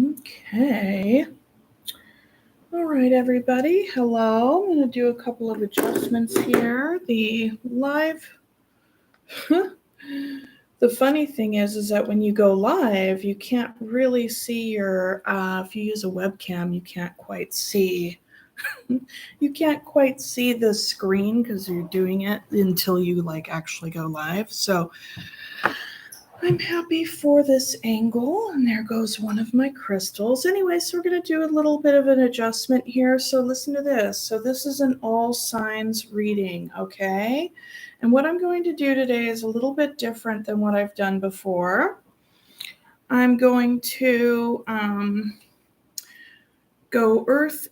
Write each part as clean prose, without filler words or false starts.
Okay. All right, everybody. Hello. I'm going to do a couple of adjustments here. The live. The funny thing is that when you go live, you can't really see your. If you use a webcam, you can't quite see. You can't quite see the screen because you're doing it until you actually go live. So I'm happy for this angle, and there goes one of my crystals. Anyway, so we're going to do a little bit of an adjustment here. So listen to this. So this is an all signs reading, okay? And what I'm going to do today is a little bit different than what I've done before. I'm going to go earth,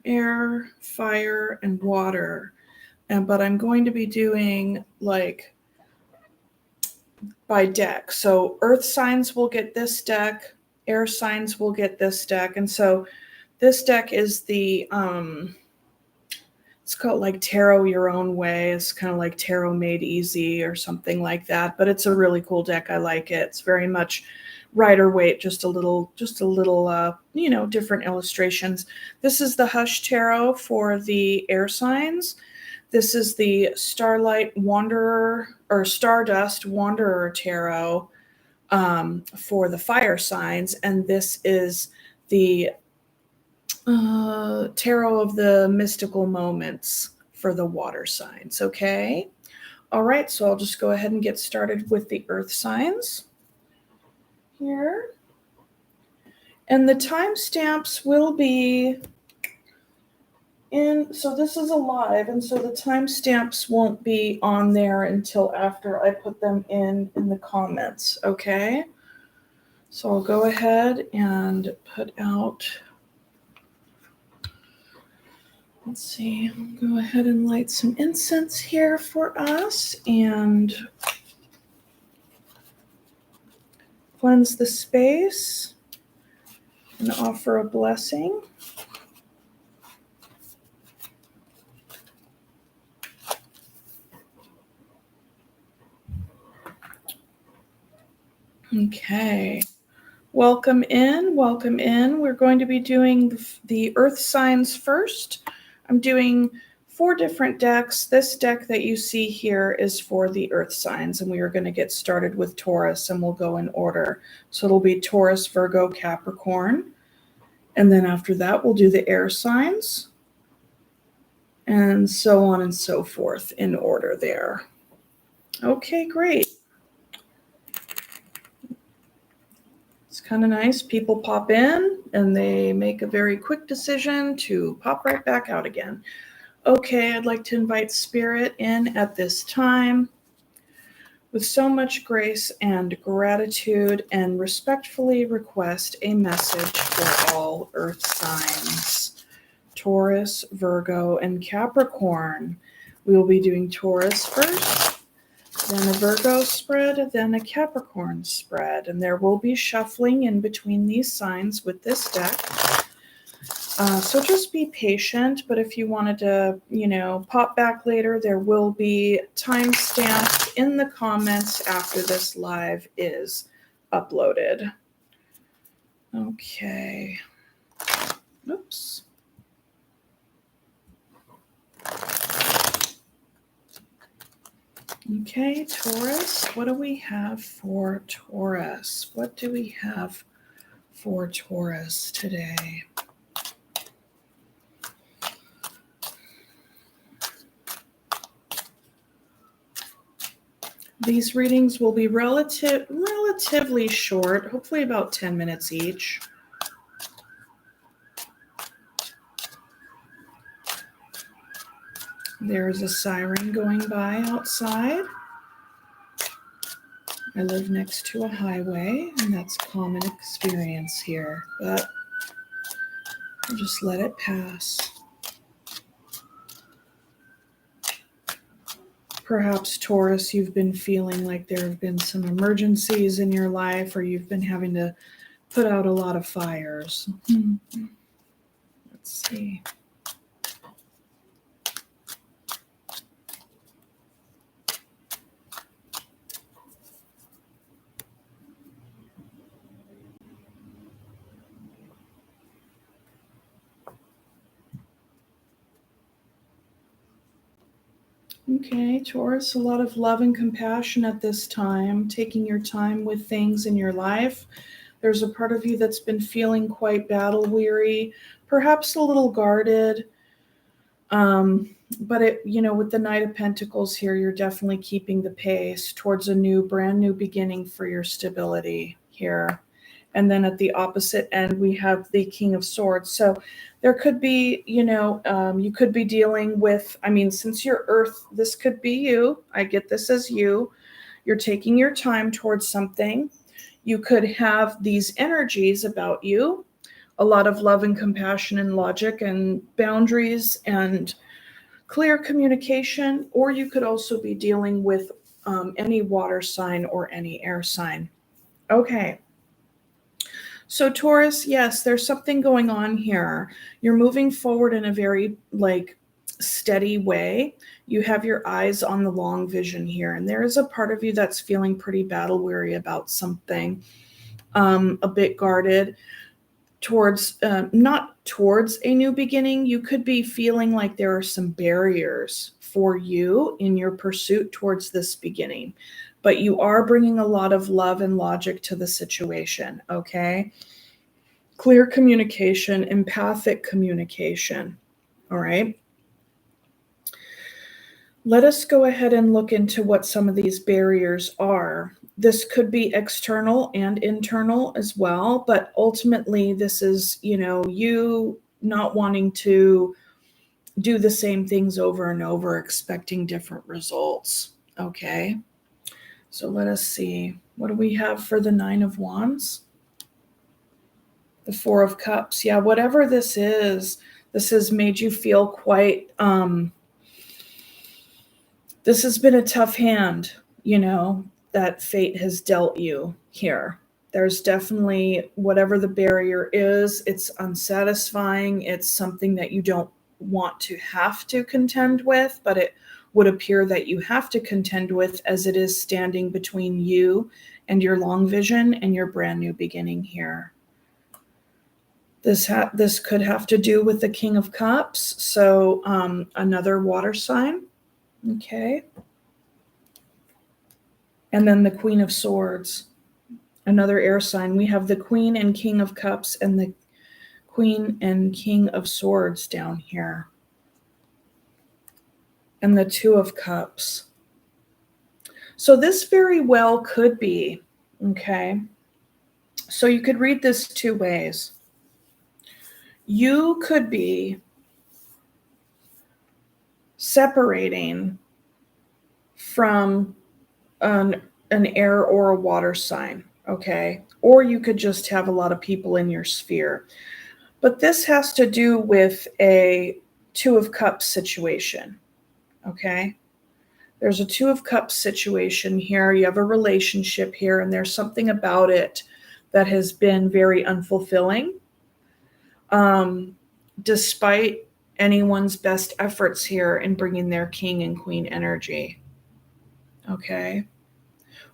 air, fire, and water. But I'm going to be doing by deck. So earth signs will get this deck, air signs will get this deck. And so this deck is the it's called Tarot Your Own Way. It's kind of like Tarot Made Easy or something like that, but it's a really cool deck. I like it. It's very much Rider Waite, just a little different illustrations. This is the Hush Tarot for the air signs. This is the Starlight Wanderer or Stardust Wanderer Tarot for the fire signs. And this is the Tarot of the Mystical Moments for the water signs. Okay. All right. So I'll just go ahead and get started with the earth signs here. And the timestamps will be so this is a live, and so the timestamps won't be on there until after I put them in the comments, okay? So I'll go ahead and put out, let's see, I'll go ahead and light some incense here for us and cleanse the space and offer a blessing. Okay, welcome in. We're going to be doing the earth signs first. I'm doing 4 different decks. This deck that you see here is for the earth signs, and we are going to get started with Taurus, and we'll go in order. So it'll be Taurus, Virgo, Capricorn, and then after that we'll do the air signs, and so on and so forth in order there. Okay, great. It's kind of nice. People pop in and they make a very quick decision to pop right back out again. Okay, I'd like to invite Spirit in at this time with so much grace and gratitude, and respectfully request a message for all earth signs, Taurus, Virgo, and Capricorn. We will be doing Taurus first, then a Virgo spread, then a Capricorn spread, and there will be shuffling in between these signs with this deck. So just be patient, but if you wanted to, pop back later, there will be timestamps in the comments after this live is uploaded. Okay. Oops. Okay, Taurus, what do we have for Taurus? What do we have for Taurus today? These readings will be relatively short, hopefully about 10 minutes each. There's a siren going by outside. I live next to a highway, and that's common experience here, but I'll just let it pass. Perhaps, Taurus, you've been feeling like there have been some emergencies in your life, or you've been having to put out a lot of fires. Let's see. Okay, Taurus, a lot of love and compassion at this time, taking your time with things in your life. There's a part of you that's been feeling quite battle weary, perhaps a little guarded. But with the Knight of Pentacles here, you're definitely keeping the pace towards a brand new beginning for your stability here. And then at the opposite end, we have the King of Swords. So there could be, you could be dealing with, since you're Earth, this could be you. I get this as you. You're taking your time towards something. You could have these energies about you, a lot of love and compassion and logic and boundaries and clear communication, or you could also be dealing with any water sign or any air sign. Okay. So Taurus, yes, there's something going on here. You're moving forward in a very steady way. You have your eyes on the long vision here, and there is a part of you that's feeling pretty battle weary about something, a bit guarded towards, not towards a new beginning. You could be feeling like there are some barriers for you in your pursuit towards this beginning, but you are bringing a lot of love and logic to the situation. Okay. Clear communication, empathic communication. All right. Let us go ahead and look into what some of these barriers are. This could be external and internal as well, but ultimately this is, you not wanting to do the same things over and over, expecting different results. Okay. So let us see. What do we have for the Nine of Wands? The Four of Cups. Yeah, whatever this has made you feel quite, this has been a tough hand, that fate has dealt you here. There's definitely, whatever the barrier is, it's unsatisfying. It's something that you don't want to have to contend with, but it would appear that you have to contend with, as it is standing between you and your long vision and your brand new beginning here. This could have to do with the King of Cups, so another water sign. Okay. And then the Queen of Swords, another air sign. We have the Queen and King of Cups and the Queen and King of Swords down here. And the Two of Cups. So this very well could be, okay? So you could read this two ways. You could be separating from an air or a water sign, okay? Or you could just have a lot of people in your sphere. But this has to do with a Two of Cups situation, okay? There's a Two of Cups situation here. You have a relationship here, and there's something about it that has been very unfulfilling, despite anyone's best efforts here in bringing their king and queen energy. Okay.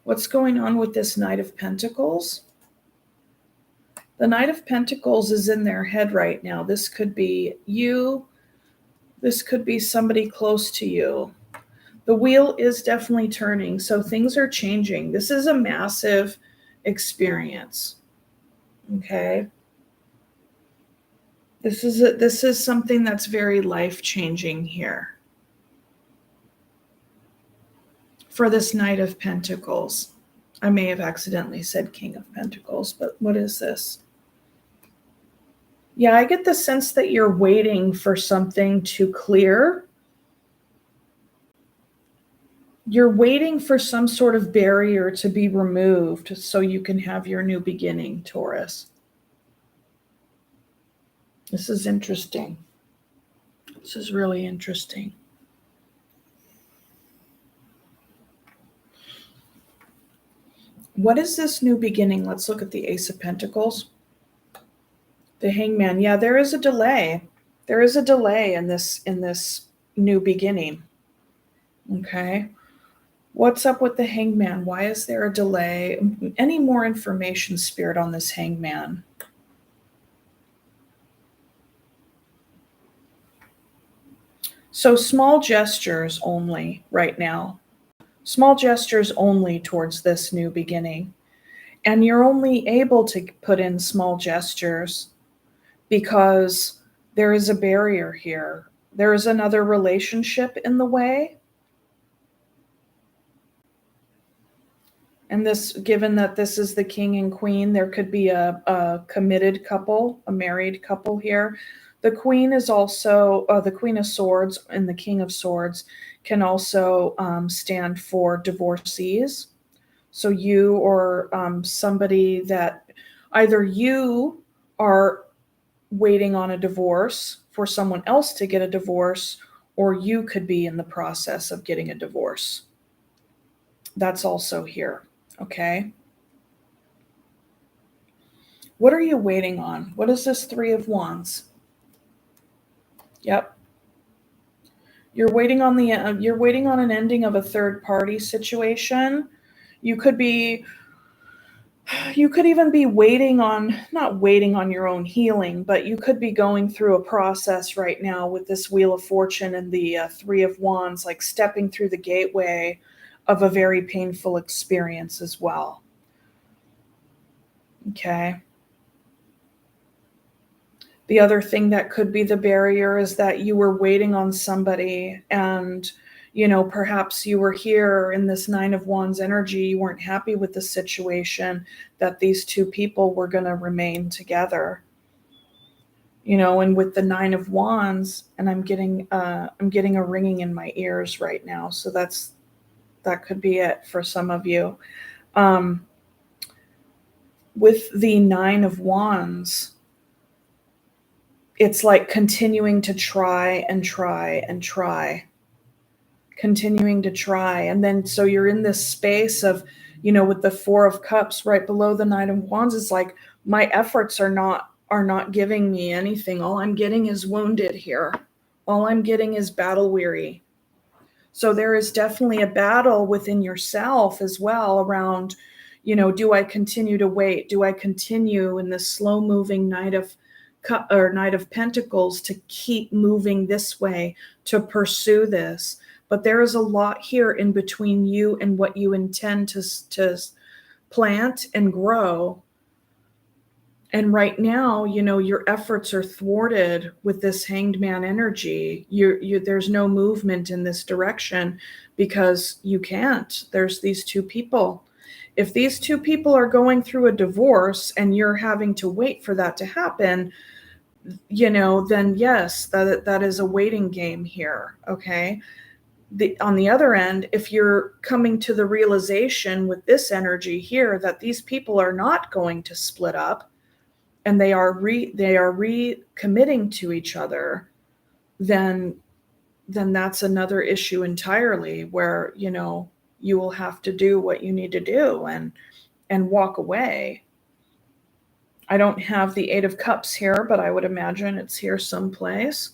What's going on with this Knight of Pentacles? The Knight of Pentacles is in their head right now. This could be you. This could be somebody close to you. The wheel is definitely turning, so things are changing. This is a massive experience. Okay. This is something that's very life-changing here for this Knight of Pentacles. I may have accidentally said King of Pentacles, but what is this? Yeah, I get the sense that you're waiting for something to clear. You're waiting for some sort of barrier to be removed so you can have your new beginning, Taurus. This is interesting. This is really interesting. What is this new beginning? Let's look at the Ace of Pentacles. The Hangman. Yeah, there is a delay. There is a delay in this new beginning. Okay. What's up with the Hangman? Why is there a delay? Any more information, Spirit, on this Hangman? So small gestures only right now. Small gestures only towards this new beginning. And you're only able to put in small gestures because there is a barrier here. There is another relationship in the way. And this, given that this is the king and queen, there could be a committed couple, a married couple here. The queen is also, the queen of swords and the king of swords can also stand for divorcees. So you or somebody that either you are waiting on a divorce for someone else to get a divorce, or you could be in the process of getting a divorce. That's also here. Okay. What are you waiting on? What is this Three of Wands? Yep. You're waiting on you're waiting on an ending of a third party situation. You could even be waiting on, not waiting on your own healing, but you could be going through a process right now with this Wheel of Fortune and the Three of Wands, like stepping through the gateway of a very painful experience as well. Okay. The other thing that could be the barrier is that you were waiting on somebody and, perhaps you were here in this Nine of Wands energy. You weren't happy with the situation that these two people were going to remain together. And with the Nine of Wands, and I'm getting a ringing in my ears right now. So that could be it for some of you. With the Nine of Wands, it's like continuing to try and try and try, continuing to try. And then, so you're in this space of, with the Four of Cups right below the Nine of Wands, it's like, my efforts are not giving me anything. All I'm getting is wounded here. All I'm getting is battle weary. So there is definitely a battle within yourself as well around, do I continue to wait? Do I continue in this slow moving Knight of Pentacles to keep moving this way, to pursue this? But there is a lot here in between you and what you intend to plant and grow. And right now, your efforts are thwarted with this Hanged Man energy. There's no movement in this direction because you can't. There's these two people. If these two people are going through a divorce and you're having to wait for that to happen, then yes, that is a waiting game here. Okay. On the other end, if you're coming to the realization with this energy here that these people are not going to split up and they are recommitting to each other, then that's another issue entirely, where you will have to do what you need to do and walk away. I don't have the Eight of Cups here, but I would imagine it's here someplace.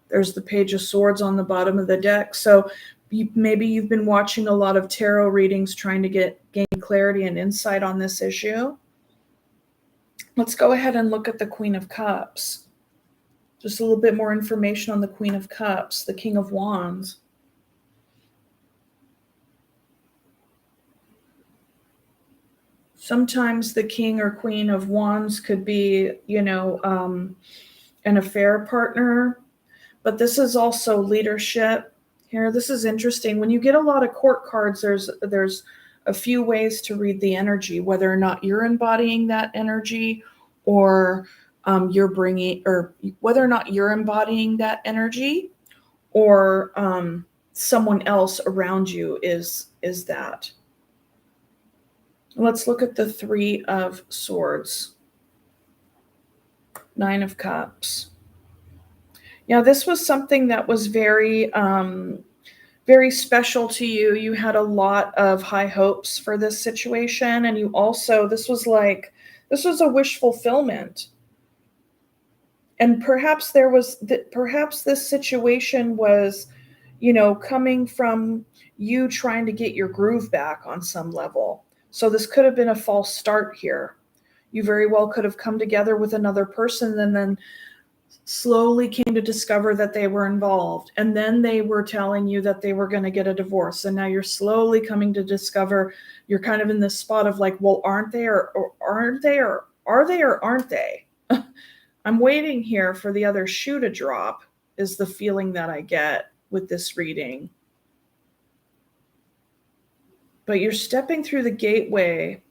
There's the Page of Swords on the bottom of the deck. So maybe you've been watching a lot of tarot readings trying to gain clarity and insight on this issue. Let's go ahead and look at the Queen of Cups. Just a little bit more information on the Queen of Cups, the King of Wands. Sometimes the King or Queen of Wands could be, an affair partner, but this is also leadership here. This is interesting. When you get a lot of court cards, there's a few ways to read the energy, whether or not you're embodying that energy, or whether or not you're embodying that energy, or someone else around you is that. Let's look at the Three of Swords, Nine of Cups. Yeah, this was something that was very, very special to you. You had a lot of high hopes for this situation, and you also, this was a wish fulfillment. And perhaps perhaps this situation was, coming from you trying to get your groove back on some level. So this could have been a false start here. You very well could have come together with another person and then slowly came to discover that they were involved. And then they were telling you that they were going to get a divorce. And now you're slowly coming to discover you're kind of in this spot of like, well, aren't they or aren't they or are they or aren't they? I'm waiting here for the other shoe to drop is the feeling that I get with this reading. But you're stepping through the gateway.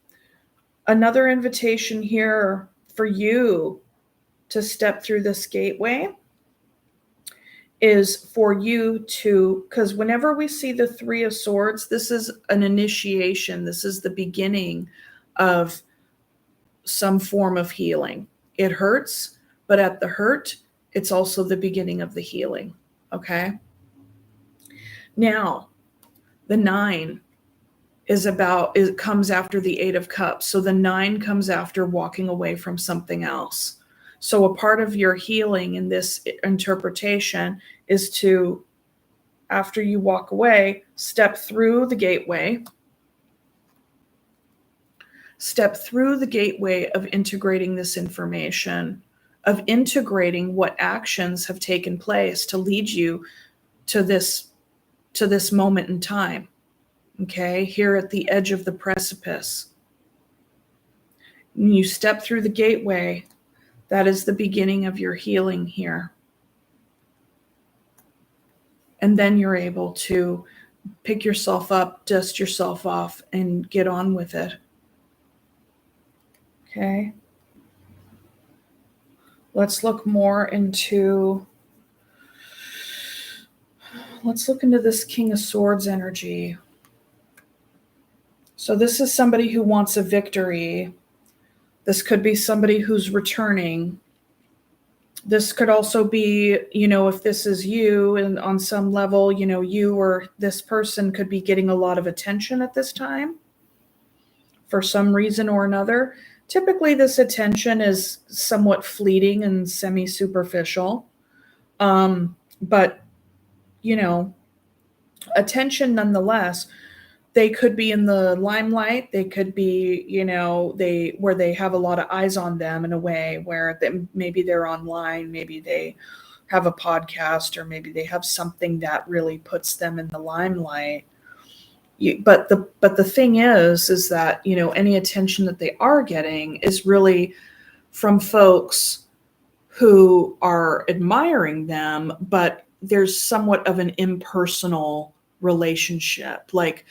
Another invitation here for you to step through this gateway is for you to, because whenever we see the Three of Swords, this is an initiation. This is the beginning of some form of healing. It hurts, but at the hurt, it's also the beginning of the healing. Okay. Now, the 9 it comes after the 8 of Cups. So the 9 comes after walking away from something else. So a part of your healing in this interpretation is to, after you walk away, step through the gateway. Step through the gateway of integrating this information, of integrating what actions have taken place to lead you to this moment in time. Okay, here at the edge of the precipice. When you step through the gateway, that is the beginning of your healing here. And then you're able to pick yourself up, dust yourself off, and get on with it. Okay. Let's look into this King of Swords energy. So this is somebody who wants a victory. This could be somebody who's returning. This could also be, if this is you and on some level, you or this person could be getting a lot of attention at this time for some reason or another. Typically, this attention is somewhat fleeting and semi-superficial. But, attention nonetheless. They could be in the limelight. They could be, where they have a lot of eyes on them in a way where maybe they're online, maybe they have a podcast, or maybe they have something that really puts them in the limelight. But the thing is that, any attention that they are getting is really from folks who are admiring them, but there's somewhat of an impersonal relationship. Like,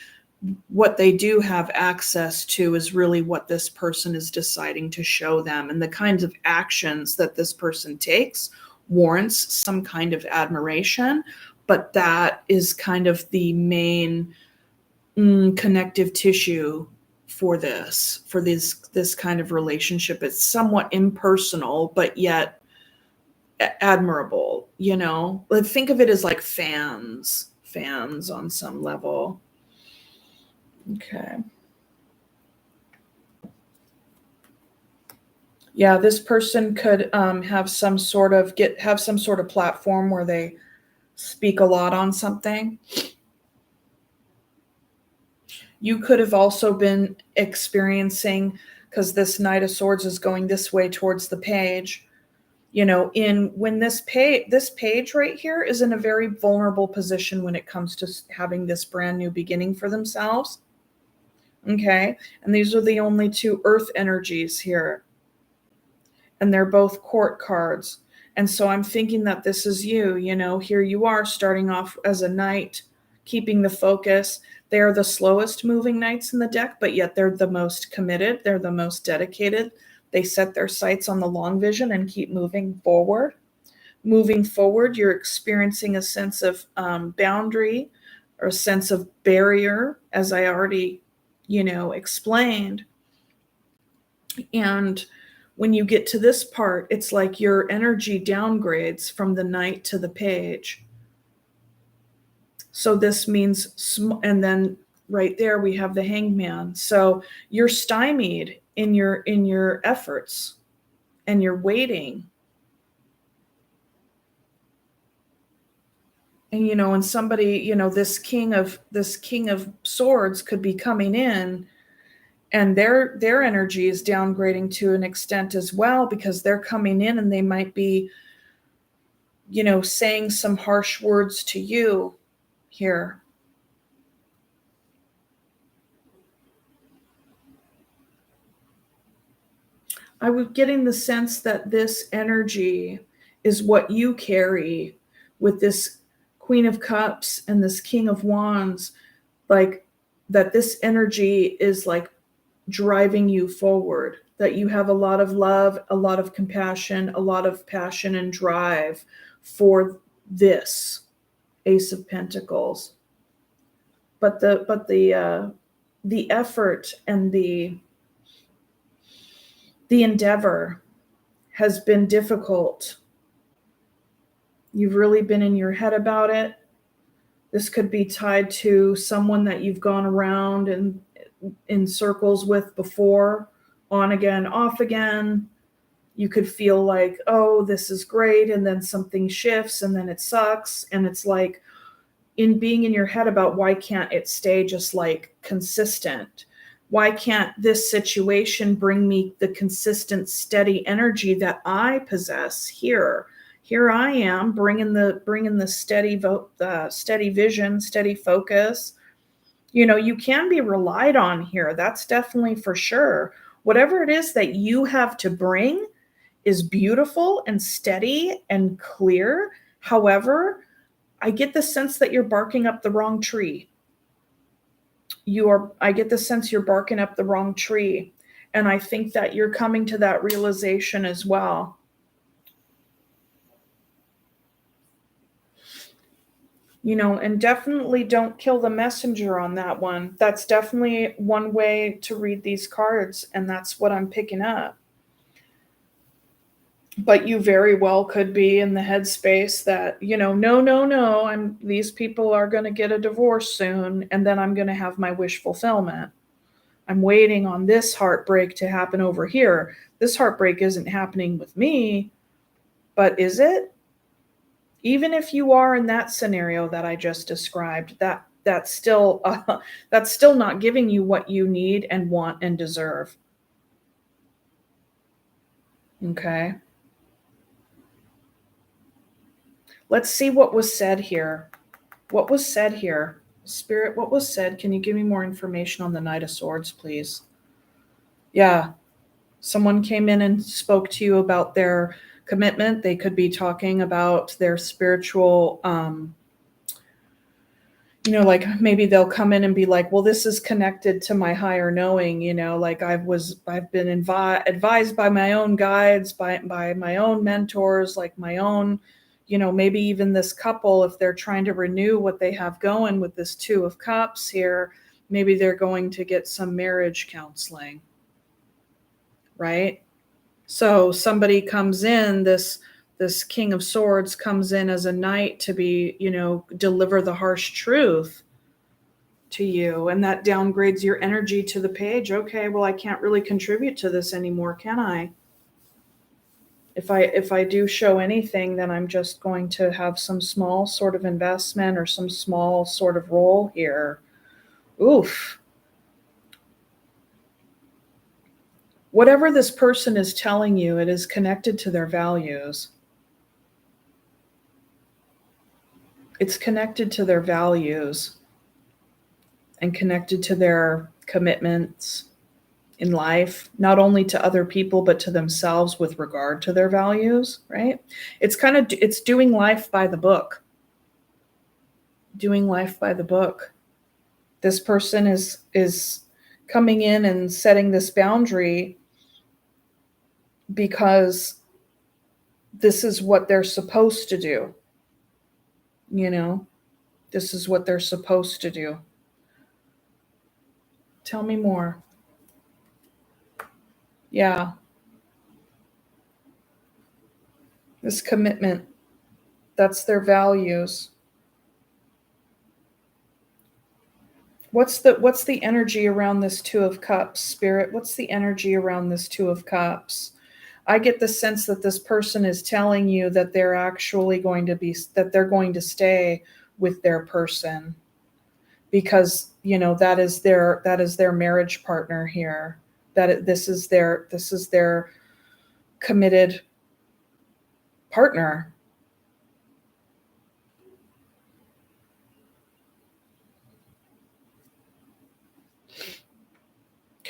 what they do have access to is really what this person is deciding to show them. And the kinds of actions that this person takes warrants some kind of admiration, but that is kind of the main connective tissue for this kind of relationship. It's somewhat impersonal, but yet admirable, Like, think of it as like fans on some level. Okay. Yeah, this person could have some sort of platform where they speak a lot on something. You could have also been experiencing, because this Knight of Swords is going this way towards the page, when this page right here is in a very vulnerable position when it comes to having this brand new beginning for themselves. Okay. And these are the only 2 earth energies here. And they're both court cards. And so I'm thinking that this is you, here you are starting off as a knight, keeping the focus. They are the slowest moving knights in the deck, but yet they're the most committed. They're the most dedicated. They set their sights on the long vision and keep moving forward. Moving forward, you're experiencing a sense of boundary or a sense of barrier, as I already explained. And when you get to this part, it's like your energy downgrades from the Knight to the Page. So this means, and then right there we have the Hangman. So you're stymied in your efforts, and you're waiting. And and somebody, this king of swords could be coming in, and their energy is downgrading to an extent as well, because they're coming in and they might be saying some harsh words to you here. I was getting the sense that this energy is what you carry with this Queen of Cups and this King of Wands, like that this energy is like driving you forward, that you have a lot of love, a lot of compassion, a lot of passion and drive for this Ace of Pentacles. But the effort and the endeavor has been difficult. You've really been in your head about it. This could be tied to someone that you've gone around and in circles with before, on again, off again. You could feel like, oh, this is great, and then something shifts, and then it sucks, and it's like in being in your head about why can't it stay just like consistent? Why can't this situation bring me the consistent, steady energy that I possess here? Here I am bringing the steady vision, steady focus. You can be relied on here. That's definitely for sure. Whatever it is that you have to bring is beautiful and steady and clear. However, I get the sense that you're barking up the wrong tree. I get the sense you're barking up the wrong tree. And I think that you're coming to that realization as well. And definitely don't kill the messenger on that one. That's definitely one way to read these cards, and that's what I'm picking up. But you very well could be in the headspace that, no, these people are going to get a divorce soon, and then I'm going to have my wish fulfillment. I'm waiting on this heartbreak to happen over here. This heartbreak isn't happening with me, but is it? Even if you are in that scenario that I just described, that's still not giving you what you need and want and deserve. Okay. Let's see what was said here. What was said here? Spirit, what was said? Can you give me more information on the Knight of Swords, please? Yeah. Someone came in and spoke to you about their commitment. They could be talking about their spiritual, like maybe they'll come in and be like, well, this is connected to my higher knowing, like I've been advised by my own guides, by my own mentors, like my own, maybe even this couple, if they're trying to renew what they have going with this Two of Cups here, maybe they're going to get some marriage counseling, right? So somebody comes in, this King of Swords comes in as a knight to be, deliver the harsh truth to you, and that downgrades your energy to the page. Okay, well, I can't really contribute to this anymore, can I? If I do show anything, then I'm just going to have some small sort of investment or some small sort of role here. Oof. Whatever this person is telling you, it is connected to their values. It's connected to their values and connected to their commitments in life, not only to other people, but to themselves with regard to their values, right? It's doing life by the book. Doing life by the book. This person is coming in and setting this boundary because this is what they're supposed to do. This is what they're supposed to do. Tell me more. Yeah. This commitment, that's their values. What's the energy around this Two of Cups, Spirit? What's the energy around this Two of Cups? I get the sense that this person is telling you that they're actually going to stay with their person because, that is their marriage partner here. This is their committed partner.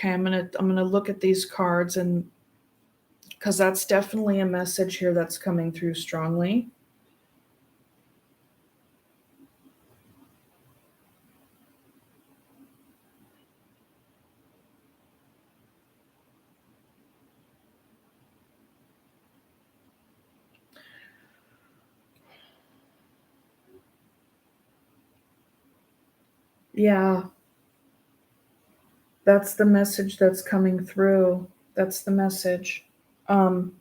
Okay, I'm gonna look at these cards, and because that's definitely a message here that's coming through strongly. Yeah, that's the message that's coming through. That's the message. Um,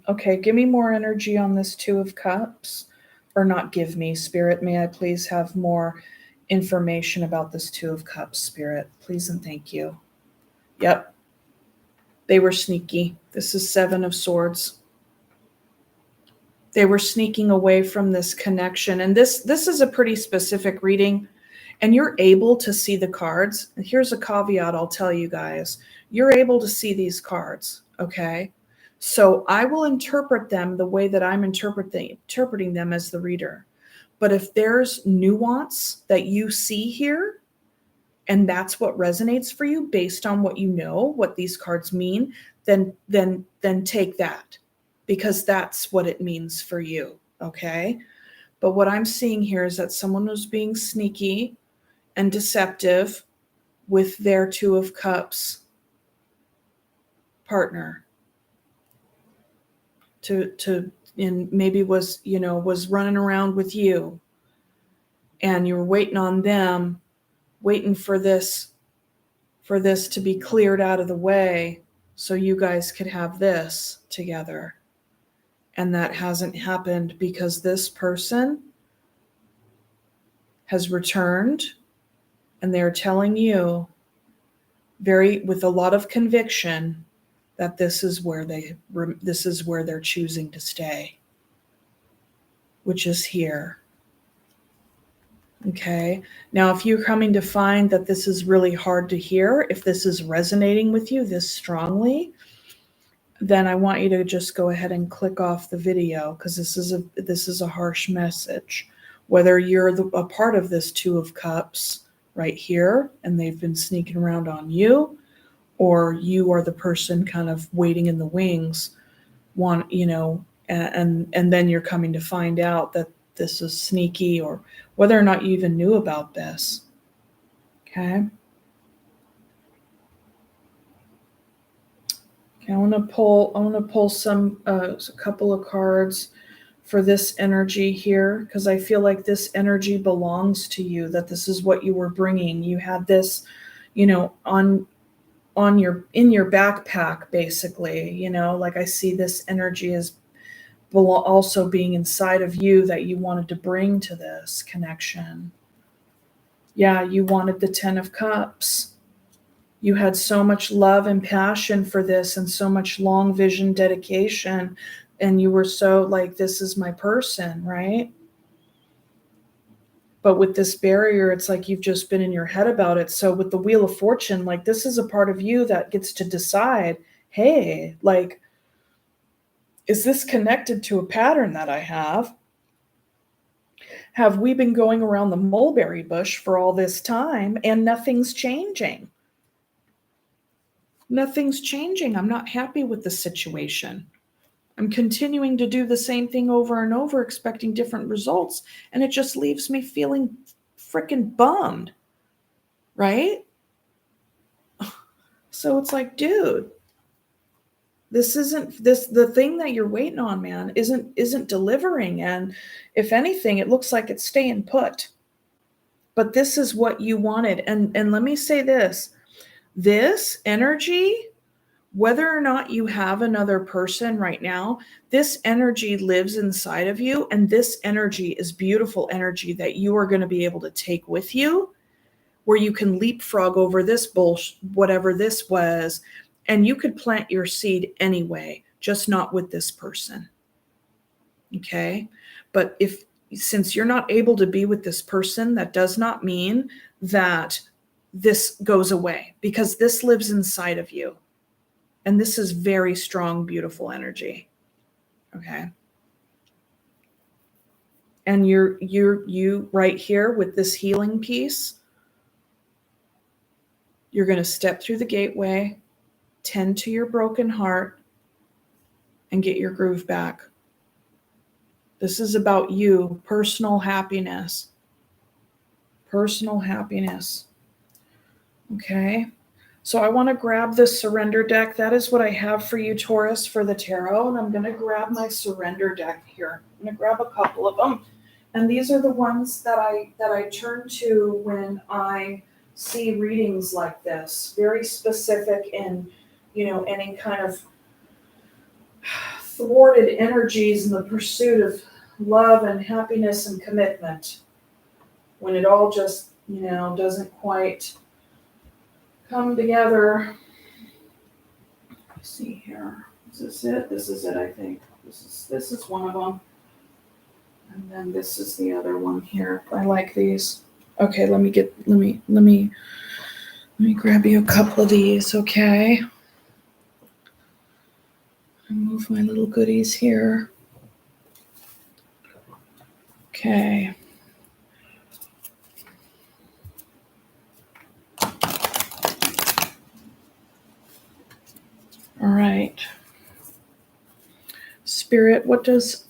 okay, give me more energy on this Two of Cups. Or not give me, Spirit. May I please have more information about this Two of Cups, Spirit? Please and thank you. Yep, they were sneaky. This is Seven of Swords. They were sneaking away from this connection. And this is a pretty specific reading. And you're able to see the cards. And here's a caveat I'll tell you guys. You're able to see these cards, okay? So I will interpret them the way that I'm interpreting them as the reader. But if there's nuance that you see here, and that's what resonates for you based on what you know, what these cards mean, then take that, because that's what it means for you, okay? But what I'm seeing here is that someone was being sneaky and deceptive with their Two of Cups partner, and maybe was running around with you, and you're waiting on them, waiting for this to be cleared out of the way so you guys could have this together. And that hasn't happened because this person has returned, and they're telling you with a lot of conviction that this is where they're choosing to stay, which is here. Okay. Now, if you're coming to find that this is really hard to hear, if this is resonating with you this strongly, then I want you to just go ahead and click off the video, because this is a harsh message. Whether you're a part of this Two of Cups right here, and they've been sneaking around on you, or you are the person kind of waiting in the wings, and then you're coming to find out that this is sneaky, or whether or not you even knew about this. Okay. Okay, I want to pull some a couple of cards for this energy here, because I feel like this energy belongs to you, that this is what you were bringing. You had this, in your backpack, basically, like I see this energy as also being inside of you, that you wanted to bring to this connection. Yeah, you wanted the Ten of Cups. You had so much love and passion for this, and so much long vision dedication, and you were so like, this is my person, right? But with this barrier, it's like you've just been in your head about it. So with the Wheel of Fortune, like, this is a part of you that gets to decide, hey, like, is this connected to a pattern that I have? Have we been going around the mulberry bush for all this time and nothing's changing? Nothing's changing. I'm not happy with the situation. I'm continuing to do the same thing over and over, expecting different results, and it just leaves me feeling freaking bummed, right? So it's like, dude, the thing that you're waiting on, man, isn't delivering, and if anything, it looks like it's staying put. But this is what you wanted, and let me say this energy, whether or not you have another person right now, this energy lives inside of you, and this energy is beautiful energy that you are going to be able to take with you, where you can leapfrog over this bullshit, whatever this was, and you could plant your seed anyway, just not with this person. Okay? But since you're not able to be with this person, that does not mean that this goes away, because this lives inside of you. And this is very strong, beautiful energy. Okay. And you right here with this healing piece, You're going to step through the gateway, tend to your broken heart, and get your groove back. This is about you, personal happiness. Personal happiness. Okay. So I want to grab this surrender deck. That is what I have for you, Taurus, for the tarot. And I'm going to grab my surrender deck here. I'm going to grab a couple of them. And these are the ones that I turn to when I see readings like this. Very specific in, any kind of thwarted energies in the pursuit of love and happiness and commitment. When it all just, doesn't quite come together. Let's see here. Is this it? This is it, I think. This is one of them. And then this is the other one here. I like these. Okay, let me grab you a couple of these, okay? Move my little goodies here. Okay. All right. Spirit, what does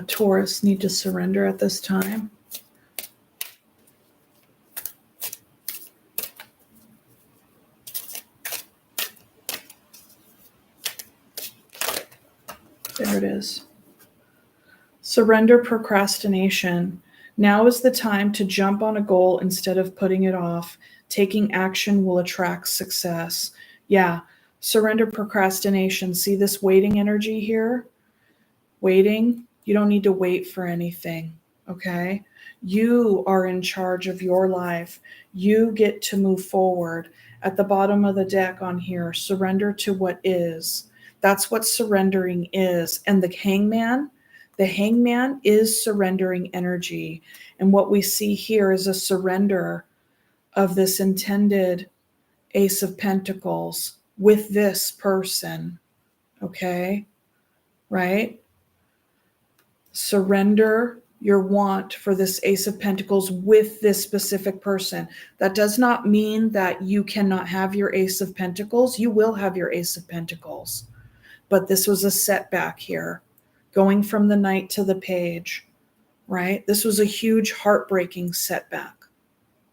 Taurus need to surrender at this time? There it is. Surrender procrastination. Now is the time to jump on a goal instead of putting it off. Taking action will attract success. Yeah, surrender procrastination. See this waiting energy here? Waiting. You don't need to wait for anything, okay? You are in charge of your life. You get to move forward. At the bottom of the deck on here, surrender to what is. That's what surrendering is. And the hangman is surrendering energy. And what we see here is a surrender of this intended Ace of Pentacles with this person, okay? Right? Surrender your want for this Ace of Pentacles with this specific person. That does not mean that you cannot have your Ace of Pentacles. You will have your Ace of Pentacles. But this was a setback here, going from the Knight to the Page, right? This was a huge heartbreaking setback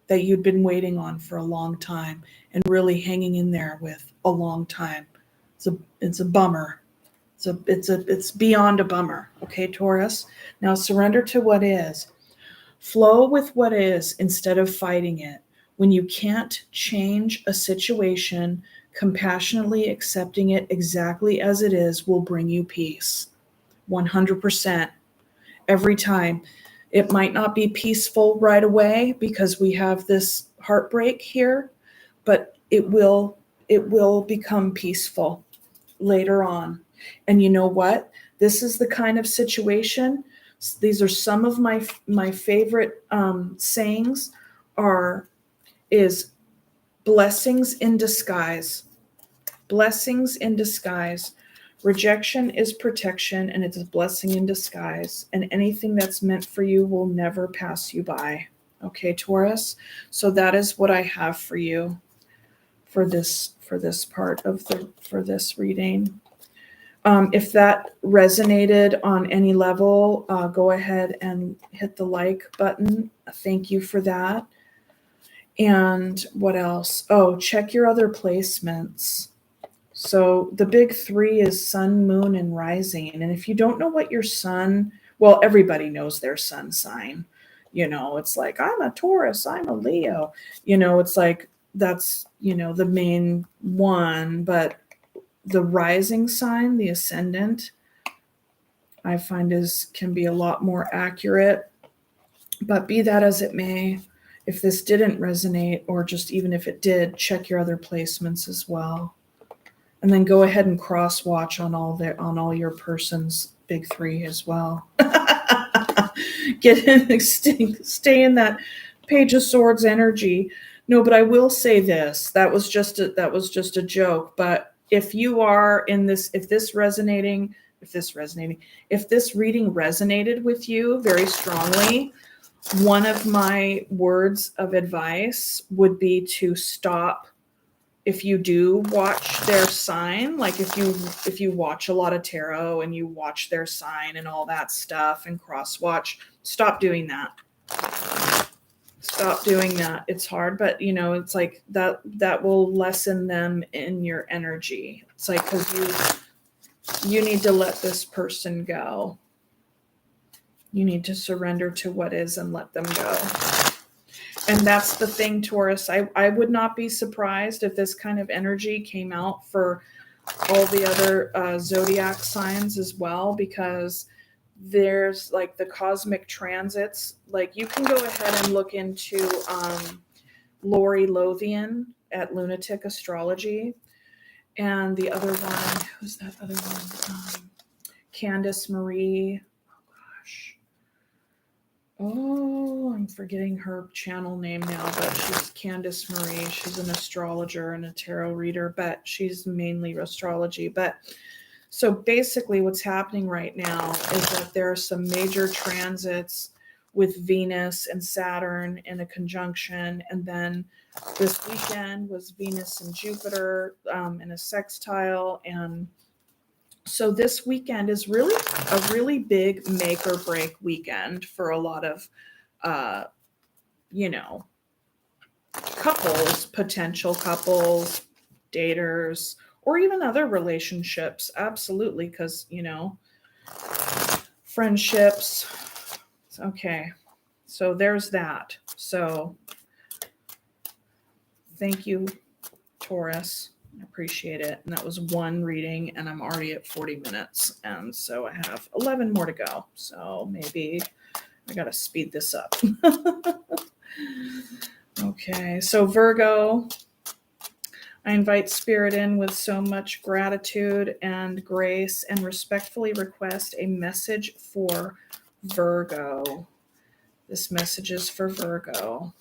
that you'd been waiting on for a long time and really hanging in there with a long time. It's a bummer. It's beyond a bummer. Okay, Taurus. Now surrender to what is. Flow with what is instead of fighting it. When you can't change a situation, compassionately accepting it exactly as it is will bring you peace. 100%. Every time. It might not be peaceful right away because we have this heartbreak here, but it will become peaceful later on. And you know what? This is the kind of situation. These are some of my favorite sayings is blessings in disguise. Blessings in disguise. Rejection is protection, and it's a blessing in disguise. And anything that's meant for you will never pass you by. Okay, Taurus? So that is what I have for you for this part of for this reading. If that resonated on any level, go ahead and hit the like button. Thank you for that. And what else? Oh, check your other placements. So the big three is sun, moon, and rising. And if you don't know what your sun, well, everybody knows their sun sign. It's like, I'm a Taurus, I'm a Leo. It's like, that's, the main one. But the rising sign, the ascendant, I find can be a lot more accurate. But be that as it may, if this didn't resonate, or just even if it did, check your other placements as well. And then go ahead and cross watch on all your person's big three as well. Stay in that Page of Swords energy. No, but I will say this. That was just a joke. But if you are in this, if this reading resonated with you very strongly, One of my words of advice would be to stop. If you do watch their sign, like if you watch a lot of tarot and you watch their sign and all that stuff and cross watch, stop doing that. Stop doing that. It's hard, but it's like that will lessen them in your energy. It's like, because you need to let this person go. You need to surrender to what is and let them go. And that's the thing, Taurus. I would not be surprised if this kind of energy came out for all the other zodiac signs as well, because there's like the cosmic transits. Like, you can go ahead and look into Lori Lothian at Lunatic Astrology. And the other one, who's that other one? Candace Marie. Oh, I'm forgetting her channel name now, but she's Candace Marie. She's an astrologer and a tarot reader, but she's mainly astrology. But so basically what's happening right now is that there are some major transits with Venus and Saturn in a conjunction. And then this weekend was Venus and Jupiter in a sextile. And so this weekend is really a really big make or break weekend for a lot of, couples, potential couples, daters, or even other relationships. Absolutely. Because, friendships. Okay. So there's that. So thank you, Taurus. I appreciate it. And that was one reading, and I'm already at 40 minutes. And so I have 11 more to go. So maybe I got to speed this up. Okay. So Virgo, I invite Spirit in with so much gratitude and grace and respectfully request a message for Virgo. This message is for Virgo.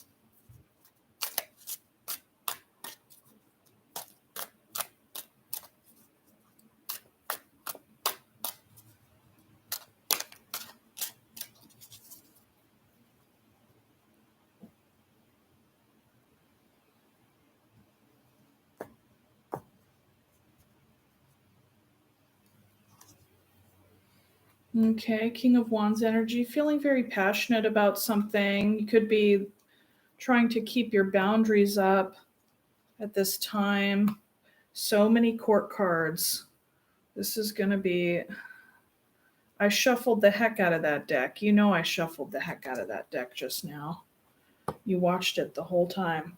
Okay, King of Wands energy, feeling very passionate about something. You could be trying to keep your boundaries up at this time. So many court cards. This is going to be... I shuffled the heck out of that deck. I shuffled the heck out of that deck just now. You watched it the whole time.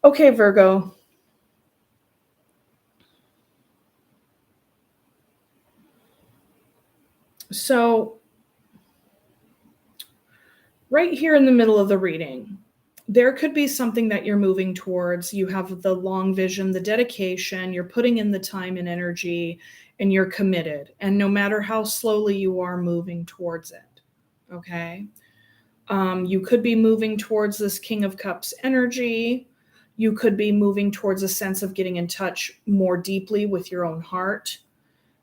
Okay, Virgo. So right here in the middle of the reading, there could be something that you're moving towards. You have the long vision, the dedication, you're putting in the time and energy, and you're committed. And no matter how slowly you are moving towards it, okay? You could be moving towards this King of Cups energy. You could be moving towards a sense of getting in touch more deeply with your own heart,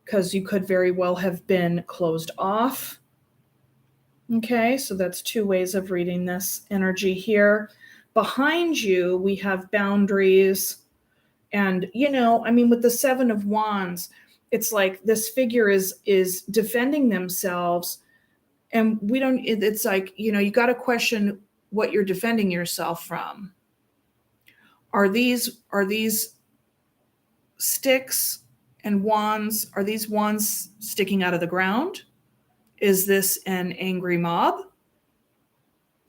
because you could very well have been closed off. Okay, so that's two ways of reading this energy here. Behind you, we have boundaries. And, with the Seven of Wands, it's like this figure is defending themselves. And it's like, you got to question what you're defending yourself from. Are these sticks and wands, are these wands sticking out of the ground? Is this an angry mob?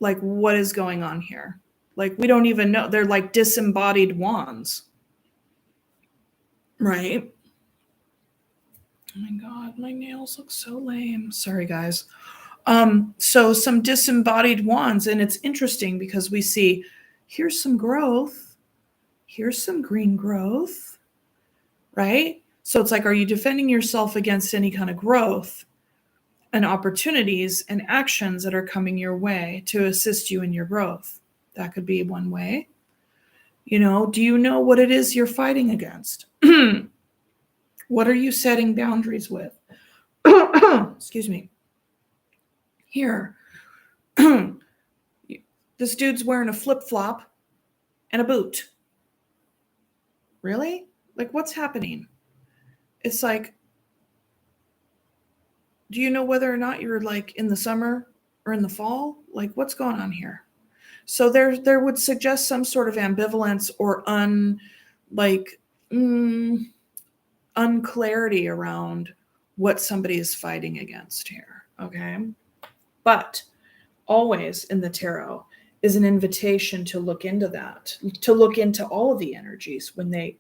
Like, what is going on here? Like, we don't even know. They're like disembodied wands. Right? Oh my God, my nails look so lame. Sorry, guys. So some disembodied wands, and it's interesting because we see here's some growth, here's some green growth, right? So it's like, are you defending yourself against any kind of growth and opportunities and actions that are coming your way to assist you in your growth? That could be one way. Do you know what it is you're fighting against? What are you setting boundaries with? Excuse me. Here, This dude's wearing a flip-flop and a boot. Really? Like, what's happening? It's like, do you know whether or not you're like in the summer or in the fall? Like, what's going on here? So there would suggest some sort of ambivalence or unclarity around what somebody is fighting against here. Okay. But always in the tarot is an invitation to look into that, to look into all of the energies when they,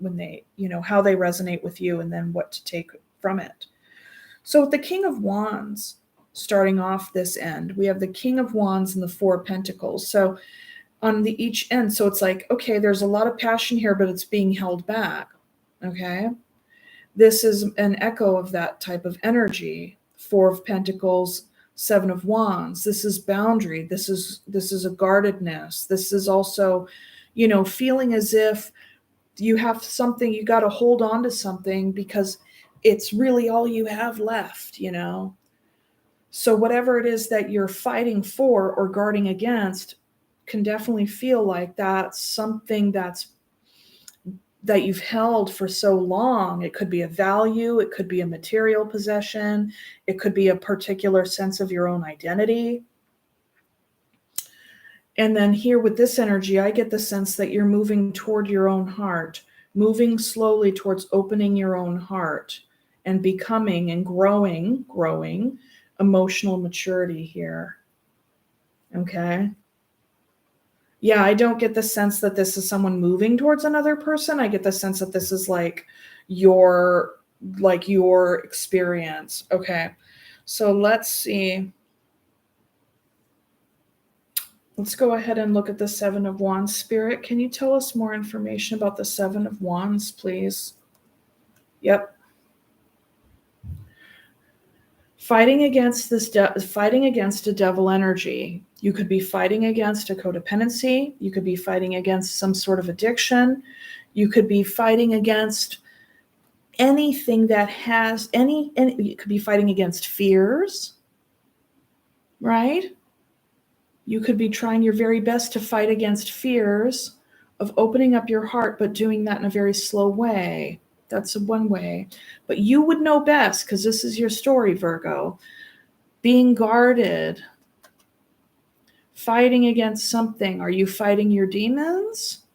how they resonate with you, and then what to take from it. So with the King of Wands, starting off this end, we have the King of Wands and the Four of Pentacles. So on the each end, so it's like, okay, there's a lot of passion here, but it's being held back. Okay. This is an echo of that type of energy. Four of Pentacles, Seven of Wands. This is boundary. This is a guardedness. This is also, feeling as if you have something, you got to hold on to something because it's really all you have left, So whatever it is that you're fighting for or guarding against can definitely feel like that's something that you've held for so long. It could be a value, it could be a material possession, it could be a particular sense of your own identity. And then here with this energy, I get the sense that you're moving toward your own heart, moving slowly towards opening your own heart and becoming and growing emotional maturity here. Okay. Yeah, I don't get the sense that this is someone moving towards another person. I get the sense that this is like your experience. Okay. So let's see. Let's go ahead and look at the Seven of Wands. Spirit, can you tell us more information about the Seven of Wands, please? Yep. Fighting against a devil energy. You could be fighting against a codependency. You could be fighting against some sort of addiction. You could be fighting against anything that has you could be fighting against fears, right? You could be trying your very best to fight against fears of opening up your heart, but doing that in a very slow way. That's one way. But you would know best because this is your story, Virgo. Being guarded, fighting against something. Are you fighting your demons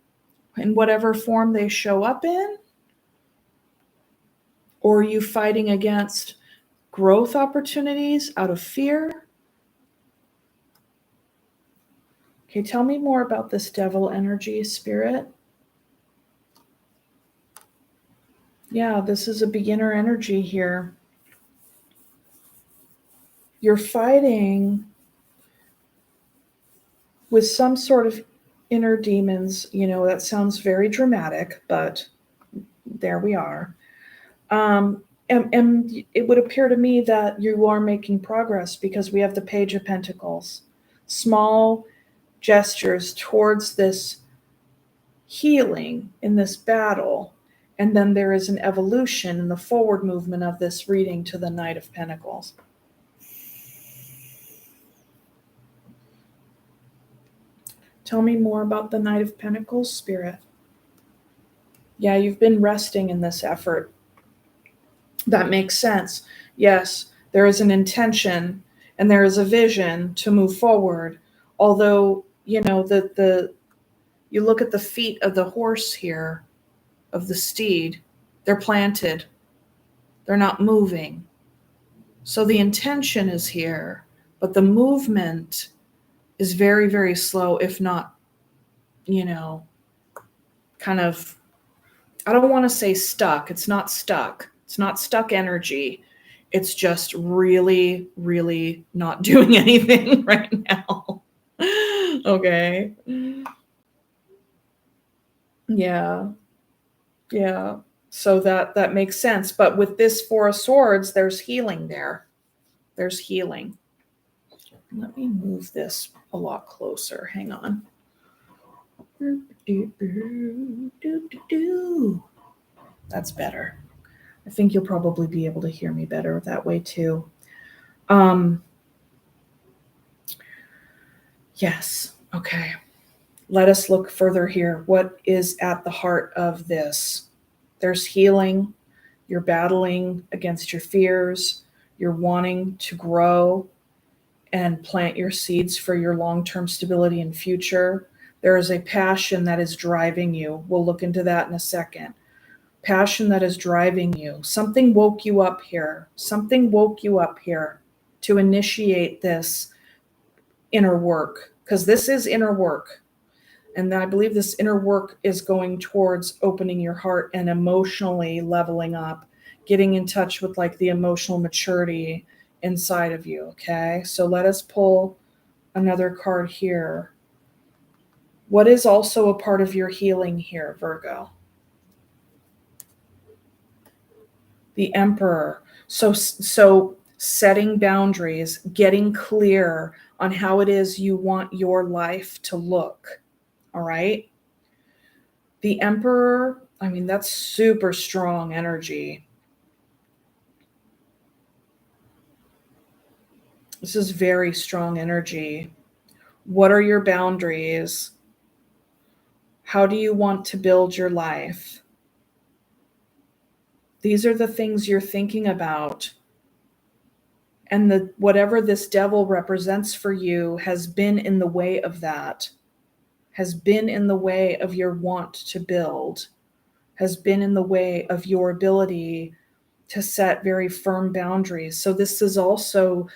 in whatever form they show up in? Or are you fighting against growth opportunities out of fear? Okay, tell me more about this devil energy, Spirit. Yeah, this is a beginner energy here. You're fighting with some sort of inner demons. That sounds very dramatic, but there we are. And it would appear to me that you are making progress because we have the Page of Pentacles. Small gestures towards this healing in this battle. And then there is an evolution in the forward movement of this reading to the Knight of Pentacles. Tell me more about the Knight of Pentacles, Spirit. Yeah, you've been resting in this effort. That makes sense. Yes, there is an intention and there is a vision to move forward. Although, you look at the feet of the horse here, of the steed, they're planted. They're not moving. So the intention is here, but the movement is very, very slow, if not, kind of, I don't want to say stuck. It's not stuck. It's not stuck energy. It's just really, really not doing anything right now. Okay. Yeah. Yeah. So that makes sense. But with this Four of Swords, there's healing there. There's healing. Let me move this a lot closer. Hang on. That's better. I think you'll probably be able to hear me better that way too. Yes. Okay. Let us look further here. What is at the heart of this? There's healing. You're battling against your fears. You're wanting to grow and plant your seeds for your long-term stability and future. There is a passion that is driving you. We'll look into that in a second. Passion that is driving you. Something woke you up here. Something woke you up here to initiate this inner work, because this is inner work. And I believe this inner work is going towards opening your heart and emotionally leveling up, getting in touch with like the emotional maturity inside of you. Okay. So let us pull another card here. What is also a part of your healing here, Virgo? The Emperor. So setting boundaries, getting clear on how it is you want your life to look. All right. The Emperor, I mean, that's super strong energy. This is very strong energy. What are your boundaries? How do you want to build your life? These are the things you're thinking about. And whatever this devil represents for you has been in the way of that, has been in the way of your want to build, has been in the way of your ability to set very firm boundaries. So this is also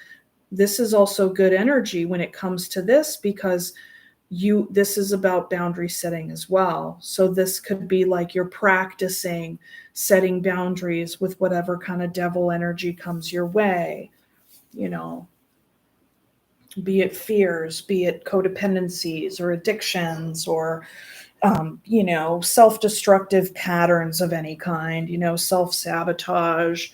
good energy when it comes to this, because this is about boundary setting as well. So this could be like you're practicing setting boundaries with whatever kind of devil energy comes your way, be it fears, be it codependencies or addictions, or self-destructive patterns of any kind, self-sabotage,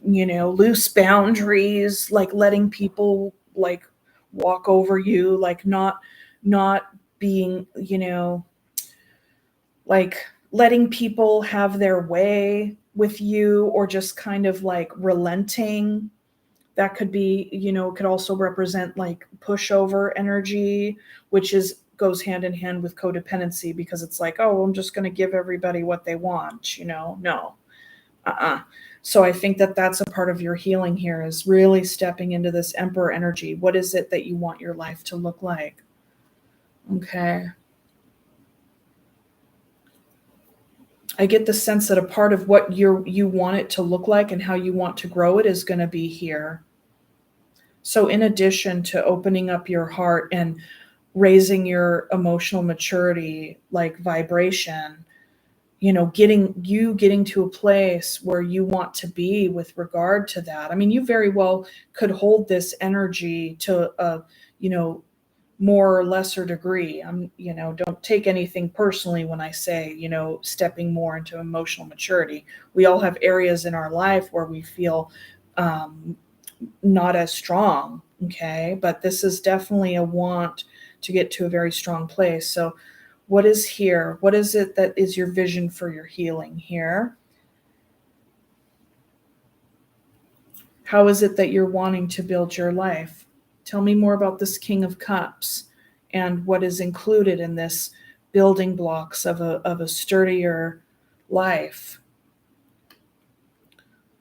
loose boundaries, like letting people like walk over you, like not being, like letting people have their way with you, or just kind of like relenting. That could be, could also represent like pushover energy, which goes hand in hand with codependency, because it's like, oh, I'm just going to give everybody what they want, no. So I think that that's a part of your healing here, is really stepping into this Emperor energy. What is it that you want your life to look like? Okay. I get the sense that a part of what you want it to look like and how you want to grow it is going to be here. So in addition to opening up your heart and raising your emotional maturity, like vibration, getting to a place where you want to be with regard to that. I mean, you very well could hold this energy to a, more or lesser degree. Don't take anything personally when I say, stepping more into emotional maturity. We all have areas in our life where we feel not as strong. Okay. But this is definitely a want to get to a very strong place. So what is here? What is it that is your vision for your healing here? How is it that you're wanting to build your life? Tell me more about this King of Cups and what is included in this building blocks of a sturdier life.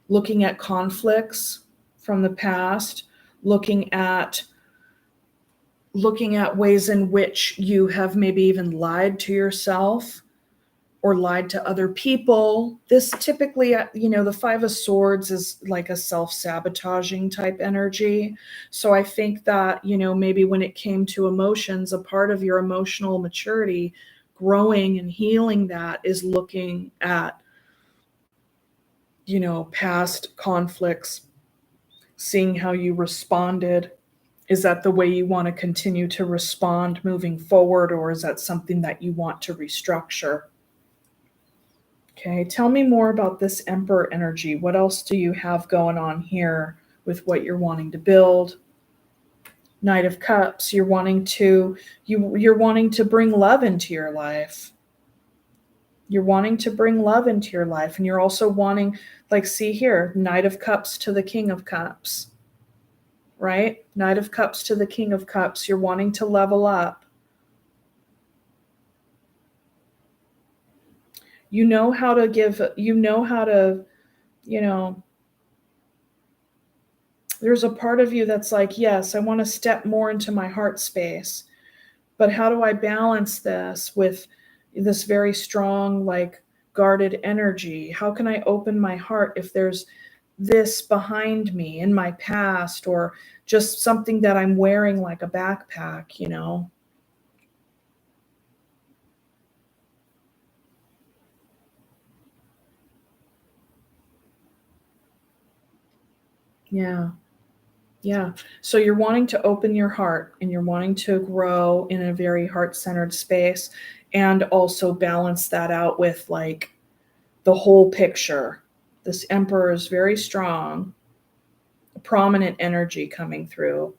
Looking at conflicts from the past, looking at ways in which you have maybe even lied to yourself or lied to other people. This typically, the Five of Swords is like a self-sabotaging type energy. So I think that, maybe when it came to emotions, a part of your emotional maturity, growing and healing that, is looking at, past conflicts, seeing how you responded. Is that the way you want to continue to respond moving forward, or is that something that you want to restructure? Okay, tell me more about this Emperor energy. What else do you have going on here with what you're wanting to build? Knight of Cups, you're wanting to bring love into your life. You're wanting to bring love into your life, and you're also wanting, like, see here, Knight of Cups to the King of Cups. right? Knight of Cups to the King of Cups. You're wanting to level up. You know how to give, there's a part of you that's like, yes, I want to step more into my heart space. But how do I balance this with this very strong, like guarded energy? How can I open my heart if there's this behind me in my past, or just something that I'm wearing like a backpack, Yeah. Yeah. So you're wanting to open your heart and you're wanting to grow in a very heart-centered space, and also balance that out with like the whole picture. This Emperor is very strong, prominent energy coming through.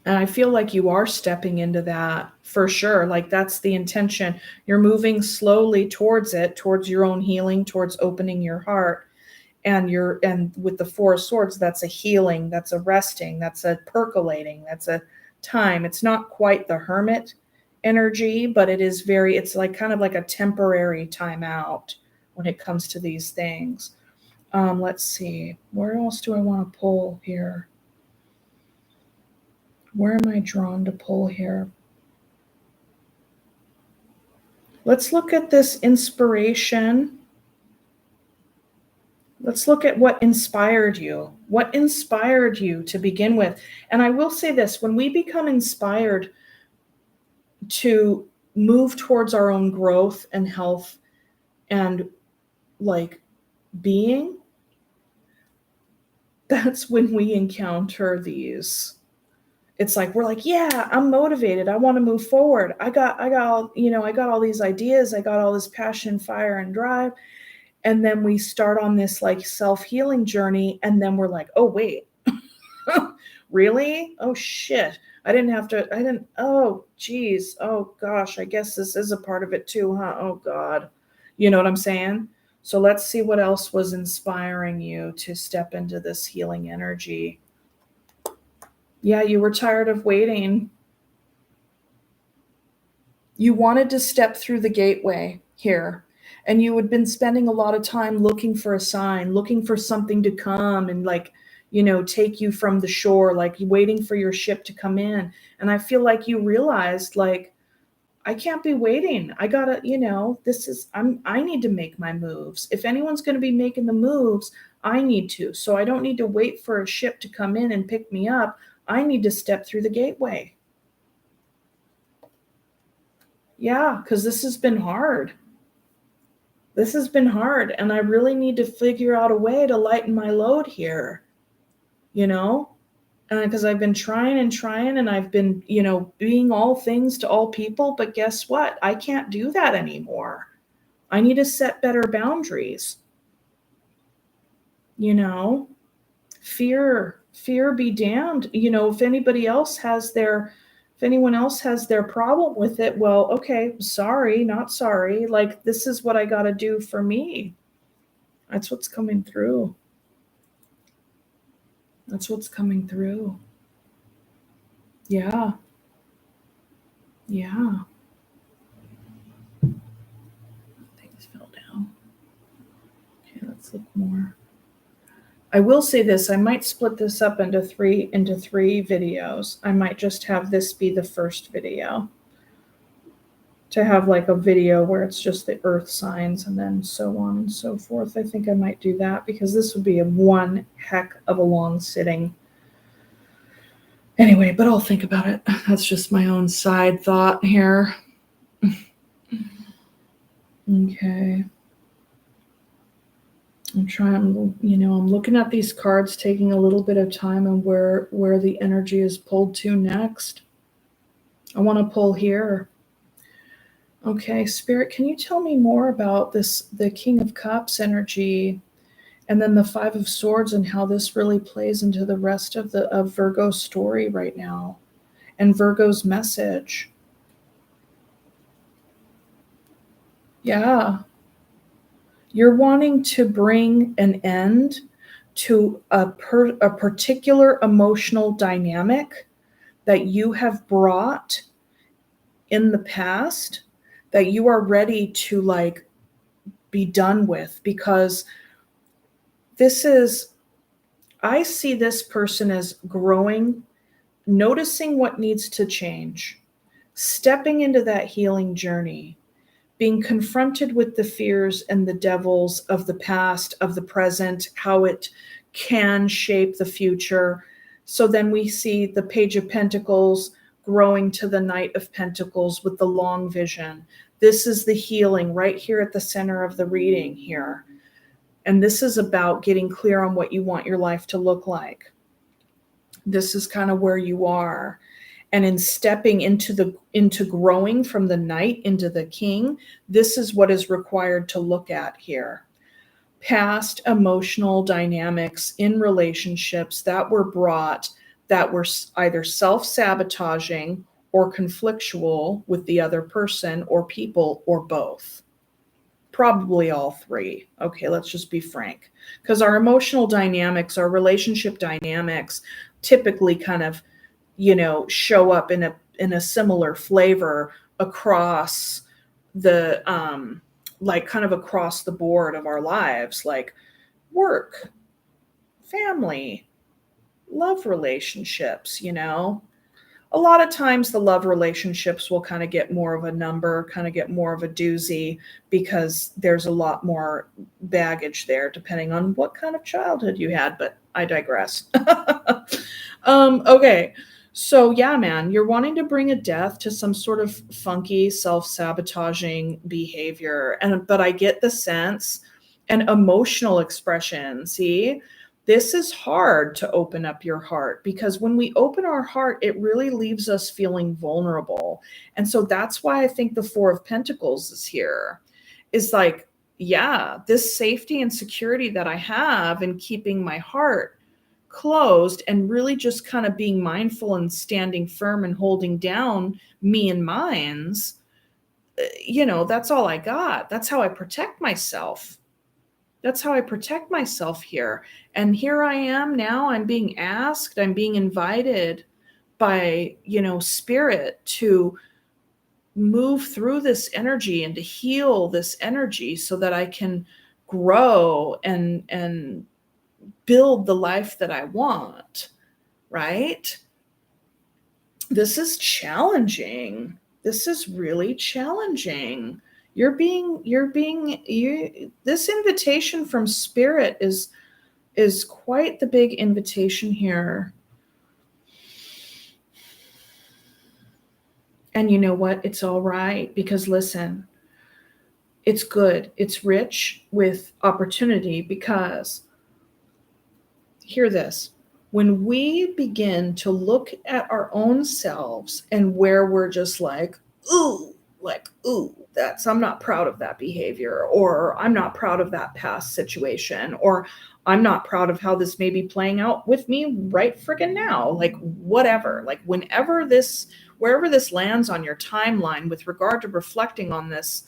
And I feel like you are stepping into that for sure. Like that's the intention. You're moving slowly towards it, towards your own healing, towards opening your heart. And with the Four of Swords, that's a healing, that's a resting, that's a percolating, that's a time. It's not quite the Hermit energy, but it's like kind of like a temporary timeout when it comes to these things. Let's see, where else do I want to pull here? Where am I drawn to pull here? Let's look at this inspiration. Let's look at what inspired you. What inspired you to begin with? And I will say this, when we become inspired to move towards our own growth and health and like being, that's when we encounter these. It's like we're like, yeah, I'm motivated. I want to move forward. I got all these ideas. I got all this passion, fire, and drive. And then we start on this like self-healing journey, and then we're like, oh wait, really? Oh shit. Oh geez. Oh gosh, I guess this is a part of it too, huh? Oh God. You know what I'm saying? So let's see what else was inspiring you to step into this healing energy. Yeah, you were tired of waiting. You wanted to step through the gateway here, and you had been spending a lot of time looking for a sign, looking for something to come and like, take you from the shore, like waiting for your ship to come in. And I feel like you realized like, I can't be waiting. I gotta, I need to make my moves. If anyone's going to be making the moves, I need to. So I don't need to wait for a ship to come in and pick me up. I need to step through the gateway. Yeah, because this has been hard. This has been hard, and I really need to figure out a way to lighten my load here, you know? Because I've been trying and trying, and I've been, being all things to all people, but guess what? I can't do that anymore. I need to set better boundaries, you know? Fear be damned. If anyone else has their problem with it, well, okay, sorry, not sorry. Like, this is what I got to do for me. That's what's coming through. That's what's coming through. Yeah. Yeah. Things fell down. Okay, let's look more. I will say this, I might split this up into three videos. I might just have this be the first video, to have like a video where it's just the earth signs and then so on and so forth. I think I might do that because this would be one heck of a long sitting. Anyway, but I'll think about it. That's just my own side thought here. Okay. I'm looking at these cards, taking a little bit of time and where the energy is pulled to next. I want to pull here. Okay, Spirit, can you tell me more about the King of Cups energy, and then the Five of Swords, and how this really plays into the rest of Virgo's story right now, and Virgo's message? Yeah. You're wanting to bring an end to a particular emotional dynamic that you have brought in the past that you are ready to like be done with, because I see this person as growing, noticing what needs to change, stepping into that healing journey, being confronted with the fears and the devils of the past, of the present, how it can shape the future. So then we see the Page of Pentacles growing to the Knight of Pentacles with the long vision. This is the healing right here at the center of the reading here. And this is about getting clear on what you want your life to look like. This is kind of where you are. And in stepping into growing from the Knight into the King, this is what is required to look at here. Past emotional dynamics in relationships that were brought that were either self-sabotaging or conflictual with the other person or people, or both. Probably all three. Okay, let's just be frank. Because our emotional dynamics, our relationship dynamics typically kind of, show up in a similar flavor across the kind of across the board of our lives, like work, family, love relationships. A lot of times the love relationships will kind of get more of a number, kind of get more of a doozy, because there's a lot more baggage there depending on what kind of childhood you had, but I digress. Okay. So yeah, man, you're wanting to bring a death to some sort of funky self-sabotaging behavior. But I get the sense and emotional expression. See, this is hard to open up your heart, because when we open our heart, it really leaves us feeling vulnerable. And so that's why I think the Four of Pentacles is here. Is like, yeah, this safety and security that I have in keeping my heart closed and really just kind of being mindful and standing firm and holding down me and mine's, that's all I got. That's how I protect myself. That's how I protect myself here. And here I am now. I'm being asked, I'm being invited by, Spirit to move through this energy and to heal this energy so that I can grow and build the life that I want, right? This is challenging. This is really challenging. This invitation from Spirit is quite the big invitation here. And you know what? It's all right, because listen, it's good. It's rich with opportunity, because hear this. When we begin to look at our own selves and where we're just like, ooh, I'm not proud of that behavior, or I'm not proud of that past situation, or I'm not proud of how this may be playing out with me right friggin' now, like whatever, like wherever this lands on your timeline with regard to reflecting on this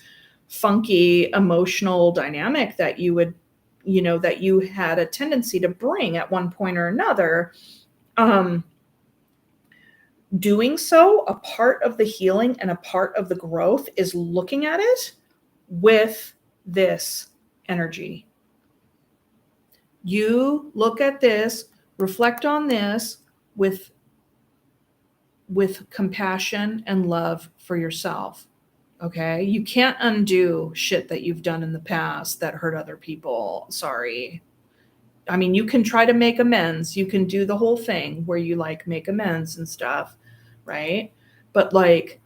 funky emotional dynamic that you had a tendency to bring at one point or another, doing so, a part of the healing and a part of the growth is looking at it with this energy. You look at this, reflect on this with compassion and love for yourself. Okay? You can't undo shit that you've done in the past that hurt other people. Sorry. I mean, you can try to make amends. You can do the whole thing where you like make amends and stuff, right? But like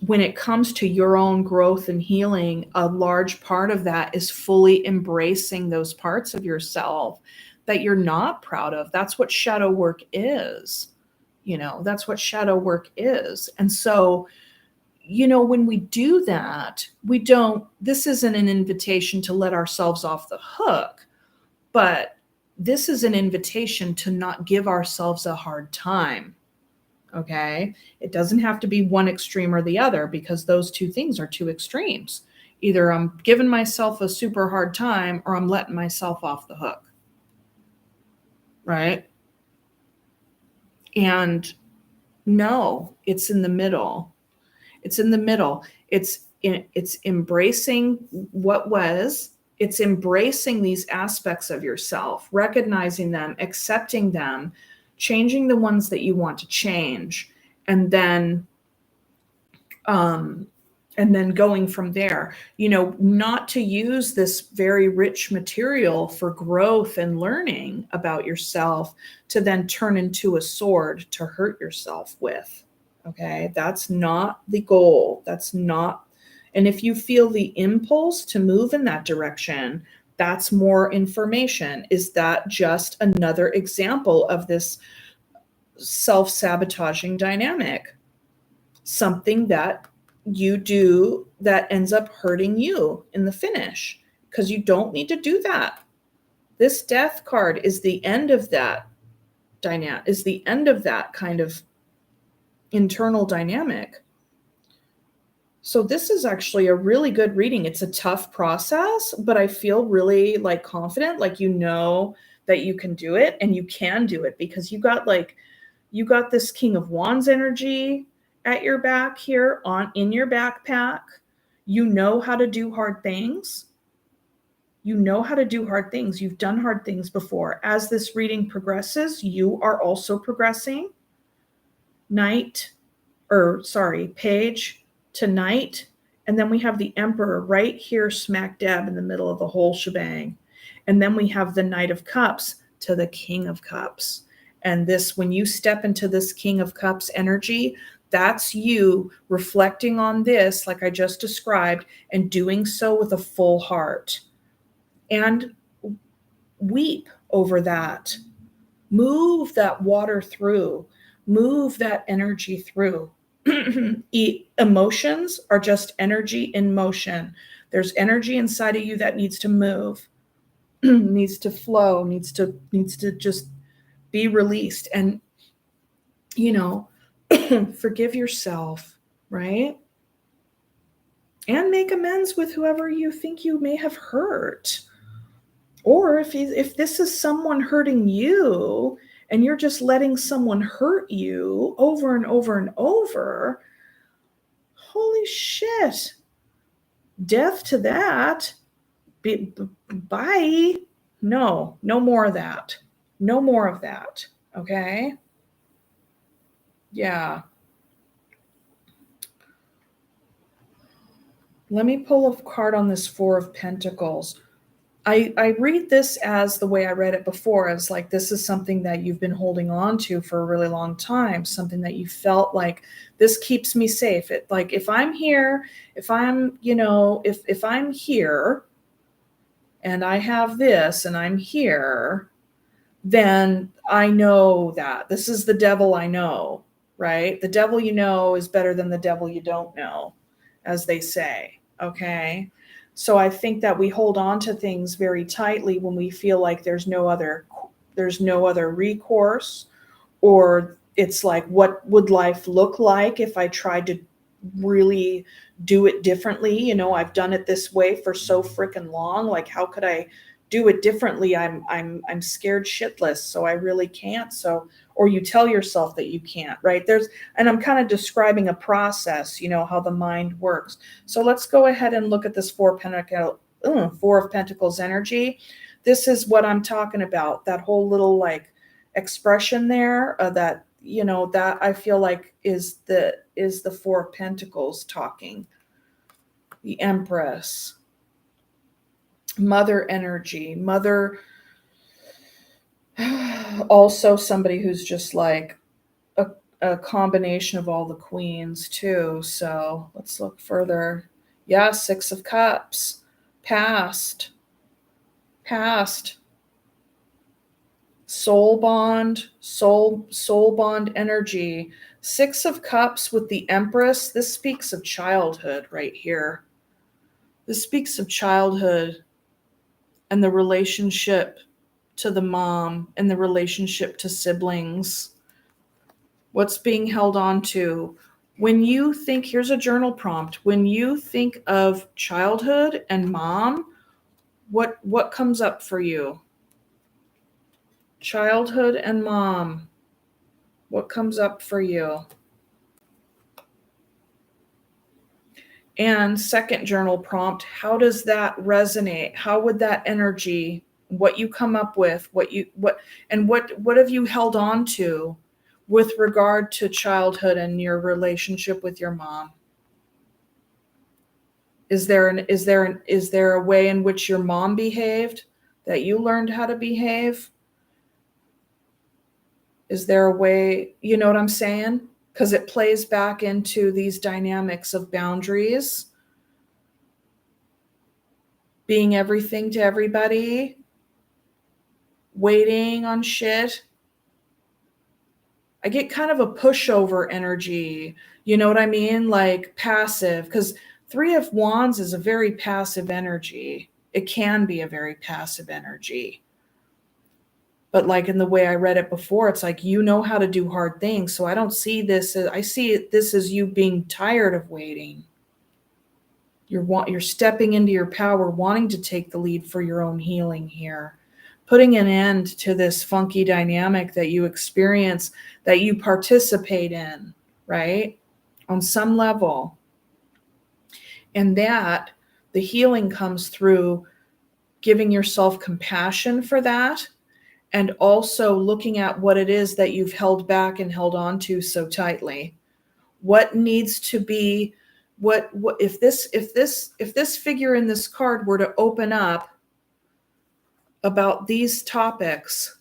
when it comes to your own growth and healing, a large part of that is fully embracing those parts of yourself that you're not proud of. That's what shadow work is. That's what shadow work is. And so, when we do that, this isn't an invitation to let ourselves off the hook, but this is an invitation to not give ourselves a hard time. Okay. It doesn't have to be one extreme or the other, because those two things are two extremes. Either I'm giving myself a super hard time or I'm letting myself off the hook. right? And no, it's in the middle. It's in the middle. It's embracing what was. It's embracing these aspects of yourself, recognizing them, accepting them, changing the ones that you want to change, and then um, going from there. Not to use this very rich material for growth and learning about yourself to then turn into a sword to hurt yourself with. Okay, that's not the goal. That's not. And if you feel the impulse to move in that direction, that's more information. Is that just another example of this self-sabotaging dynamic? Something that you do that ends up hurting you in the finish, because you don't need to do that. This death card is the end of that dynamic, is the end of that kind of internal dynamic. So this is actually a really good reading. It's a tough process, but I feel really like confident, like that you can do it, and you can do it because you got this King of Wands energy at your back here in your backpack. You know how to do hard things. You know how to do hard things. You've done hard things before. As this reading progresses, you are also progressing. Page to knight. And then we have the Emperor right here, smack dab in the middle of the whole shebang. And then we have the Knight of Cups to the King of Cups. And this, when you step into this King of Cups energy, that's you reflecting on this, like I just described, and doing so with a full heart. And weep over that. Move that water through. Move that energy through. Emotions are just energy in motion. There's energy inside of you that needs to move, needs to flow, needs to just be released. And forgive yourself, right? And make amends with whoever you think you may have hurt. Or if this is someone hurting you and you're just letting someone hurt you over and over and over, holy shit. Death to that. Bye. No more of that. No more of that. Okay? Yeah. Let me pull a card on this Four of Pentacles. I read this as the way I read it before, as like this is something that you've been holding on to for a really long time, something that you felt like this keeps me safe. It, like if I'm here, if I'm here and I have this and I'm here, then I know that this is the devil I know, right? The devil you know is better than the devil you don't know, as they say, okay? So I think that we hold on to things very tightly when we feel like there's no other recourse, or it's like, what would life look like if I tried to really do it differently? I've done it this way for so freaking long. Like, how could I do it differently? I'm scared shitless, so I really can't. So, or you tell yourself that you can't, right? And I'm kind of describing a process, how the mind works. So let's go ahead and look at this Four of Pentacles energy. This is what I'm talking about. That whole little like expression there, that that I feel like is the Four of Pentacles talking. The Empress, mother energy, mother. Also somebody who's just like a combination of all the queens too. So let's look further. Yeah, Six of Cups, past, soul bond energy. Six of Cups with the Empress. This speaks of childhood right here. This speaks of childhood and the relationship to the mom and the relationship to siblings. What's being held on to? When you think, here's a journal prompt. When you think of childhood and mom, what comes up for you? Childhood and mom. What comes up for you? And second journal prompt, how does that resonate? How would that energy, what you come up with, what have you held on to with regard to childhood and your relationship with your mom? Is there a way in which your mom behaved that you learned how to behave? Is there a way, you know what I'm saying? Because it plays back into these dynamics of boundaries, being everything to everybody, waiting on shit. I get kind of a pushover energy. You know what I mean? Like passive, because Three of Wands is a very passive energy. It can be a very passive energy. But like in the way I read it before, it's like, you know how to do hard things. So I don't see this as, I see this as you being tired of waiting. You're stepping into your power, wanting to take the lead for your own healing here. Putting an end to this funky dynamic that you experience, that you participate in, right? On some level. And that the healing comes through giving yourself compassion for that, and also looking at what it is that you've held back and held on to so tightly. What needs to be, what if this figure in this card were to open up about these topics,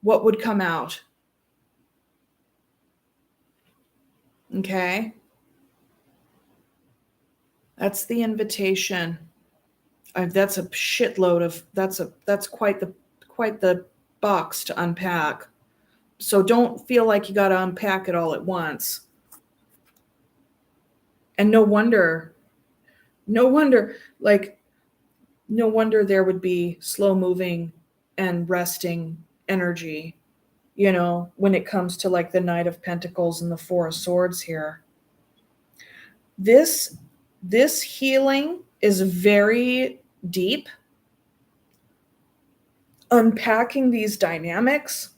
what would come out? Okay. That's the invitation. That's a shitload of, that's quite the box to unpack. So don't feel like you got to unpack it all at once. And no wonder there would be slow moving and resting energy, you know, when it comes to like the Knight of Pentacles and the Four of Swords here. This healing is very deep. Unpacking these dynamics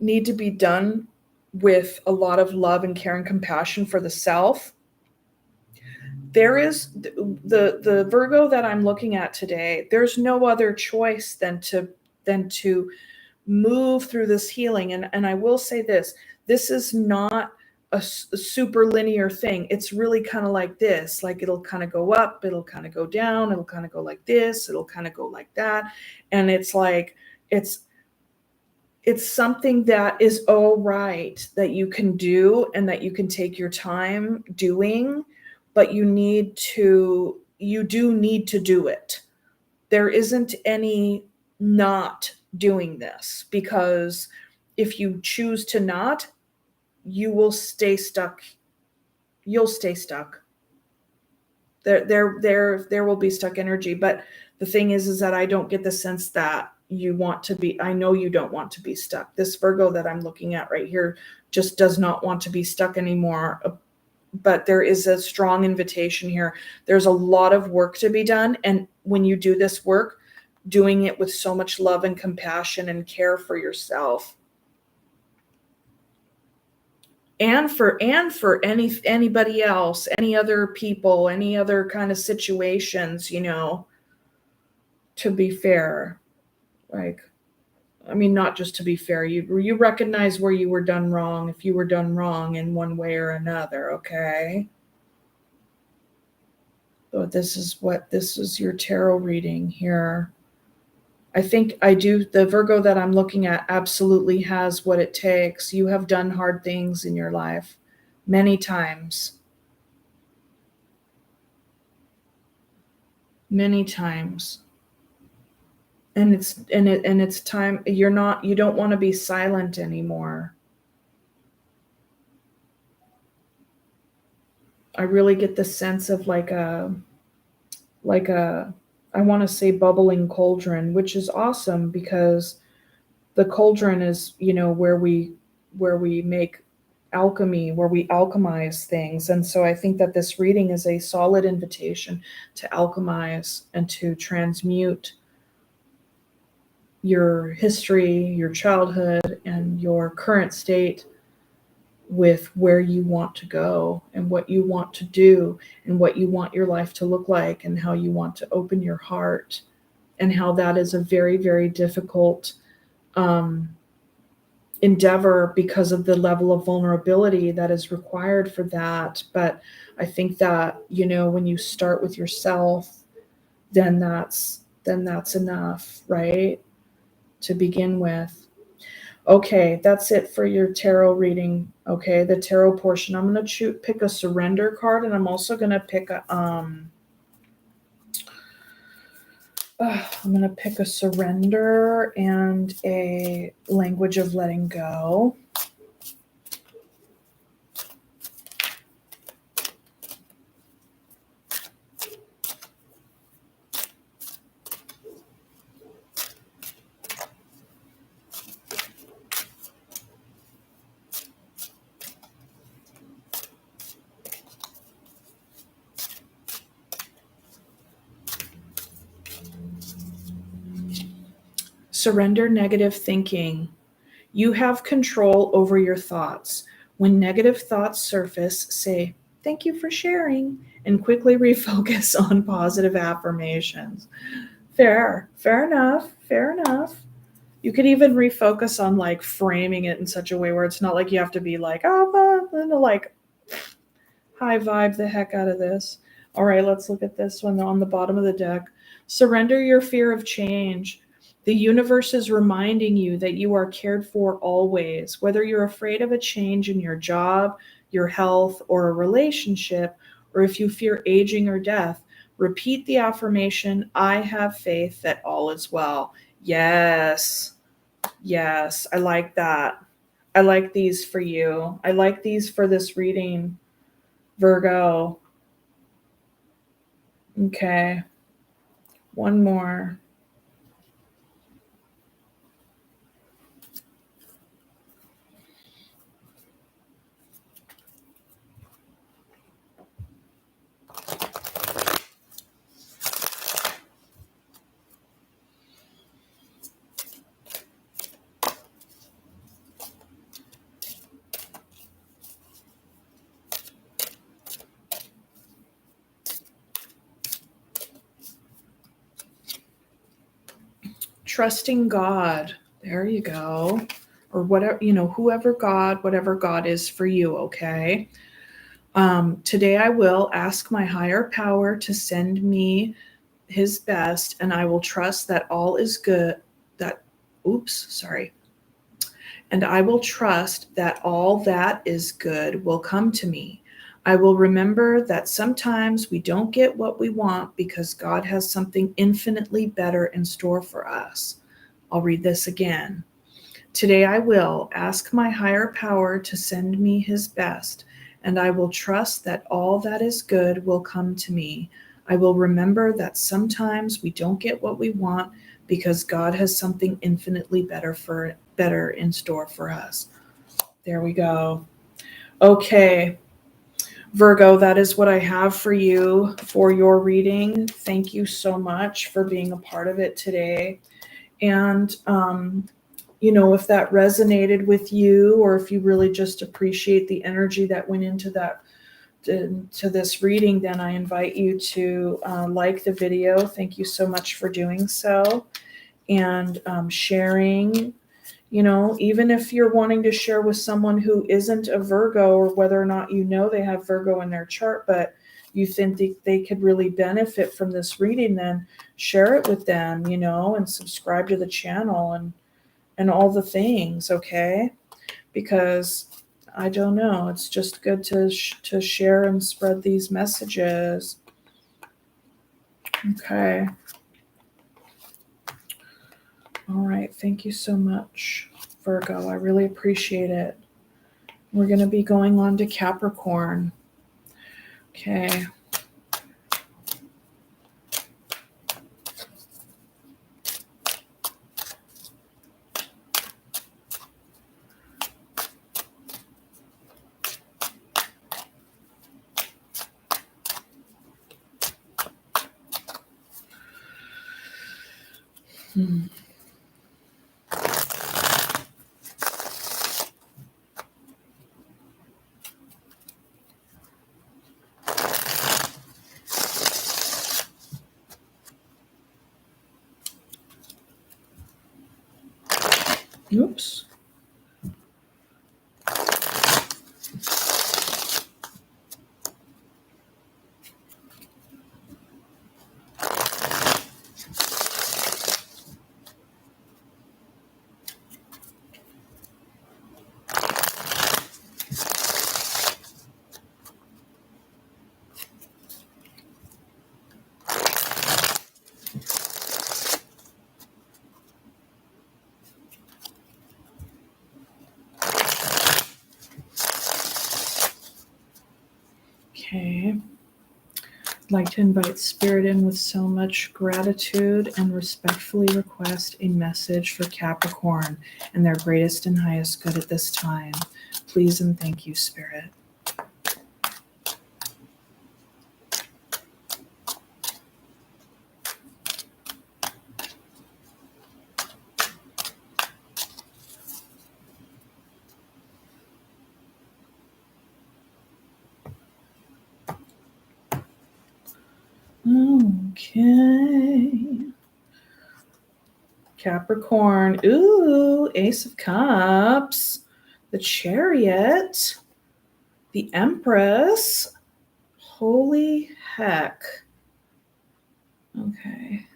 need to be done with a lot of love and care and compassion for the self. There is the Virgo that I'm looking at today. There's no other choice than to move through this healing. And I will say this is not a super linear thing. It's really kind of like this, like it'll kind of go up, it'll kind of go down, it'll kind of go like this, it'll kind of go like that. And it's like, it's something that is all right, that you can do and that you can take your time doing, but you do need to do it. There isn't any not doing this, because if you choose to not, you will stay stuck. You'll stay stuck. There will be stuck energy. But the thing is that I don't get the sense that you want to be, I know you don't want to be stuck. This Virgo that I'm looking at right here just does not want to be stuck anymore. But there is a strong invitation here. There's a lot of work to be done. And when you do this work, doing it with so much love and compassion and care for yourself, and for anybody else, any other people, any other kind of situations, you know, to be fair. Like, I mean, not just to be fair, you recognize where you were done wrong, if you were done wrong in one way or another, okay? So this is your tarot reading here. I think the Virgo that I'm looking at absolutely has what it takes. You have done hard things in your life many times. Many times. And it's time. You don't want to be silent anymore. I really get the sense of like a I want to say bubbling cauldron, which is awesome, because the cauldron is, you know, where we make alchemy, where we alchemize things. And so I think that this reading is a solid invitation to alchemize and to transmute your history, your childhood, and your current state with where you want to go and what you want to do and what you want your life to look like and how you want to open your heart, and how that is a very, very difficult endeavor because of the level of vulnerability that is required for that. But I think that, when you start with yourself, then that's enough, right? To begin with. Okay, that's it for your tarot reading. Okay, the tarot portion. I'm going to pick a surrender card, and I'm also going to pick a I'm going to pick a surrender and a language of letting go. Surrender negative thinking. You have control over your thoughts. When negative thoughts surface, say, "Thank you for sharing," and quickly refocus on positive affirmations. Fair enough, fair enough. You could even refocus on like framing it in such a way where it's not like you have to be like, like high vibe the heck out of this. All right, let's look at this one on the bottom of the deck. Surrender your fear of change. The universe is reminding you that you are cared for always, whether you're afraid of a change in your job, your health, or a relationship, or if you fear aging or death. Repeat the affirmation, "I have faith that all is well." Yes, I like that. I like these for you. I like these for this reading, Virgo. Okay, one more. Trusting God. There you go. Or whatever, whatever God is for you, okay? Today I will ask my higher power to send me his best, and I will trust that all is good. And I will trust that all that is good will come to me. I will remember that sometimes we don't get what we want because God has something infinitely better in store for us. I'll read this again. Today I will ask my higher power to send me his best, and I will trust that all that is good will come to me. I will remember that sometimes we don't get what we want because God has something infinitely better in store for us. There we go. Okay, Virgo, that is what I have for you for your reading. Thank you so much for being a part of it today. And if that resonated with you, or if you really just appreciate the energy that went into this reading, then I invite you to like the video. Thank you so much for doing so, and sharing. Even if you're wanting to share with someone who isn't a Virgo, or whether or not they have Virgo in their chart, but you think they could really benefit from this reading, then share it with them, and subscribe to the channel and all the things, okay? Because I don't know, it's just good to share and spread these messages. Okay. All right, thank you so much, Virgo. I really appreciate it. We're going to be going on to Capricorn. Okay. Oops. Okay. I'd like to invite Spirit in with so much gratitude and respectfully request a message for Capricorn and their greatest and highest good at this time. Please and thank you, Spirit. Okay. Capricorn. Ooh, Ace of Cups. The Chariot. The Empress. Holy heck. Okay.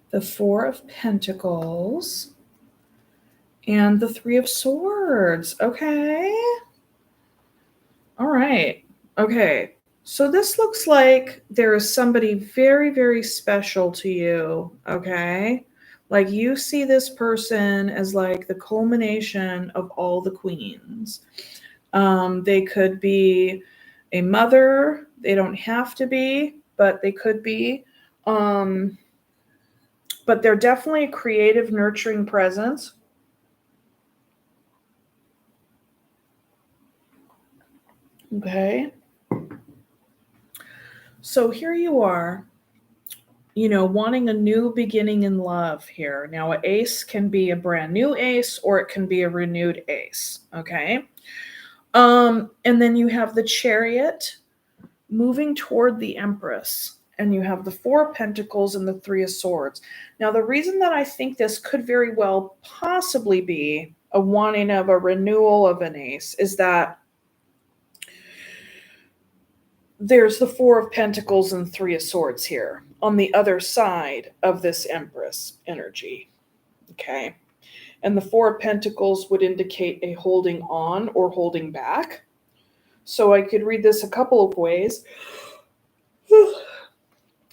The Four of Pentacles. And the Three of Swords. Okay. All right. Okay. So this looks like there is somebody very, very special to you. Okay. Like you see this person as like the culmination of all the queens. They could be a mother. They don't have to be, but they could be. But they're definitely a creative, nurturing presence. Okay. So here you are, wanting a new beginning in love here. Now, an ace can be a brand new ace or it can be a renewed ace. Okay. And then you have the Chariot moving toward the Empress, and you have the Four of Pentacles and the Three of Swords. Now, the reason that I think this could very well possibly be a wanting of a renewal of an ace is that there's the Four of Pentacles and Three of Swords here on the other side of this Empress energy. Okay. And the Four of Pentacles would indicate a holding on or holding back. So I could read this a couple of ways.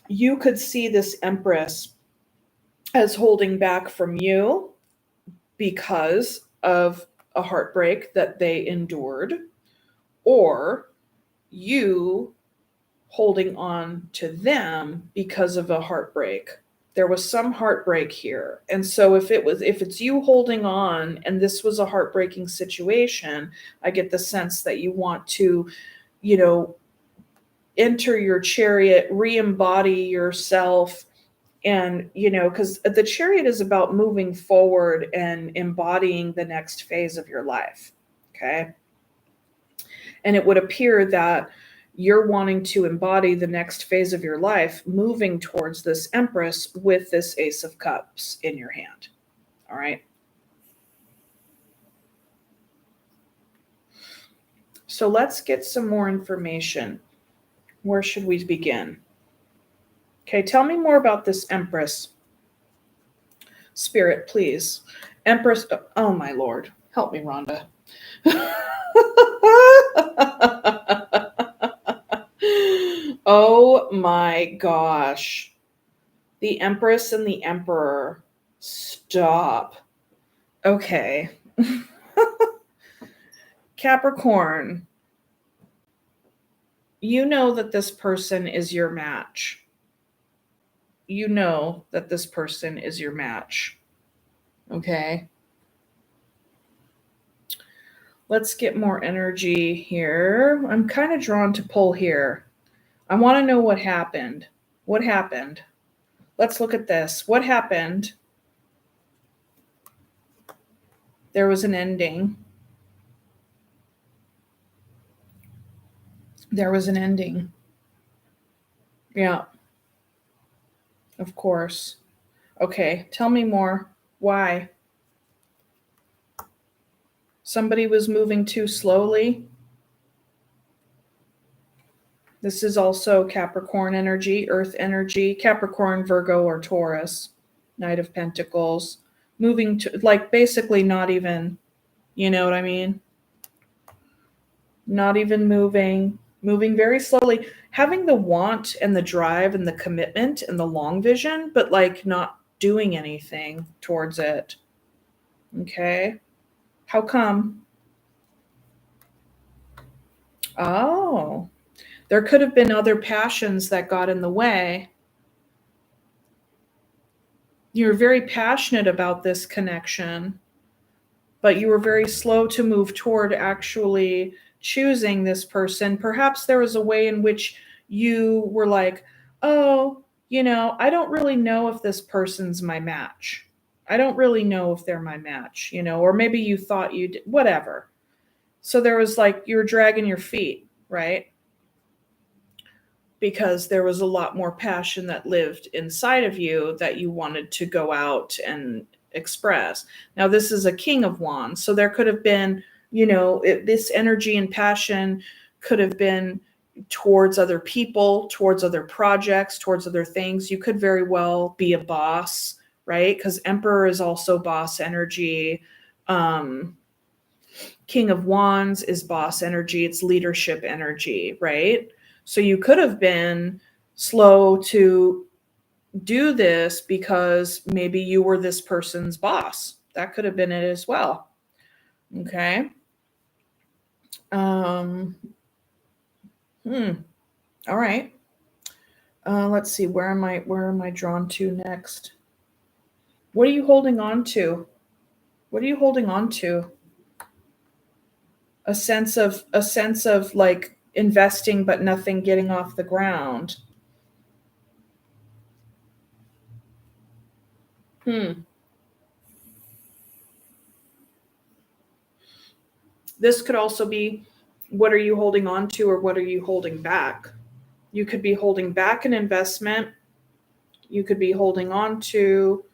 You could see this Empress as holding back from you because of a heartbreak that they endured, or you holding on to them because of a heartbreak. There was some heartbreak here. And so if it's you holding on and this was a heartbreaking situation, I get the sense that you want to, enter your Chariot, re-embody yourself. And, because the Chariot is about moving forward and embodying the next phase of your life. Okay. And it would appear that you're wanting to embody the next phase of your life, moving towards this Empress with this Ace of Cups in your hand. All right. So let's get some more information. Where should we begin? Okay, tell me more about this Empress. Spirit, please. Empress, oh my Lord. Help me, Rhonda. Oh my gosh. The Empress and the Emperor. Stop. Okay. Capricorn, you know that this person is your match. You know that this person is your match. Okay. Let's get more energy here. I'm kind of drawn to pull here. I want to know what happened. What happened? Let's look at this. What happened? There was an ending. There was an ending. Yeah. Of course. Okay, tell me more. Why? Somebody was moving too slowly. This is also Capricorn energy, Earth energy, Capricorn, Virgo, or Taurus, Knight of Pentacles. Moving to, like, basically not even, you know what I mean? Not even moving, moving very slowly, having the want and the drive and the commitment and the long vision, but like not doing anything towards it. Okay. How come? Oh, there could have been other passions that got in the way. You're very passionate about this connection, but you were very slow to move toward actually choosing this person. Perhaps there was a way in which you were like, oh, I don't really know if this person's my match. I don't really know if they're my match, or maybe you thought you did, whatever. So there was like, you were dragging your feet, right? Because there was a lot more passion that lived inside of you that you wanted to go out and express. Now, this is a King of Wands, so there could have been, this energy and passion could have been towards other people, towards other projects, towards other things. You could very well be a boss, right? Because Emperor is also boss energy. King of Wands is boss energy. It's leadership energy, right? So you could have been slow to do this because maybe you were this person's boss. That could have been it as well. Okay. All right. Let's see. Where am I drawn to next? What are you holding on to? What are you holding on to? A sense of like investing, but nothing getting off the ground. This could also be, what are you holding on to, or what are you holding back? You could be holding back an investment. You could be holding on to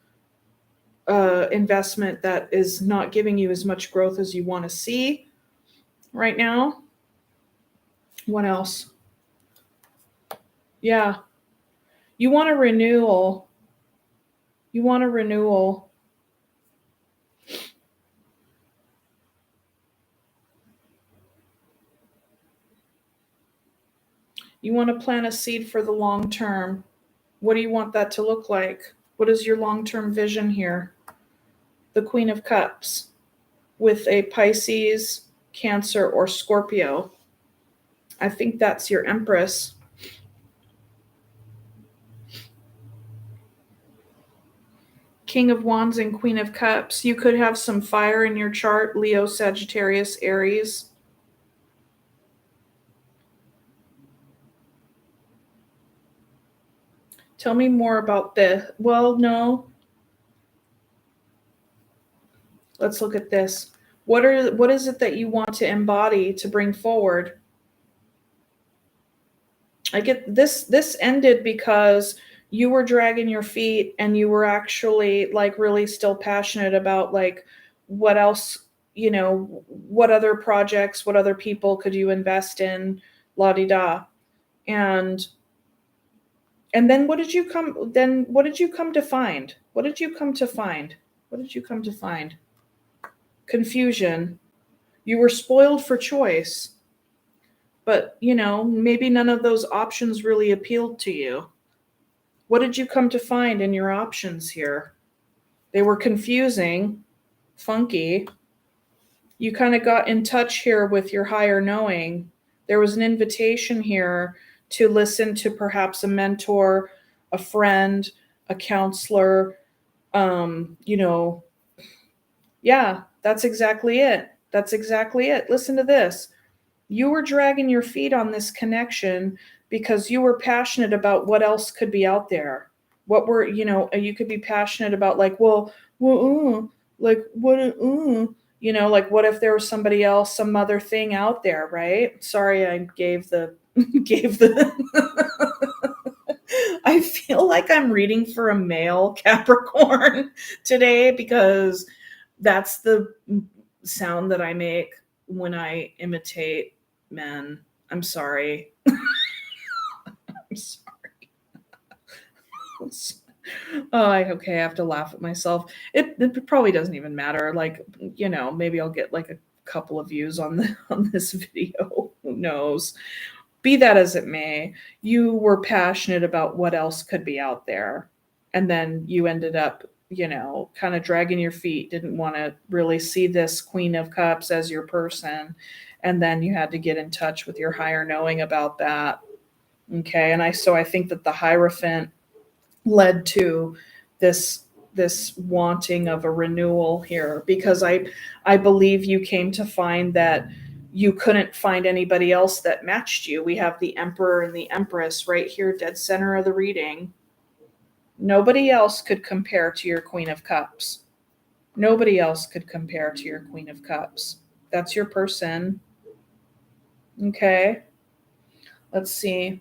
investment that is not giving you as much growth as you want to see right now. What else? Yeah. You want a renewal. You want a renewal. You want to plant a seed for the long term. What do you want that to look like? What is your long-term vision here? The Queen of Cups with a Pisces, Cancer, or Scorpio. I think that's your Empress. King of Wands and Queen of Cups. You could have some fire in your chart. Leo, Sagittarius, Aries. Tell me more about this. Well, no. Let's look at this. What is it that you want to embody, to bring forward? I get this ended because you were dragging your feet and you were actually like really still passionate about like what else, what other projects, what other people could you invest in, la di da. And then what did you come to find? What did you come to find? What did you come to find? Confusion. You were spoiled for choice. But, maybe none of those options really appealed to you. What did you come to find in your options here? They were confusing, funky. You kind of got in touch here with your higher knowing. There was an invitation here to listen to perhaps a mentor, a friend, a counselor. Yeah, that's exactly it. That's exactly it. Listen to this. You were dragging your feet on this connection because you were passionate about what else could be out there. You could be passionate about like, like what, like what if there was somebody else, some other thing out there, right? Sorry, I gave the, I feel like I'm reading for a male Capricorn today because that's the sound that I make when I imitate men. I'm sorry. I'm sorry. Okay, I have to laugh at myself. It probably doesn't even matter. Like, maybe I'll get like a couple of views on this video. Who knows? Be that as it may, you were passionate about what else could be out there. And then you ended up, kind of dragging your feet, didn't want to really see this Queen of Cups as your person. And then you had to get in touch with your higher knowing about that. Okay. And I think that the Hierophant led to this wanting of a renewal here, because I believe you came to find that you couldn't find anybody else that matched you. We have the Emperor and the Empress right here, dead center of the reading. Nobody else could compare to your Queen of Cups. Nobody else could compare to your Queen of Cups. That's your person. Okay. Let's see.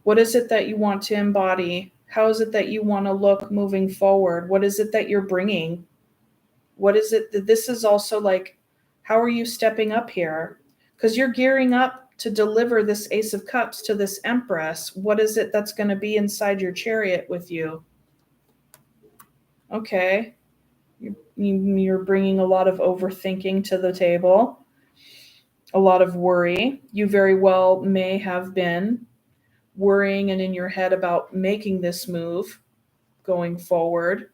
What is it that you want to embody? How is it that you want to look moving forward? What is it that you're bringing? What is it that this is also like, how are you stepping up here? Because you're gearing up to deliver this Ace of Cups to this Empress. What is it that's going to be inside your chariot with you? Okay. You're bringing a lot of overthinking to the table, a lot of worry. You very well may have been worrying and in your head about making this move going forward.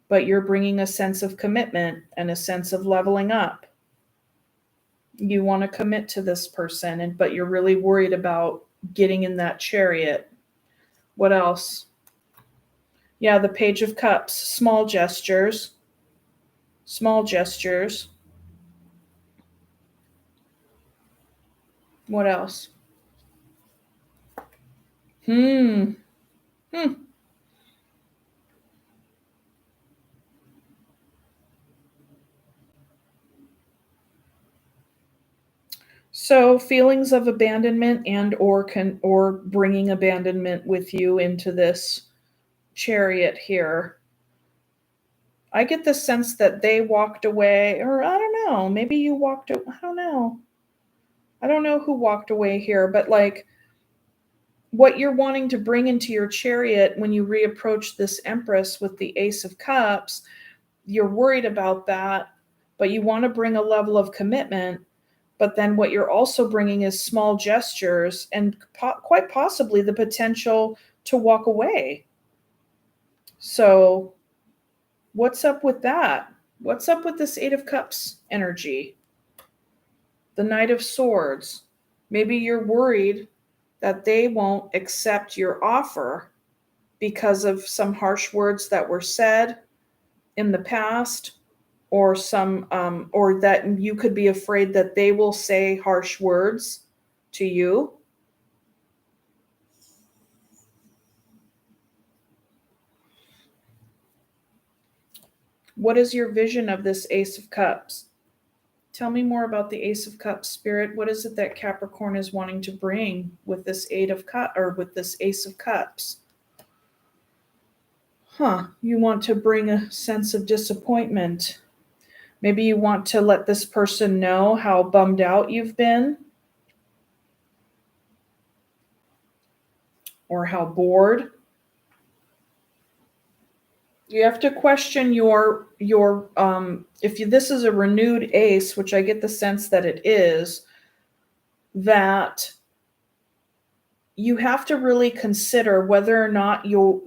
But you're bringing a sense of commitment and a sense of leveling up. You want to commit to this person, but you're really worried about getting in that chariot. What else? Yeah, the Page of Cups, small gestures. Small gestures. What else? So feelings of abandonment and or bringing abandonment with you into this chariot here. I get the sense that they walked away, or I don't know, maybe you walked, I don't know. I don't know who walked away here, but like what you're wanting to bring into your chariot when you reapproach this Empress with the Ace of Cups, you're worried about that, but you want to bring a level of commitment. But then what you're also bringing is small gestures and quite possibly the potential to walk away. So what's up with that? What's up with this Eight of Cups energy? The Knight of Swords. Maybe you're worried that they won't accept your offer because of some harsh words that were said in the past, or or that you could be afraid that they will say harsh words to you. What is your vision of this Ace of Cups? Tell me more about the Ace of Cups, Spirit. What is it that Capricorn is wanting to bring with this Eight of Cups, or with this Ace of Cups? You want to bring a sense of disappointment. Maybe you want to let this person know how bummed out you've been, or how bored. You have to question your this is a renewed ace, which I get the sense that it is, that you have to really consider whether or not you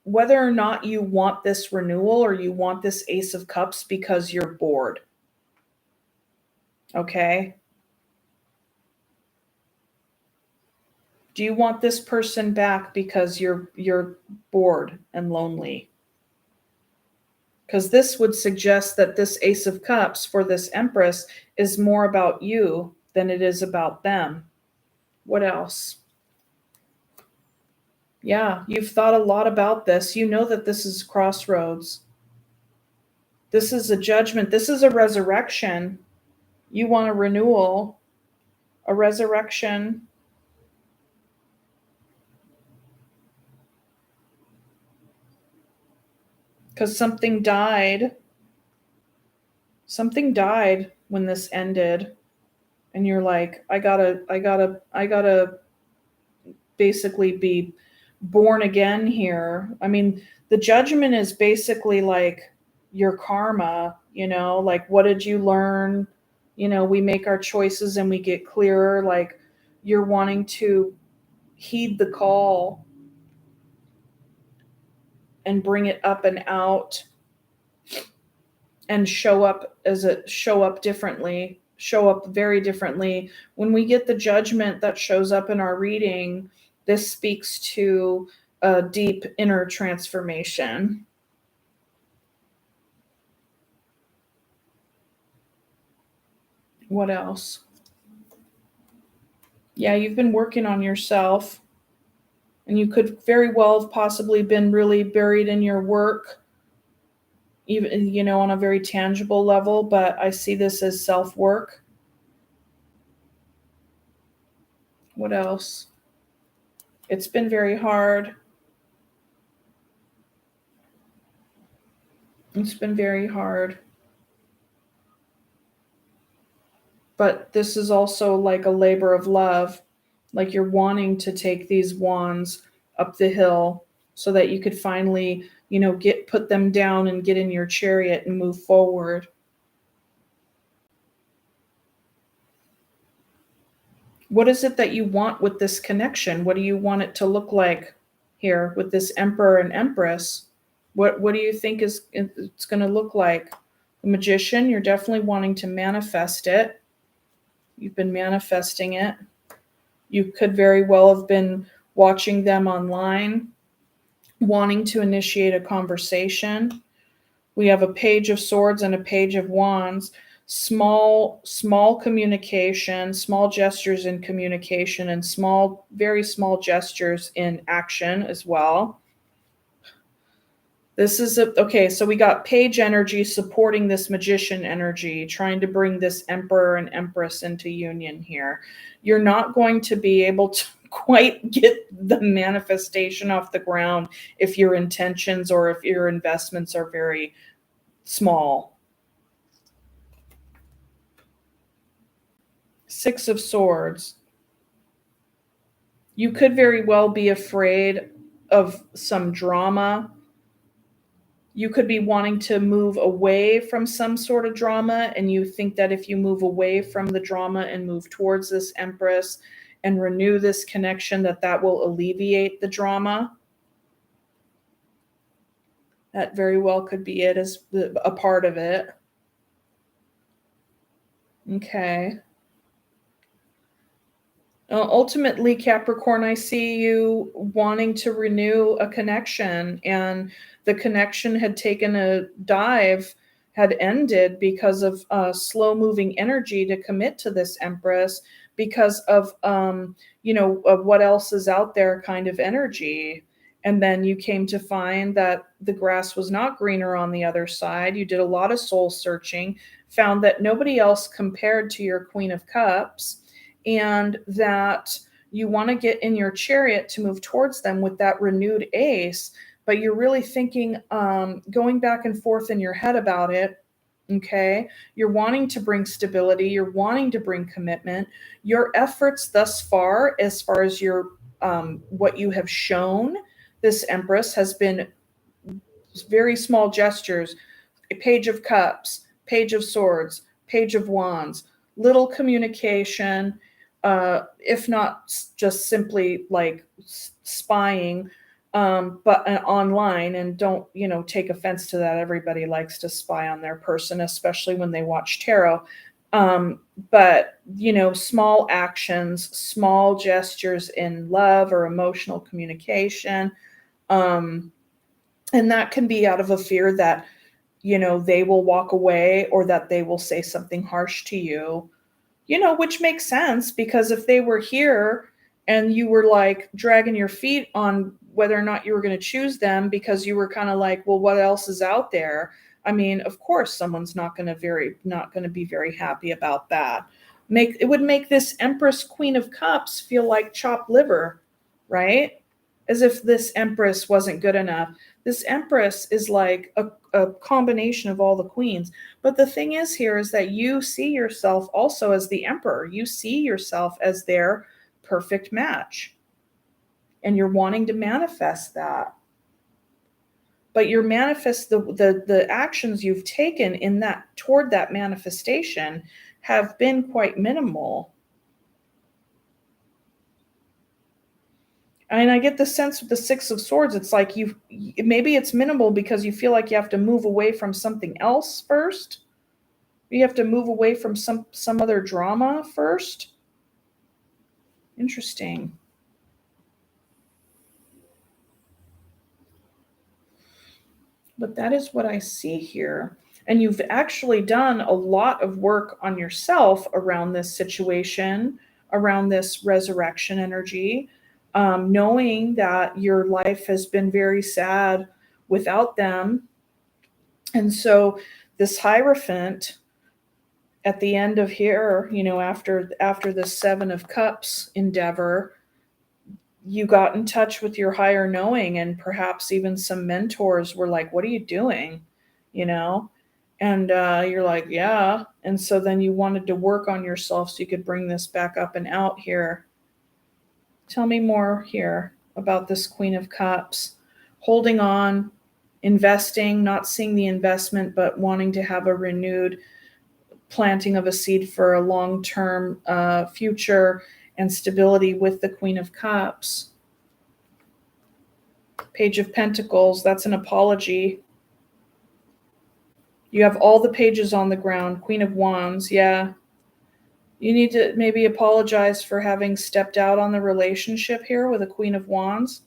want this renewal, or you want this Ace of Cups because you're bored. Okay? Do you want this person back because you're bored and lonely? Because this would suggest that this Ace of Cups for this Empress is more about you than it is about them. What else? Yeah, you've thought a lot about this. You know that this is crossroads. This is a judgment. This is a resurrection. You want a renewal, a resurrection. because something died. Something died when this ended. And you're like, I gotta basically be born again here. I mean, the judgment is basically like your karma, like what did you learn? We make our choices and we get clearer. Like you're wanting to heed the call and bring it up and out and show up differently, show up very differently. When we get the judgment that shows up in our reading, this speaks to a deep inner transformation. What else? Yeah, you've been working on yourself, and you could very well have possibly been really buried in your work, even, on a very tangible level, but I see this as self-work. What else? It's been very hard. It's been very hard. But this is also like a labor of love. Like you're wanting to take these wands up the hill so that you could finally, put them down and get in your chariot and move forward. What is it that you want with this connection? What do you want it to look like here with this Emperor and Empress? What do you think it's going to look like? The Magician, you're definitely wanting to manifest it. You've been manifesting it. You could very well have been watching them online, wanting to initiate a conversation. We have a Page of Swords and a Page of Wands. Small communication, small gestures in communication, and very small gestures in action as well. This is okay, so we got Page energy supporting this Magician energy, trying to bring this Emperor and Empress into union here. You're not going to be able to quite get the manifestation off the ground if your intentions or if your investments are very small. Six of Swords. You could very well be afraid of some drama. You could be wanting to move away from some sort of drama, and you think that if you move away from the drama and move towards this Empress and renew this connection, that will alleviate the drama. That very well could be it as a part of it. Okay. Ultimately, Capricorn, I see you wanting to renew a connection, and the connection had taken a dive, had ended because of slow moving energy to commit to this Empress because of, of what else is out there kind of energy. And then you came to find that the grass was not greener on the other side. You did a lot of soul searching, found that nobody else compared to your Queen of Cups, and that you want to get in your chariot to move towards them with that renewed ace, but you're really thinking, going back and forth in your head about it. Okay. You're wanting to bring stability. You're wanting to bring commitment. Your efforts thus far as your, what you have shown this Empress has been very small gestures, a Page of Cups, Page of Swords, Page of Wands, little communication, if not just simply like spying, but online. And don't, take offense to that. Everybody likes to spy on their person, especially when they watch tarot. But, small actions, small gestures in love or emotional communication. And that can be out of a fear that, they will walk away or that they will say something harsh to you. Which makes sense, because if they were here and you were like dragging your feet on whether or not you were going to choose them because you were kind of like, well, what else is out there? I mean, of course, someone's not going to be very happy about that. It would make this Empress Queen of Cups feel like chopped liver, right? as if this Empress wasn't good enough. This Empress is like a combination of all the queens. But the thing is here is that you see yourself also as the Emperor. You see yourself as their perfect match. And you're wanting to manifest that. But your manifest the actions you've taken in that toward that manifestation have been quite minimal. And I get the sense with the Six of Swords, it's like maybe it's minimal because you feel like you have to move away from something else first. You have to move away from some other drama first. Interesting. But that is what I see here. And you've actually done a lot of work on yourself around this situation, around this resurrection energy, knowing that your life has been very sad without them. And so this Hierophant at the end of here, after the Seven of Cups endeavor, you got in touch with your higher knowing, and perhaps even some mentors were like, what are you doing? And you're like, yeah. And so then you wanted to work on yourself so you could bring this back up and out here. Tell me more here about this Queen of Cups. Holding on, investing, not seeing the investment, but wanting to have a renewed planting of a seed for a long-term future and stability with the Queen of Cups. Page of Pentacles, that's an apology. You have all the pages on the ground. Queen of Wands, yeah. You need to maybe apologize for having stepped out on the relationship here with a Queen of Wands.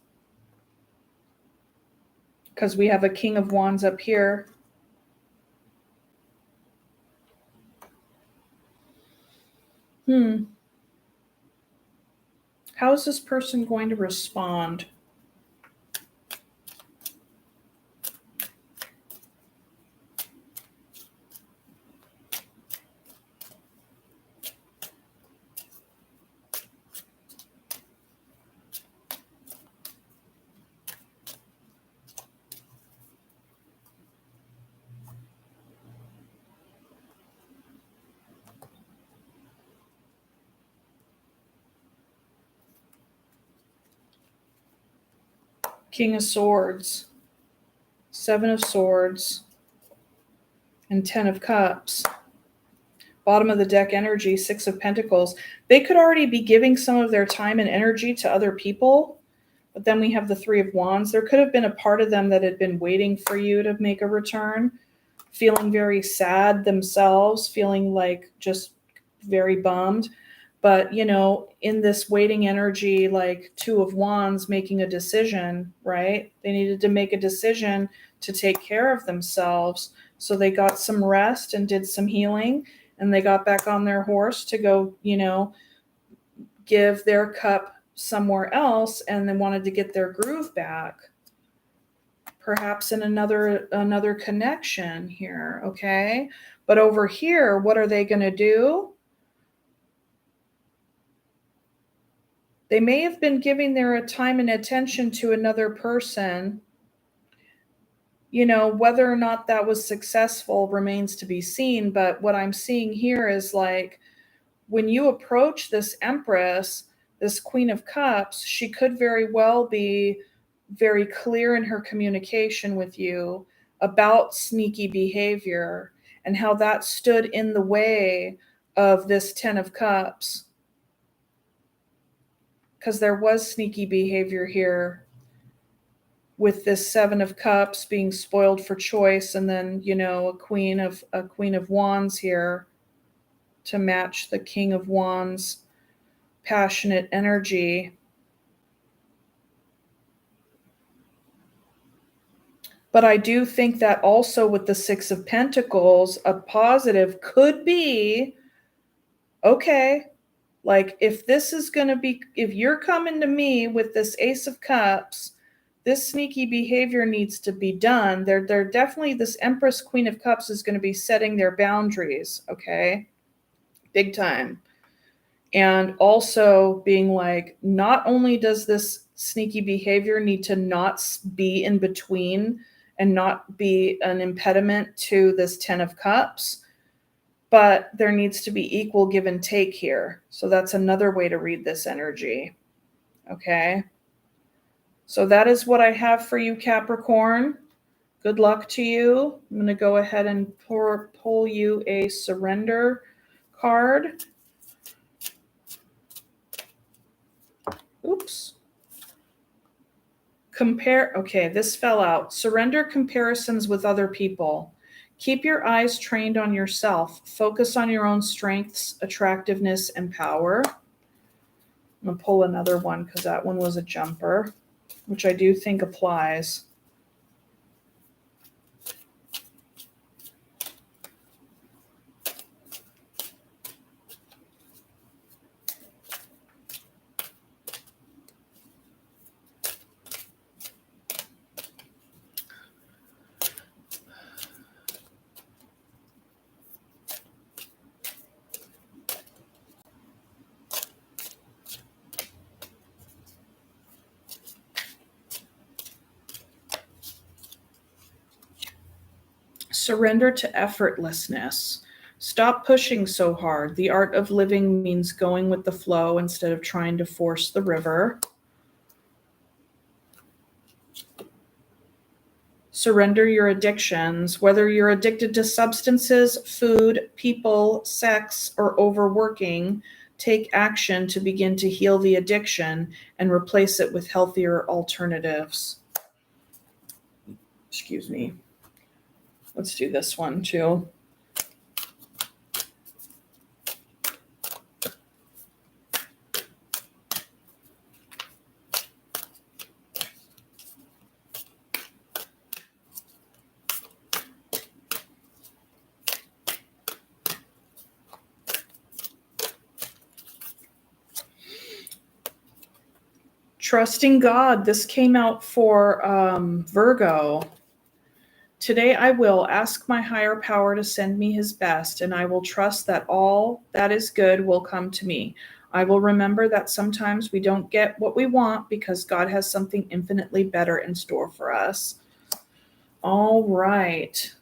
Because we have a King of Wands up here. How is this person going to respond? King of Swords, Seven of Swords, and Ten of Cups. Bottom of the deck energy, Six of Pentacles. They could already be giving some of their time and energy to other people, but then we have the Three of Wands. There could have been a part of them that had been waiting for you to make a return, feeling very sad themselves, feeling like just very bummed. But, in this waiting energy, like Two of Wands making a decision, right? They needed to make a decision to take care of themselves. So they got some rest and did some healing, and they got back on their horse to go, give their cup somewhere else, and they wanted to get their groove back. Perhaps in another connection here, okay? But over here, what are they going to do? They may have been giving their time and attention to another person. Whether or not that was successful remains to be seen. But what I'm seeing here is like when you approach this Empress, this Queen of Cups, she could very well be very clear in her communication with you about sneaky behavior and how that stood in the way of this Ten of Cups. Because there was sneaky behavior here with this Seven of Cups being spoiled for choice, and then a Queen of Wands here to match the King of Wands passionate energy. But I do think that also with the Six of Pentacles, a positive could be, okay, like if you're coming to me with this Ace of Cups, this sneaky behavior needs to be done. They're definitely, this Empress Queen of Cups is going to be setting their boundaries, okay? Big time. And also being like, not only does this sneaky behavior need to not be in between and not be an impediment to this 10 of Cups. But there needs to be equal give and take here. So that's another way to read this energy. Okay. So that is what I have for you, Capricorn. Good luck to you. I'm going to go ahead and pull you a surrender card. Oops. Okay, this fell out. Surrender comparisons with other people. Keep your eyes trained on yourself. Focus on your own strengths, attractiveness, and power. I'm going to pull another one because that one was a jumper, which I do think applies. Surrender to effortlessness. Stop pushing so hard. The art of living means going with the flow instead of trying to force the river. Surrender your addictions. Whether you're addicted to substances, food, people, sex, or overworking, take action to begin to heal the addiction and replace it with healthier alternatives. Excuse me. Let's do this one too. Trusting God. This came out for Virgo. Today I will ask my higher power to send me his best, and I will trust that all that is good will come to me. I will remember that sometimes we don't get what we want because God has something infinitely better in store for us. All right.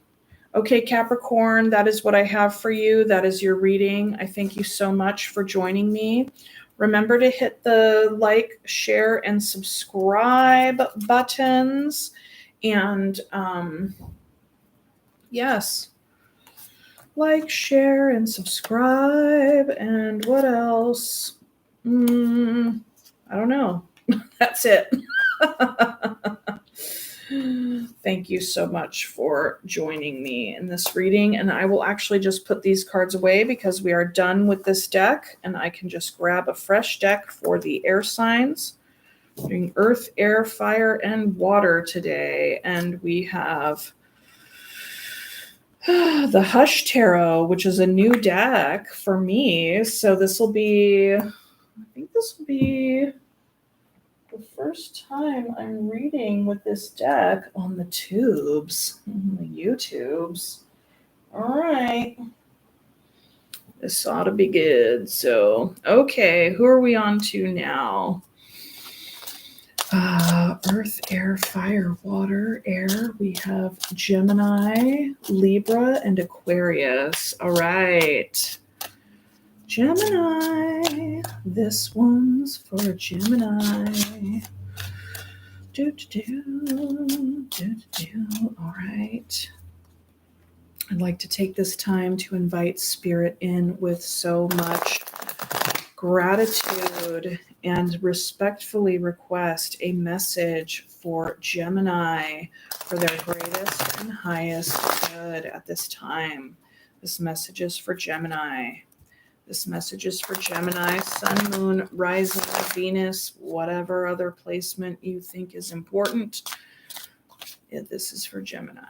Okay, Capricorn, that is what I have for you. That is your reading. I thank you so much for joining me. Remember to hit the like, share, and subscribe buttons. And yes, like, share, and subscribe. And what else? I don't know. That's it. Thank you so much for joining me in this reading. And I will actually just put these cards away because we are done with this deck. And I can just grab a fresh deck for the air signs. Doing earth, air, fire, and water today. And we have the Hush Tarot, which is a new deck for me. So this will be, I think this will be the first time I'm reading with this deck on the tubes, on the YouTubes. All right. This ought to be good. So, okay, who are we on to now? Earth, air, fire, water, air. We have Gemini, Libra, and Aquarius. All right. Gemini. This one's for Gemini. All right. I'd like to take this time to invite Spirit in with so much gratitude and respectfully request a message for Gemini for their greatest and highest good at this time. This message is for Gemini. This message is for Gemini, Sun, Moon, Rising, Venus, whatever other placement you think is important. Yeah, this is for Gemini.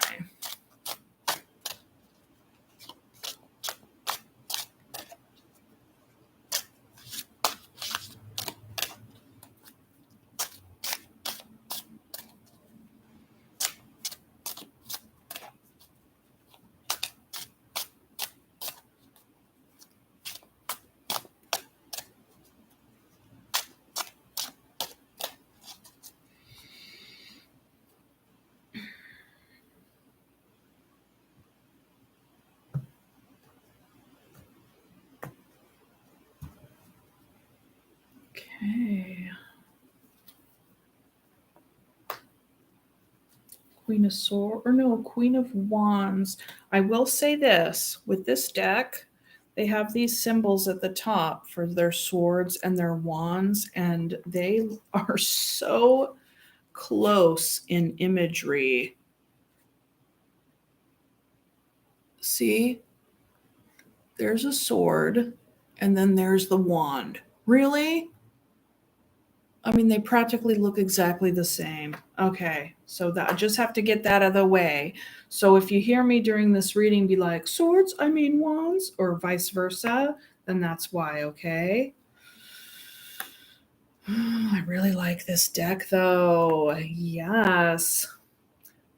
Okay. Queen of Swords, or no, Queen of Wands. I will say this, with this deck, they have these symbols at the top for their swords and their wands, and they are so close in imagery. See? There's a sword, and then there's the wand. Really? I mean, they practically look exactly the same. Okay, so that I just have to get that out of the way. So if you hear me during this reading be like, swords, I mean wands, or vice versa, then that's why, okay? I really like this deck though. Yes.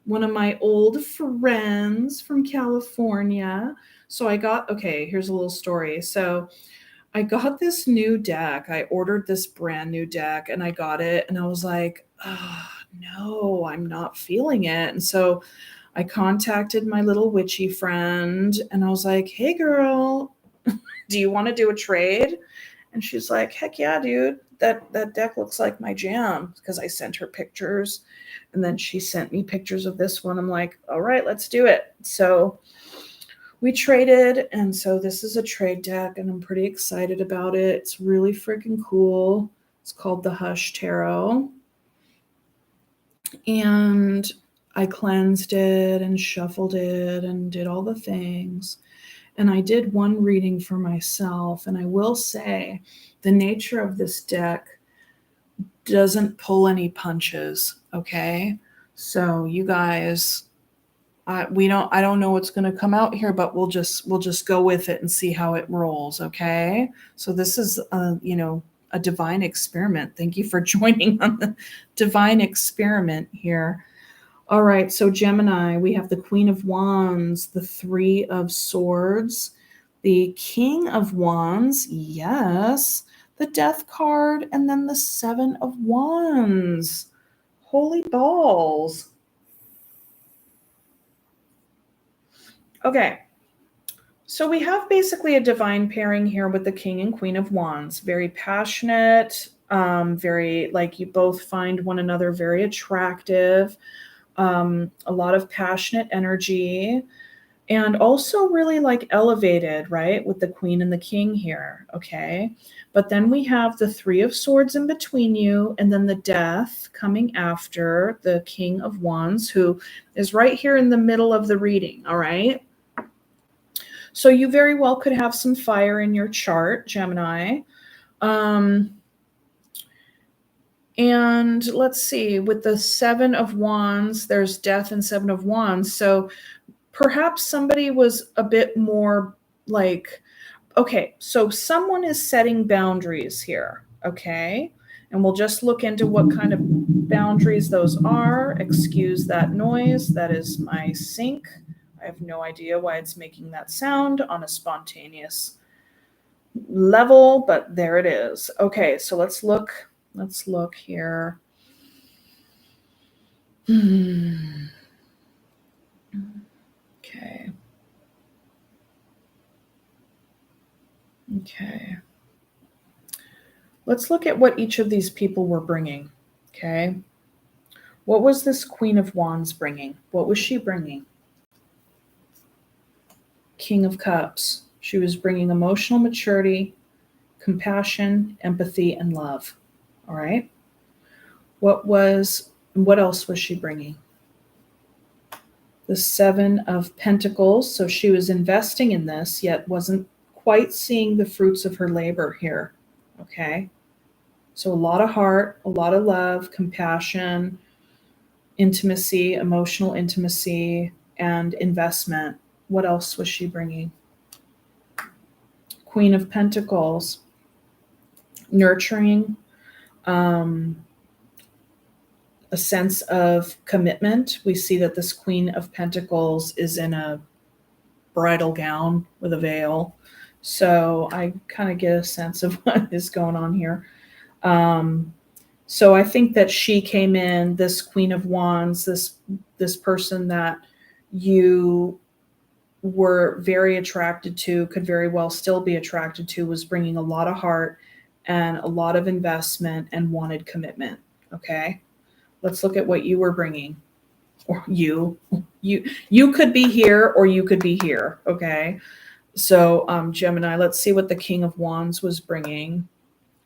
One of my old friends from California. So I got, okay, here's a little story. So I got this new deck. I ordered this brand new deck and I got it and I was like, oh, no, I'm not feeling it. And so I contacted my little witchy friend and I was like, hey, girl, do you want to do a trade? And she's like, heck yeah, dude. That deck looks like my jam because I sent her pictures and then she sent me pictures of this one. I'm like, all right, let's do it. So we traded, and so this is a trade deck, and I'm pretty excited about it. It's really freaking cool. It's called the Hush Tarot. And I cleansed it and shuffled it and did all the things. And I did one reading for myself. And I will say the nature of this deck doesn't pull any punches. Okay. So you guys, I don't know what's going to come out here, but we'll just go with it and see how it rolls. Okay. So this is a divine experiment. Thank you for joining on the divine experiment here. All right. So Gemini, we have the Queen of Wands, the Three of Swords, the King of Wands. Yes. The Death card, and then the Seven of Wands. Holy balls. Okay, so we have basically a divine pairing here with the King and Queen of Wands. Very passionate, very like you both find one another very attractive, a lot of passionate energy, and also really like elevated, right? With the Queen and the King here, okay? But then we have the Three of Swords in between you, and then the Death coming after the King of Wands, who is right here in the middle of the reading, all right? So you very well could have some fire in your chart, Gemini. And let's see, with the Seven of Wands, there's Death and Seven of Wands. So perhaps somebody was a bit more like, okay, so someone is setting boundaries here, okay? And we'll just look into what kind of boundaries those are. Excuse that noise. That is my sink. I have no idea why it's making that sound on a spontaneous level, but there it is. Okay, so let's look. Let's look here. Okay. Okay. Let's look at what each of these people were bringing. Okay. What was this Queen of Wands bringing? What was she bringing? King of Cups. She was bringing emotional maturity, compassion, empathy, and love. All right. What else was she bringing? The Seven of Pentacles. So she was investing in this, yet wasn't quite seeing the fruits of her labor here. Okay. So a lot of heart, a lot of love, compassion, intimacy, emotional intimacy, and investment. What else was she bringing? Queen of Pentacles, nurturing, a sense of commitment. We see that this Queen of Pentacles is in a bridal gown with a veil. So I kind of get a sense of what is going on here. So I think that she came in, this Queen of Wands, this person that you were very attracted to, could very well still be attracted to, was bringing a lot of heart and a lot of investment and wanted commitment. Okay. Let's look at what you were bringing. Or you could be here or you could be here. Okay. So Gemini, let's see what the King of Wands was bringing.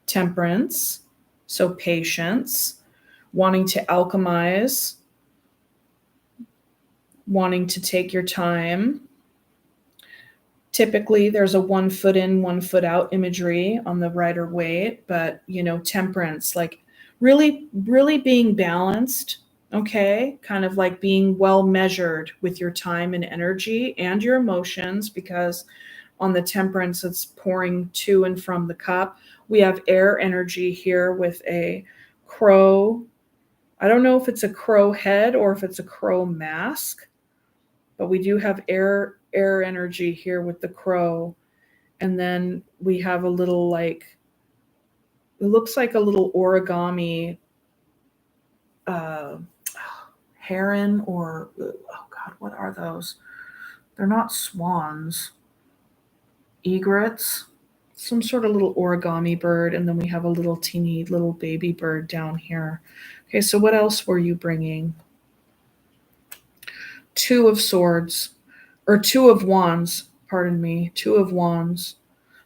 Temperance. So patience, wanting to alchemize, wanting to take your time. Typically, there's a 1 foot in, 1 foot out imagery on the Rider-Waite, but temperance, like really, really being balanced, okay? Kind of like being well measured with your time and energy and your emotions, because on the temperance, it's pouring to and from the cup. We have air energy here with a crow. I don't know if it's a crow head or if it's a crow mask, but we do have air energy here with the crow. And then we have a little, like, it looks like a little origami heron, or oh God, what are those? They're not swans. Egrets, some sort of little origami bird. And then we have a little teeny little baby bird down here. Okay, so what else were you bringing? 2 of swords, or 2 of wands, pardon me, 2 of wands.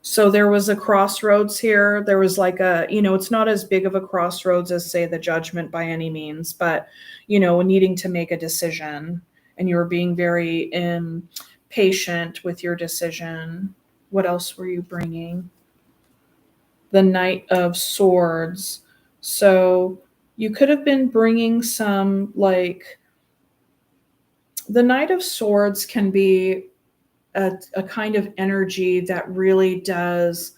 So there was a crossroads here. There was like a, it's not as big of a crossroads as, say, the Judgment by any means, but, needing to make a decision, and you were being very patient with your decision. What else were you bringing? The Knight of Swords. So you could have been bringing some, like, the Knight of Swords can be a kind of energy that really does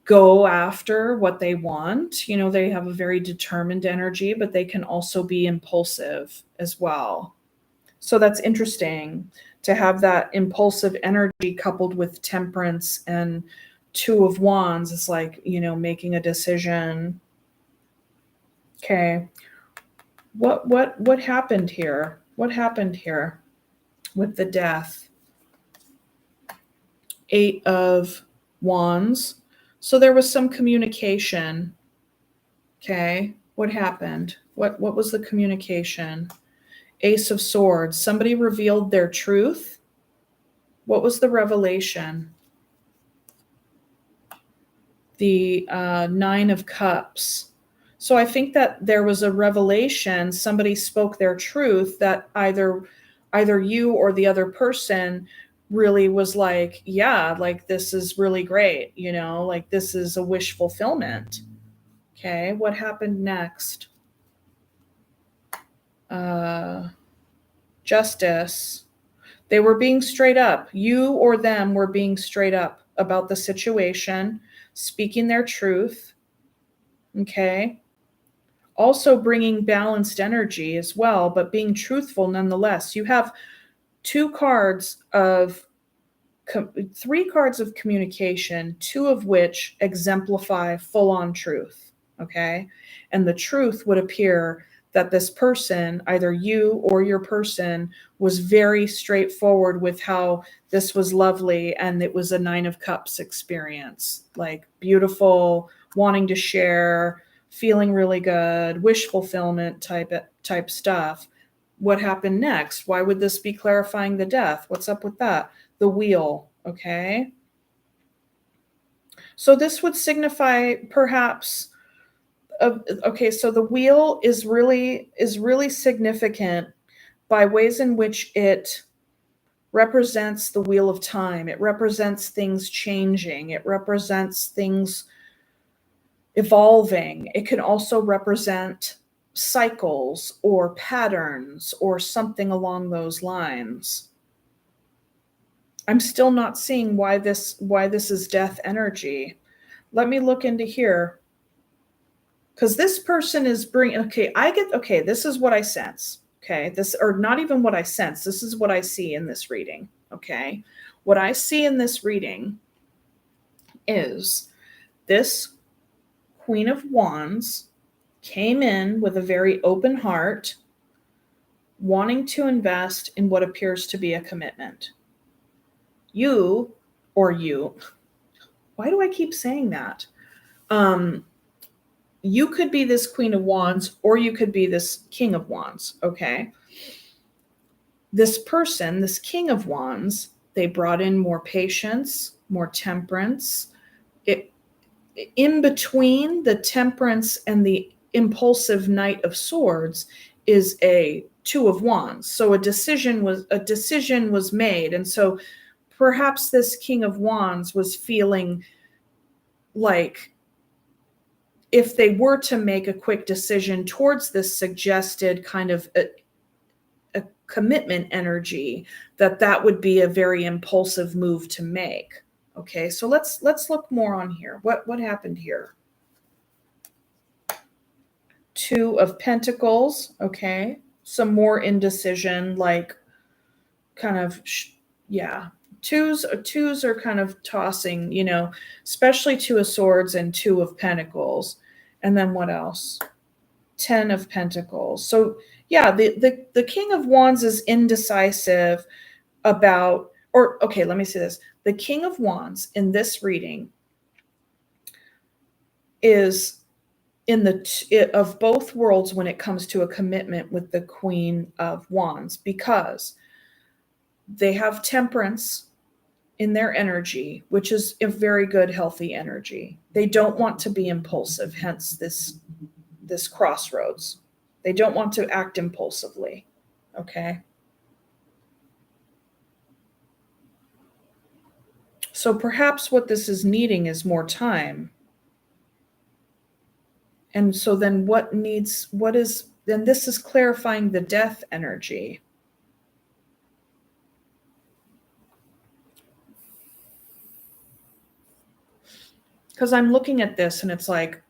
go after what they want. They have a very determined energy, but they can also be impulsive as well. So that's interesting to have that impulsive energy coupled with temperance and 2 of wands. It's like, making a decision. Okay. What happened here? What happened here with the Death? 8 of wands. So there was some communication. Okay. What happened? What was the communication? Ace of Swords. Somebody revealed their truth. What was the revelation? The 9 of Cups. So I think that there was a revelation. Somebody spoke their truth that either you or the other person really was like, yeah, like, this is really great. Like, this is a wish fulfillment. Okay. What happened next? Justice. They were being straight up. You or them were being straight up about the situation, speaking their truth. Okay. Also bringing balanced energy as well, but being truthful nonetheless. You have 3 cards of communication, 2 of which exemplify full-on truth. Okay. And the truth would appear that this person, either you or your person, was very straightforward with how this was lovely, and it was a 9 of Cups experience, like beautiful, wanting to share, feeling really good, wish fulfillment type stuff. What happened next? Why would this be clarifying the Death? What's up with that? The Wheel. Okay. So this would signify perhaps okay, so the Wheel is really significant by ways in which it represents the wheel of time. It represents things changing. It represents things evolving. It can also represent cycles or patterns or something along those lines. I'm still not seeing why this is Death energy. Let me look into here. Because this person is bringing, this is what I sense. Okay, or not even what I sense. This is what I see in this reading. Okay, what I see in this reading is this Queen of Wands came in with a very open heart, wanting to invest in what appears to be a commitment. Why do I keep saying that? You could be this Queen of Wands, or you could be this King of Wands, okay? This person, this King of Wands, they brought in more patience, more temperance. In between the temperance and the impulsive Knight of Swords is a Two of Wands. So a decision was made. And so perhaps this King of Wands was feeling like if they were to make a quick decision towards this suggested kind of a commitment energy, that would be a very impulsive move to make. Okay, so let's look more on here. What happened here? Two of Pentacles. Okay, some more indecision, like kind of yeah. Twos are kind of tossing, especially Two of Swords and Two of Pentacles. And then what else? 10 of Pentacles. So yeah, the King of Wands is indecisive about, or okay, let me say this. The King of Wands in this reading is in of both worlds when it comes to a commitment with the Queen of Wands, because they have temperance in their energy, which is a very good, healthy energy. They don't want to be impulsive, hence this crossroads. They don't want to act impulsively, okay? So perhaps what this is needing is more time. And so then then this is clarifying the death energy. Because I'm looking at this and it's like,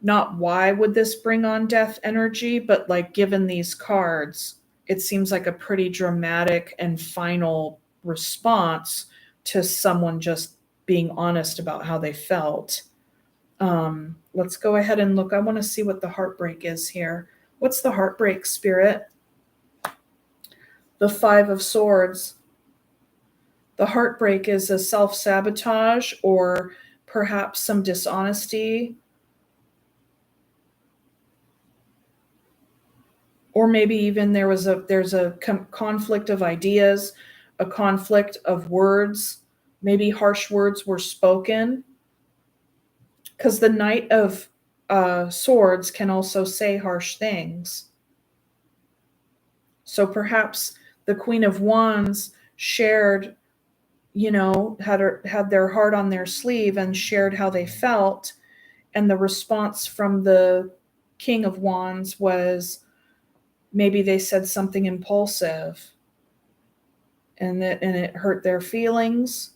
not why would this bring on death energy, but like given these cards, it seems like a pretty dramatic and final response to someone just being honest about how they felt. Let's go ahead and look. I want to see what the heartbreak is here. What's the heartbreak, Spirit? The Five of Swords. The heartbreak is a self-sabotage or perhaps some dishonesty. Or maybe even there's a conflict of ideas, a conflict of words. Maybe harsh words were spoken. Because the Knight of Swords can also say harsh things. So perhaps the Queen of Wands shared, had their heart on their sleeve and shared how they felt. And the response from the King of Wands was maybe they said something impulsive and it hurt their feelings,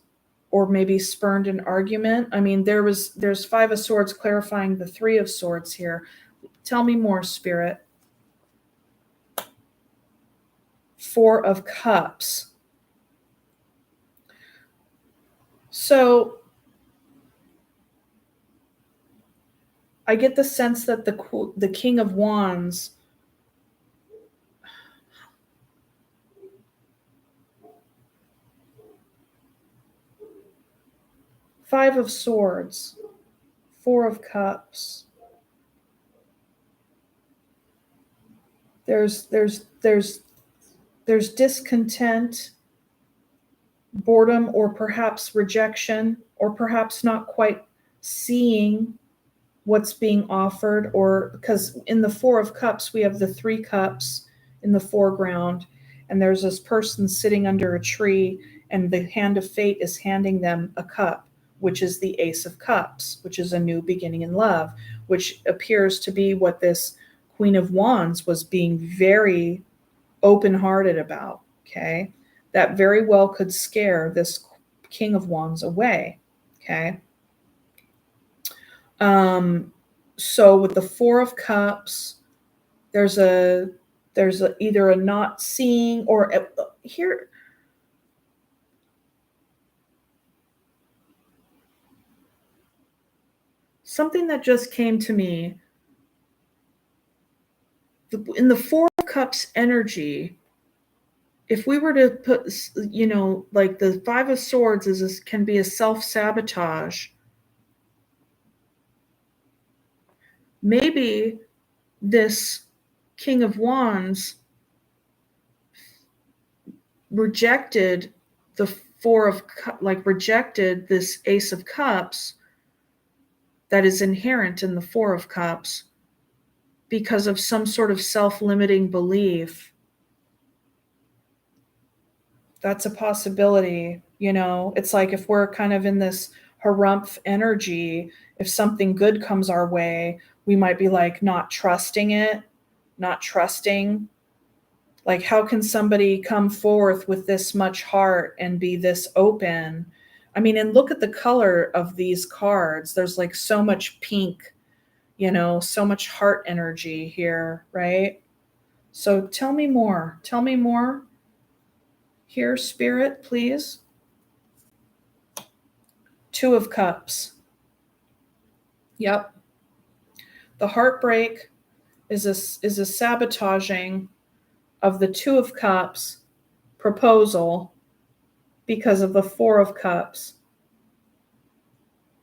or maybe spurned an argument. I mean, there's Five of Swords clarifying the Three of Swords here. Tell me more, Spirit. Four of Cups. So I get the sense that the King of Wands Five of Swords, Four of Cups. There's discontent, boredom, or perhaps rejection, or perhaps not quite seeing what's being offered, or because in the Four of Cups, we have the Three Cups in the foreground, and there's this person sitting under a tree, and the hand of fate is handing them a cup, which is the Ace of Cups, which is a new beginning in love, which appears to be what this Queen of Wands was being very open-hearted about, okay? That very well could scare this King of Wands away, okay? So with the Four of Cups, there's either a not seeing or here. Something that just came to me in the Four of Cups energy. If we were to put, like the Five of Swords can be a self-sabotage. maybe this King of Wands rejected the rejected this Ace of Cups that is inherent in the Four of Cups because of some sort of self-limiting belief. That's a possibility. It's like if we're kind of in this harumph energy, if something good comes our way, we might be like not trusting it, not trusting. Like, how can somebody come forth with this much heart and be this open? I mean, and look at the color of these cards. There's like so much pink, so much heart energy here, right? So tell me more. Tell me more here, Spirit, please. Two of Cups. Yep. The heartbreak is a sabotaging of the Two of Cups proposal because of the Four of Cups.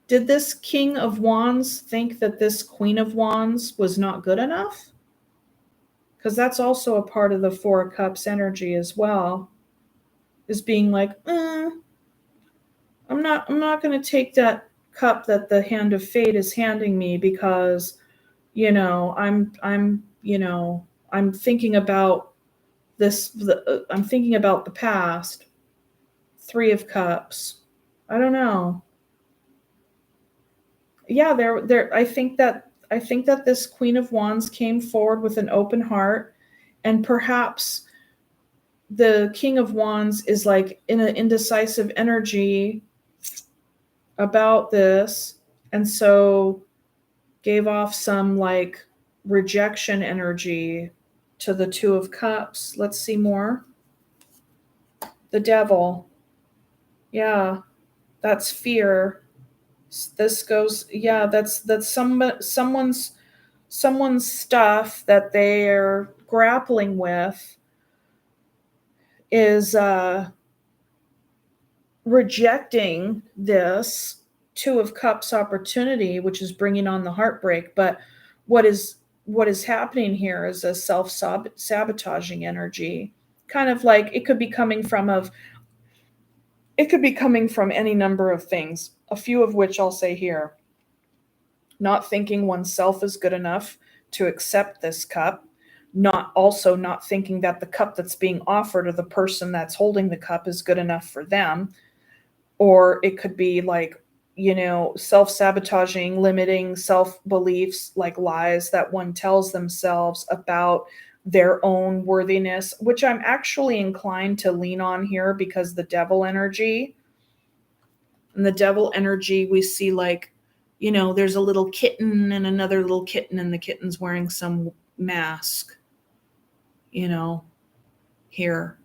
Did this King of Wands think that this Queen of Wands was not good enough? Because that's also a part of the Four of Cups energy as well, is being like, I'm not going to take that cup that the hand of fate is handing me because, I'm thinking about I'm thinking about the past. Three of Cups. I don't know. Yeah, I think that this Queen of Wands came forward with an open heart, and perhaps the King of Wands is like in an indecisive energy about this, and so gave off some like rejection energy to the Two of Cups. Let's see more. The Devil. Yeah, that's fear. This goes, yeah, that's someone's stuff that they're grappling with is rejecting this Two of Cups opportunity, which is bringing on the heartbreak. But what is happening here is a self-sabotaging energy, kind of like it could be coming from any number of things, a few of which I'll say here. Not thinking oneself is good enough to accept this cup, not thinking that the cup that's being offered or the person that's holding the cup is good enough for them. Or it could be like, self-sabotaging, limiting self-beliefs, like lies that one tells themselves about their own worthiness, which I'm actually inclined to lean on here because the Devil energy. And the Devil energy, we see like, there's a little kitten and another little kitten, and the kitten's wearing some mask, here.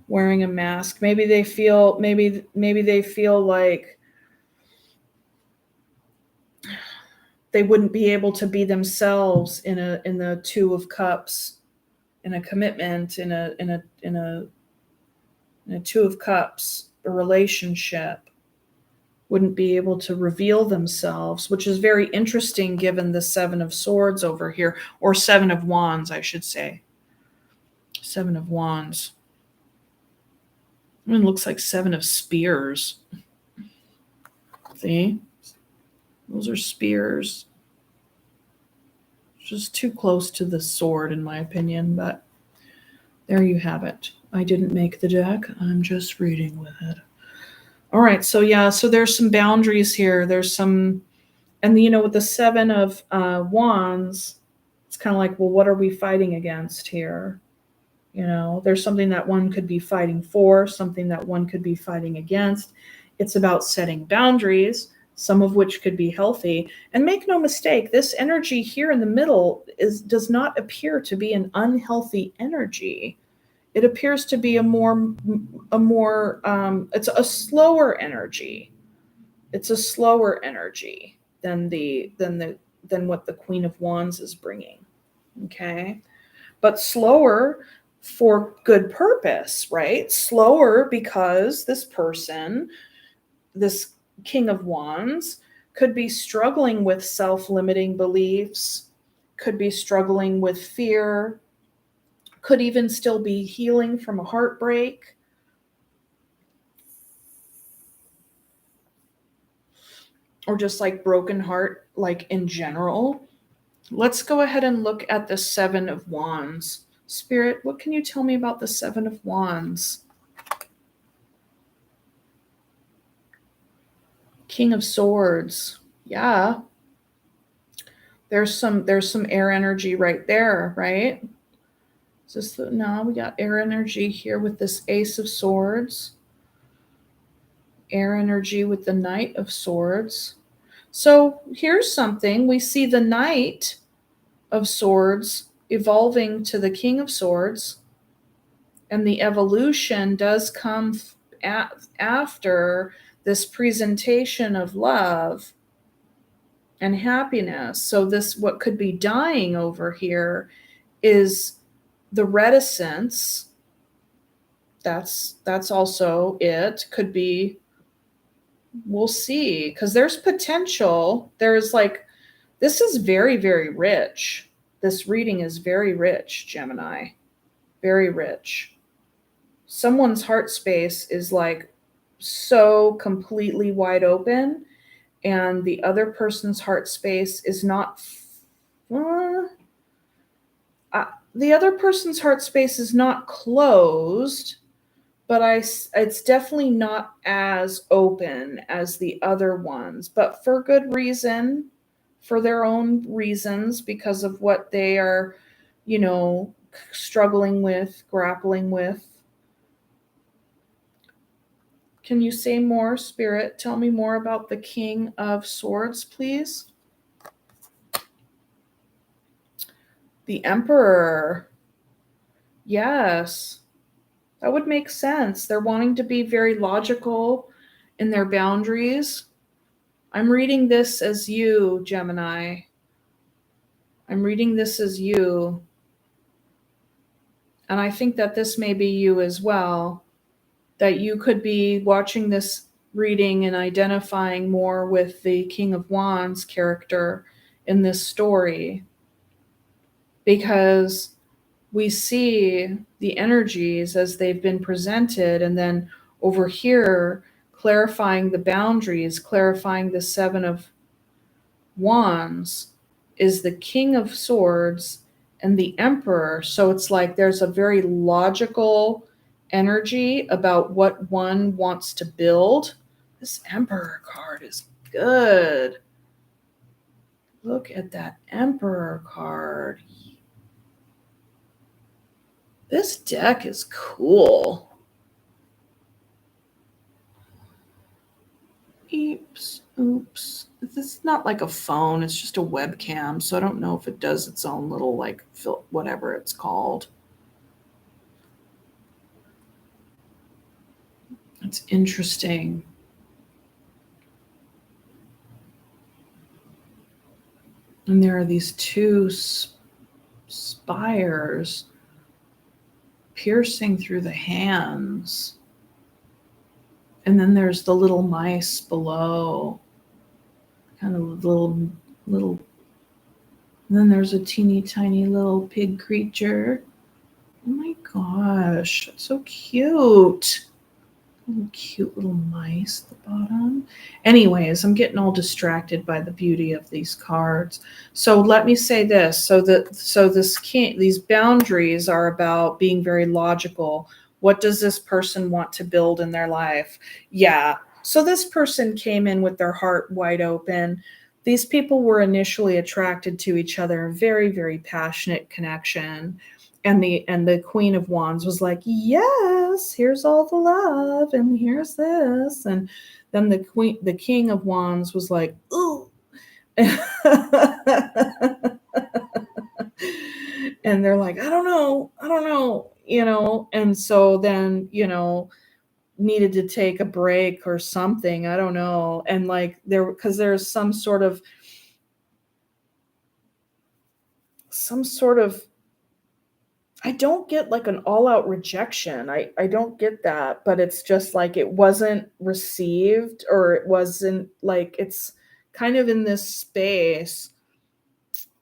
Wearing a mask. Maybe they feel like they wouldn't be able to be themselves in the Two of Cups, in a commitment, in a Two of Cups, a relationship. Wouldn't be able to reveal themselves, which is very interesting given the Seven of Swords over here, or Seven of Wands, I should say. Seven of Wands. It looks like Seven of Spears. See? Those are spears. Just too close to the sword, in my opinion, but there you have it. I didn't make the deck. I'm just reading with it. All right, so yeah, so there's some boundaries here. There's some, and with the Seven of Wands, it's kind of like, well, what are we fighting against here? There's something that one could be fighting for, something that one could be fighting against. It's about setting boundaries, some of which could be healthy. And make no mistake, this energy here in the middle does not appear to be an unhealthy energy. It appears to be a more it's a slower energy. It's a slower energy than what the Queen of Wands is bringing. Okay, but slower for good purpose, right? Slower because this person, this King of Wands, could be struggling with self-limiting beliefs, could be struggling with fear, could even still be healing from a heartbreak. Or just like broken heart, like in general. Let's go ahead and look at the Seven of Wands. Spirit, what can you tell me about the Seven of Wands? King of Swords. Yeah. There's some air energy right there, right? Is this the, no, we got air energy here with this Ace of Swords. Air energy with the Knight of Swords. So here's something. We see the Knight of Swords evolving to the King of Swords, and the evolution does come after this presentation of love and happiness. So this, what could be dying over here is the reticence. That's also it. Could be, we'll see, because there's potential. There's like, this is very, very rich. This reading is very rich, Gemini. Very rich. Someone's heart space is like so completely wide open, and the other person's heart space is not. The other person's heart space is not closed, but it's definitely not as open as the other ones, but for good reason, for their own reasons, because of what they are, struggling with, grappling with. Can you say more, Spirit? Tell me more about the King of Swords, please. The Emperor. Yes, that would make sense. They're wanting to be very logical in their boundaries. I'm reading this as you, Gemini. I'm reading this as you. And I think that this may be you as well. That you could be watching this reading and identifying more with the King of Wands character in this story, because we see the energies as they've been presented, and then over here clarifying the boundaries, clarifying the Seven of Wands is the King of Swords and the Emperor. So it's like there's a very logical energy about what one wants to build. This Emperor card is good. Look at that Emperor card. This deck is cool. Oops. This is not like a phone. It's just a webcam. So I don't know if it does its own little, like, whatever it's called. It's interesting. And there are these two spires piercing through the hands. And then there's the little mice below. Kind of little. And then there's a teeny tiny little pig creature. Oh my gosh, that's so cute. Cute little mice at the bottom. Anyways, I'm getting all distracted by the beauty of these cards. So let me say this. So these boundaries are about being very logical. What does this person want to build in their life? Yeah. So this person came in with their heart wide open. These people were initially attracted to each other, very, very passionate connection. And the Queen of Wands was like, yes, here's all the love, and here's this. And then the King of Wands was like, ooh. And they're like, I don't know, and so then, needed to take a break or something. I don't know. And like because there's some sort of I don't get like an all-out rejection. I don't get that, but it's just like it wasn't received, or it wasn't like, it's kind of in this space.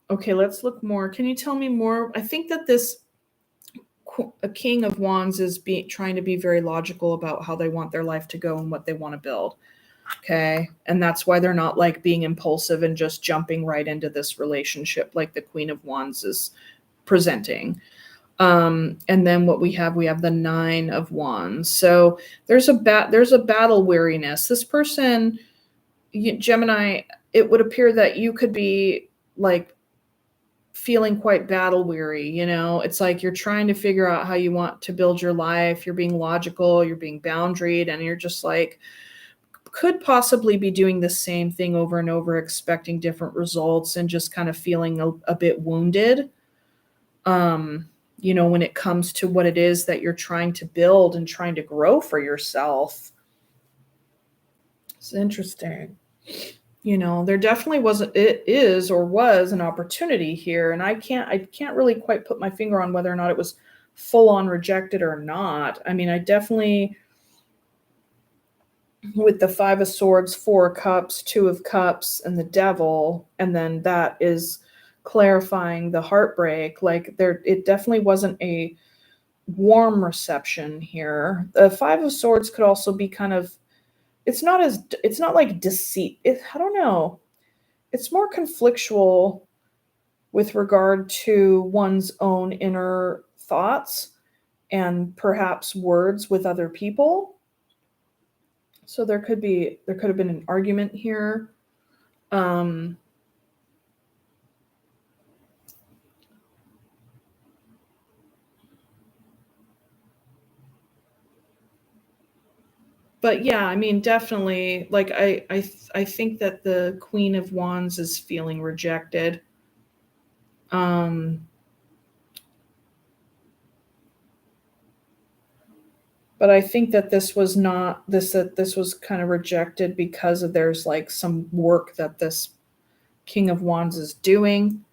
Okay, let's look more. Can you tell me more? I think that this a King of Wands is trying to be very logical about how they want their life to go and what they want to build. Okay. And that's why they're not like being impulsive and just jumping right into this relationship like the Queen of Wands is presenting. And then what we have the Nine of Wands. So there's a battle weariness. This person, Gemini, it would appear that you could be like feeling quite battle weary. It's like you're trying to figure out how you want to build your life. You're being logical, you're being boundaried, and you're just like, could possibly be doing the same thing over and over, expecting different results and just kind of feeling a bit wounded. When it comes to what it is that you're trying to build and trying to grow for yourself. It's interesting. There definitely was an opportunity here, and I can't really quite put my finger on whether or not it was full on rejected or not. I mean, I definitely, with the Five of Swords, Four of Cups, Two of Cups, and the Devil, and then that is clarifying the heartbreak. Like it definitely wasn't a warm reception here. The Five of Swords could also be kind of, it's not like deceit. I don't know. It's more conflictual with regard to one's own inner thoughts and perhaps words with other people. So there could have been an argument here. But yeah, I mean, definitely, like I think that the Queen of Wands is feeling rejected. But I think that this was not that this was kind of rejected because of there's like some work that this King of Wands is doing.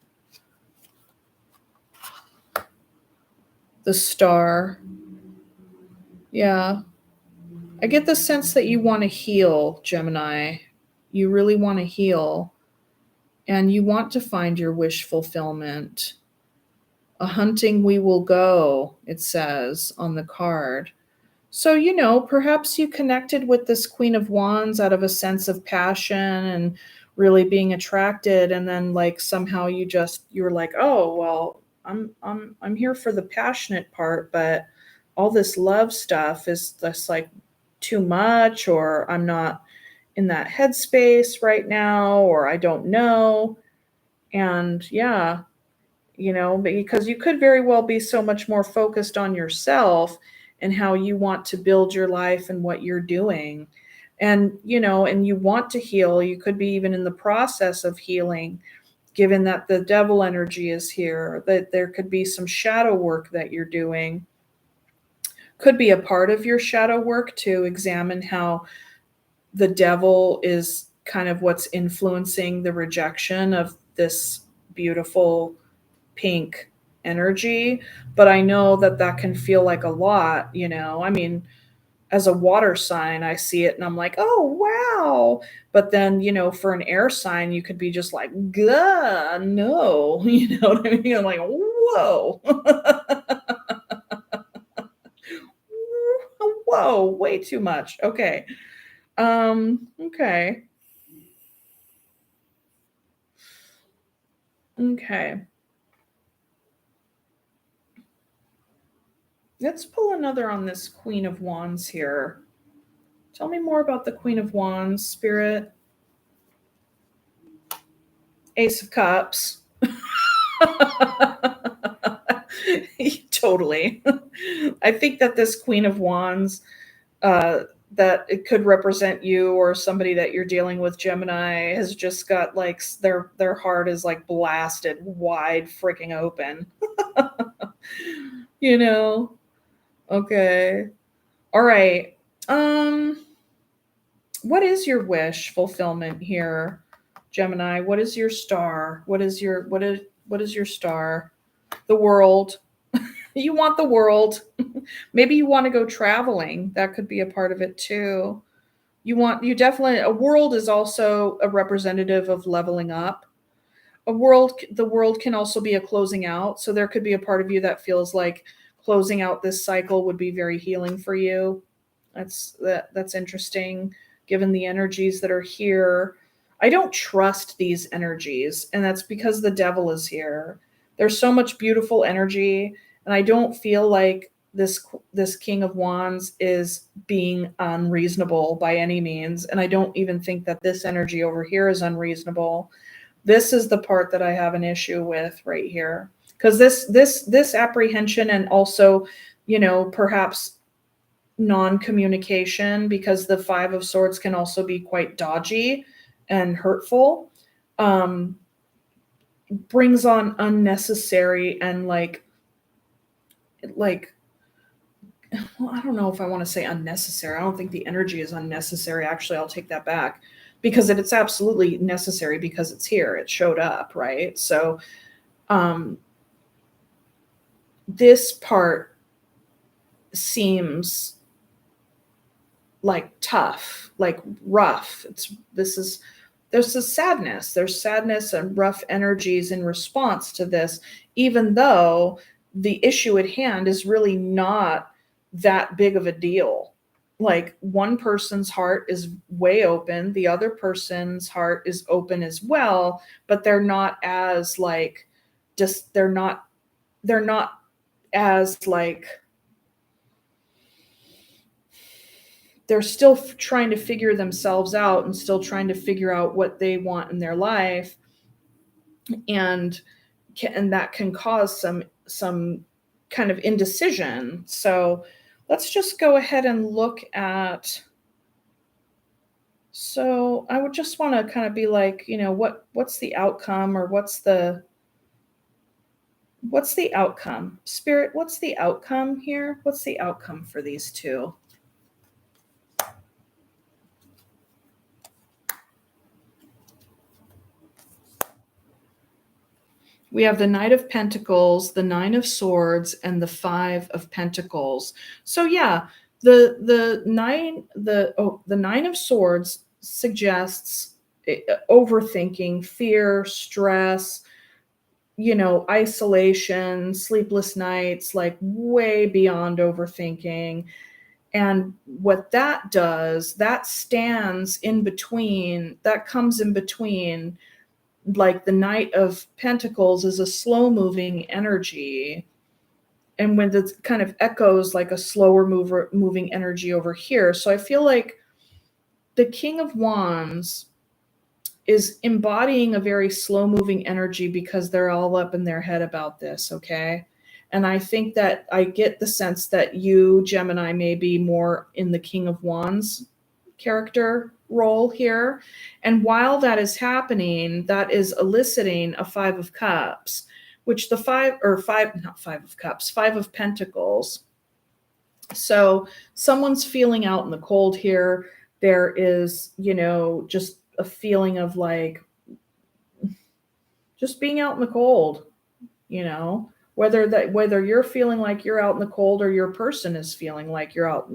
The Star. Yeah. I get the sense that you want to heal, Gemini. You really want to heal. And you want to find your wish fulfillment. A hunting we will go, it says on the card. So, perhaps you connected with this Queen of Wands out of a sense of passion and really being attracted. And then like somehow you were like, oh, well, I'm here for the passionate part, but all this love stuff is just like too much, or I'm not in that headspace right now, or I don't know. And yeah, because you could very well be so much more focused on yourself and how you want to build your life and what you're doing. And, and you want to heal. You could be even in the process of healing, given that the Devil energy is here, that there could be some shadow work that you're doing. Could be a part of your shadow work to examine how the Devil is kind of what's influencing the rejection of this beautiful pink energy. But I know that can feel like a lot. I mean, as a water sign, I see it and I'm like, oh, wow. But then, for an air sign, you could be just like, gah, no. You know what I mean? I'm like, whoa. Whoa, way too much. Okay. Okay. Okay. Let's pull another on this Queen of Wands here. Tell me more about the Queen of Wands, Spirit. Ace of Cups. Totally. I think that this Queen of Wands, that it could represent you or somebody that you're dealing with, Gemini, has just got like their heart is like blasted wide freaking open. Okay. All right. What is your wish fulfillment here, Gemini? What is your star? What is your star? The world. You want the world. Maybe you want to go traveling. That could be a part of it too. You definitely, a world is also a representative of leveling up. The world can also be a closing out. So there could be a part of you that feels like closing out this cycle would be very healing for you. That's interesting given the energies that are here. I don't trust these energies, and that's because the devil is here. There's so much beautiful energy, and I don't feel like this King of Wands is being unreasonable by any means, and I don't even think that this energy over here is unreasonable. This is the part that I have an issue with right here, because this apprehension, and also, perhaps non-communication, because the Five of Swords can also be quite dodgy and hurtful, brings on unnecessary and like well, I don't know if I want to say unnecessary. I don't think the energy is unnecessary. Actually, I'll take that back, because it's absolutely necessary, because it's here. It showed up, right? So this part seems like tough, like rough. There's a sadness. There's sadness and rough energies in response to this, even though the issue at hand is really not that big of a deal. Like, one person's heart is way open, the other person's heart is open as well, but they're not as like, just they're not as like, they're still trying to figure themselves out and still trying to figure out what they want in their life, and that can cause some kind of indecision. So let's just go ahead and look at, so I would just want to kind of be like, what's the outcome, or what's the outcome? Spirit, what's the outcome here? What's the outcome for these two? We have the Knight of Pentacles, the Nine of Swords, and the Five of Pentacles. So yeah, the Nine of Swords suggests overthinking, fear, stress, isolation, sleepless nights, like way beyond overthinking. And what that does, that stands in between, that comes in between. Like, the Knight of Pentacles is a slow moving energy, and when it kind of echoes like a slower moving energy over here. So I feel like the King of Wands is embodying a very slow moving energy, because they're all up in their head about this. Okay. And I think that I get the sense that you, Gemini, may be more in the King of Wands character role here. And while that is happening, that is eliciting a Five of Cups, which the Five of Pentacles. So someone's feeling out in the cold here. There is, just a feeling of like just being out in the cold, whether you're feeling like you're out in the cold, or your person is feeling like they're out in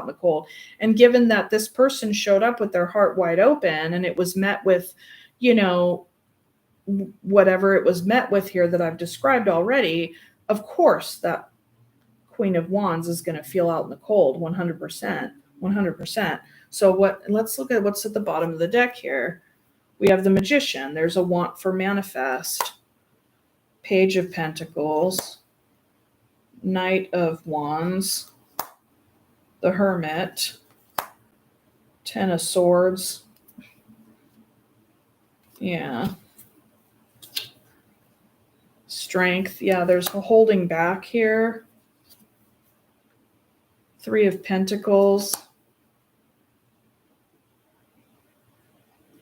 the cold. And given that this person showed up with their heart wide open, and it was met with, whatever it was met with here that I've described already, of course that Queen of Wands is going to feel out in the cold 100%. So let's look at what's at the bottom of the deck here. We have the Magician. There's a want for manifest. Page of Pentacles, Knight of Wands, the Hermit, Ten of Swords. Yeah. Strength. Yeah, there's a holding back here. Three of Pentacles.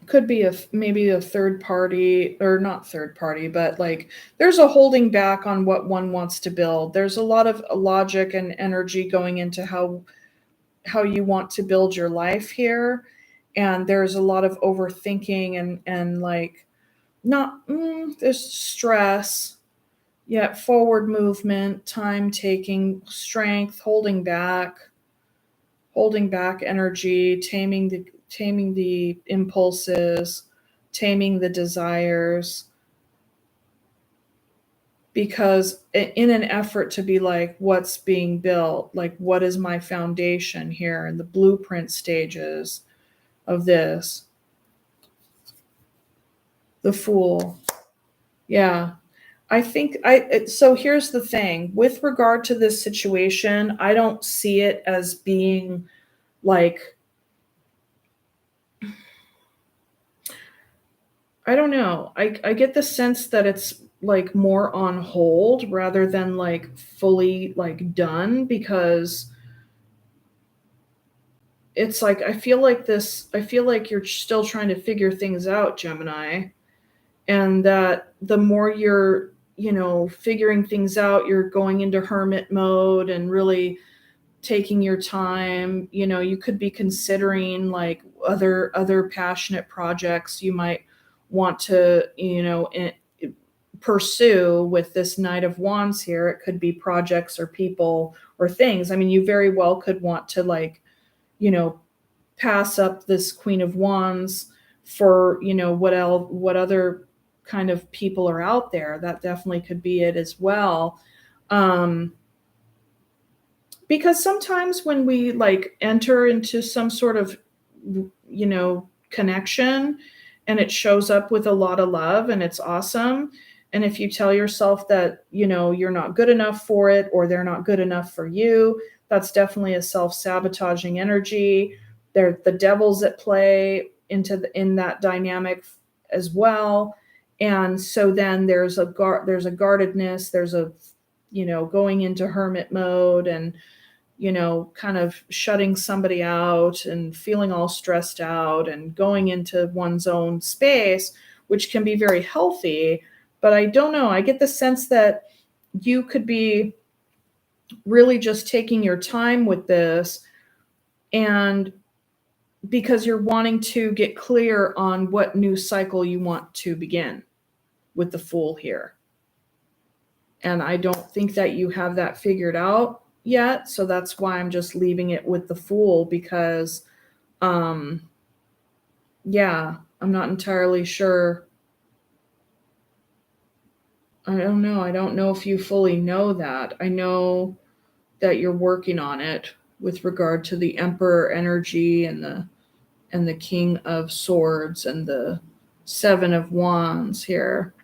Could be maybe a third party, or not third party, but like there's a holding back on what one wants to build. There's a lot of logic and energy going into how you want to build your life here. And there's a lot of overthinking and like there's stress, yet forward movement, time taking, strength, holding back, holding back energy, taming the impulses, taming the desires, because in an effort to be like, what's being built, like what is my foundation here in the blueprint stages of this. The Fool. Yeah. I think so here's the thing with regard to this situation, I don't see it as being like, I don't know. I get the sense that it's like more on hold rather than like fully like done, because it's like I feel like you're still trying to figure things out, Gemini, and that the more you're, figuring things out, you're going into hermit mode and really taking your time. You could be considering like other passionate projects you might want to, pursue with this Knight of Wands here. It could be projects or people or things. I mean, you very well could want to like, pass up this Queen of Wands for, what other kind of people are out there. That definitely could be it as well. Because sometimes when we like enter into some sort of, connection, and it shows up with a lot of love and it's awesome. And if you tell yourself that, you're not good enough for it, or they're not good enough for you, that's definitely a self-sabotaging energy. There, the devil's at play in that dynamic as well. And so then there's a guardedness, there's a, going into hermit mode and, kind of shutting somebody out and feeling all stressed out and going into one's own space, which can be very healthy. But I don't know. I get the sense that you could be really just taking your time with this, and because you're wanting to get clear on what new cycle you want to begin with the Fool here. And I don't think that you have that figured out yet. So that's why I'm just leaving it with the Fool, because, yeah, I'm not entirely sure. I don't know. I don't know if you fully know that. I know that you're working on it with regard to the Emperor energy and the King of Swords and the Seven of Wands here.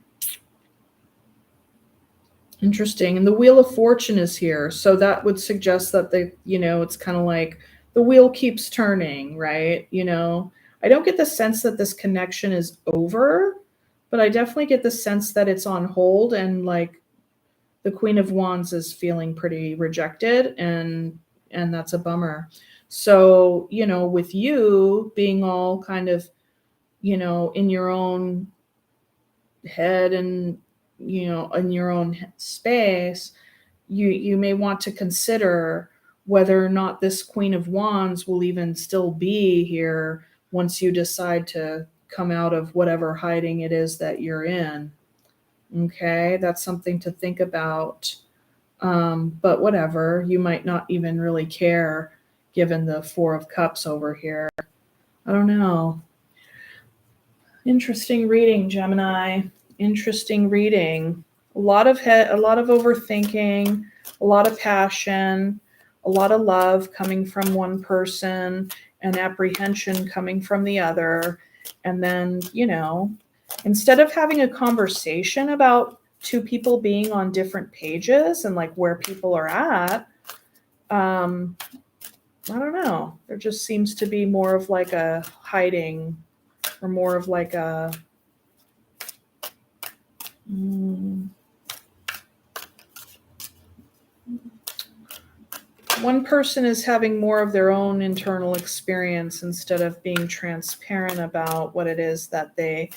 Interesting. And the Wheel of Fortune is here. So that would suggest that it's kind of like the wheel keeps turning, right? I don't get the sense that this connection is over, but I definitely get the sense that it's on hold, and like the Queen of Wands is feeling pretty rejected, and that's a bummer. So, with you being all kind of, in your own head and, in your own space, you may want to consider whether or not this Queen of Wands will even still be here once you decide to come out of whatever hiding it is that you're in. Okay, that's something to think about. But whatever, you might not even really care given the Four of Cups over here. I don't know. Interesting reading, Gemini. Interesting reading. A lot of overthinking, a lot of passion, a lot of love coming from one person and apprehension coming from the other. And then, instead of having a conversation about two people being on different pages and like where people are at, I don't know. There just seems to be more of like a hiding, or more of like a one person is having more of their own internal experience instead of being transparent about what it is that they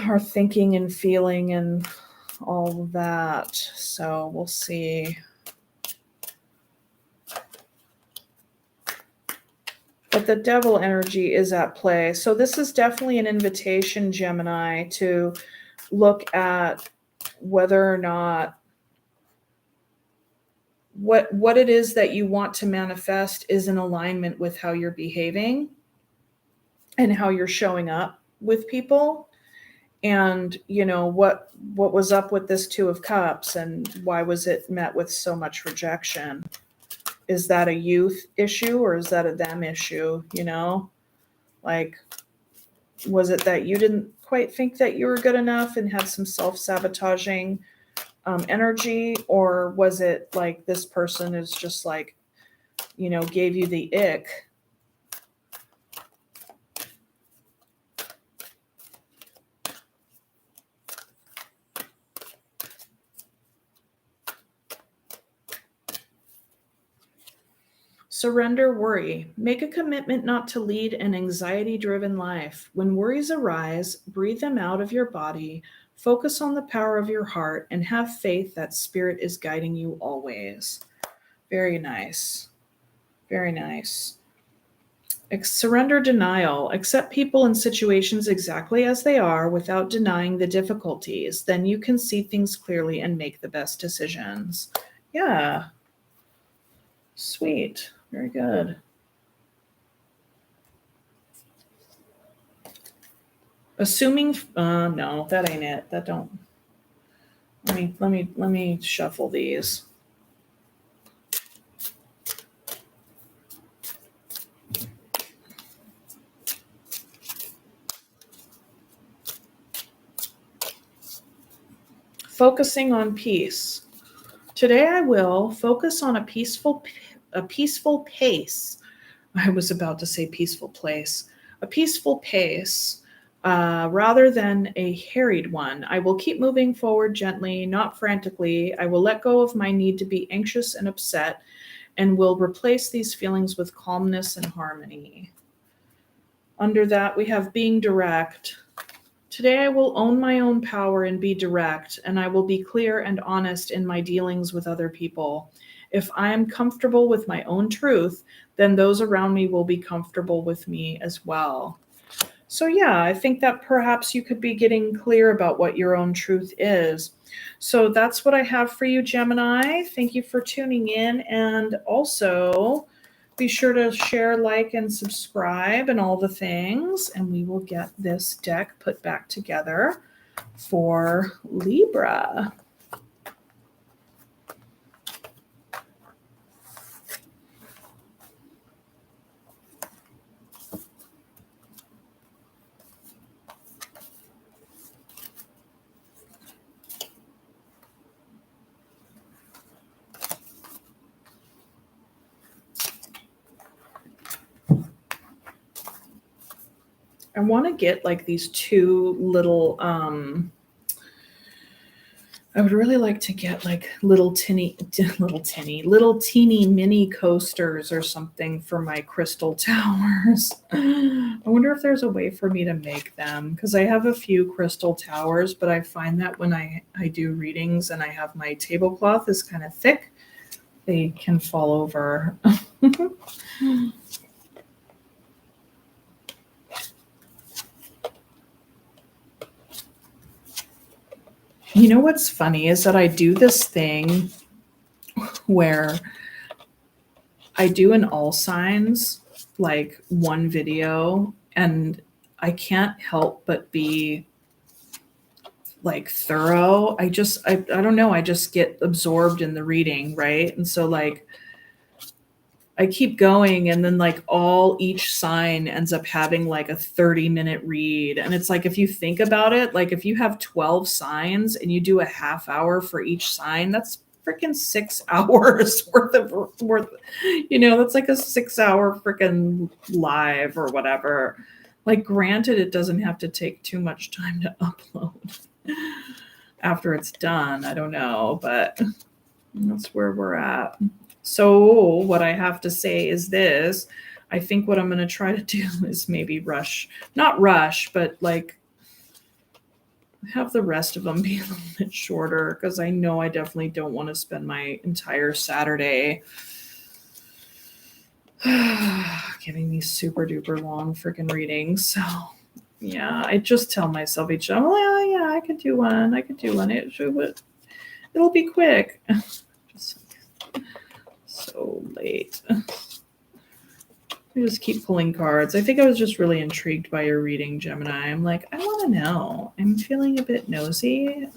are thinking and feeling and all of that. So we'll see. But the Devil energy is at play. So this is definitely an invitation, Gemini, to look at whether or not what it is that you want to manifest is in alignment with how you're behaving and how you're showing up with people. And what was up with this Two of Cups, and why was it met with so much rejection? Is that a youth issue, or is that a them issue? Like, was it that you didn't quite think that you were good enough and had some self-sabotaging energy? Or was it like this person is just like, gave you the ick? Surrender worry. Make a commitment not to lead an anxiety-driven life. When worries arise, breathe them out of your body, focus on the power of your heart, and have faith that Spirit is guiding you always. Very nice. Very nice. Surrender denial. Accept people and situations exactly as they are without denying the difficulties. Then you can see things clearly and make the best decisions. Yeah. Sweet. Very good. Assuming, no, that ain't it. That don't. Let me shuffle these. Focusing on peace. Today I will focus on a peaceful pace. I was about to say peaceful place. A peaceful pace rather than a harried one. I will keep moving forward gently, not frantically. I will let go of my need to be anxious and upset, and will replace these feelings with calmness and harmony. Under that, we have being direct. Today I will own my own power and be direct, and I will be clear and honest in my dealings with other people. If I am comfortable with my own truth, then those around me will be comfortable with me as well. So yeah, I think that perhaps you could be getting clear about what your own truth is. So that's what I have for you, Gemini. Thank you for tuning in, and also be sure to share, like, and subscribe and all the things, and we will get this deck put back together for Libra. I want to get like these two little, I would really like to get like little teeny mini coasters or something for my crystal towers. I wonder if there's a way for me to make them, because I have a few crystal towers, but I find that when I do readings and I have my tablecloth is kind of thick, they can fall over. You know what's funny is that I do this thing where I do an all signs, like one video, and I can't help but be like thorough. I don't know. I just get absorbed in the reading, right? And so like I keep going, and then like each sign ends up having like a 30-minute read. And it's like, if you think about it, like if you have 12 signs and you do a half hour for each sign, that's freaking 6 hours worth, that's like a 6-hour freaking live or whatever. Like, granted, it doesn't have to take too much time to upload after it's done. I don't know, but that's where we're at. So what I have to say is this. I think what I'm going to try to do is maybe not rush, but like have the rest of them be a little bit shorter, because I know I definitely don't want to spend my entire Saturday giving these super duper long freaking readings. So yeah, I just tell myself each time, oh yeah, I could do one. It'll be quick. so late. I just keep pulling cards. I think I was just really intrigued by your reading, Gemini. I'm like, I want to know. I'm feeling a bit nosy.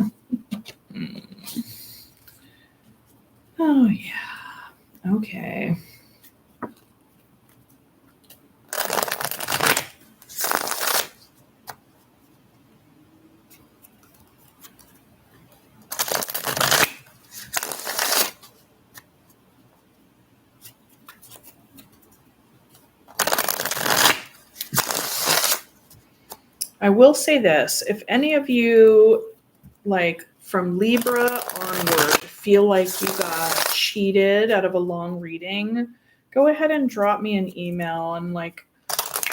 Oh, yeah. Okay. I will say this. If any of you, like from Libra onward, feel like you got cheated out of a long reading, go ahead and drop me an email, and like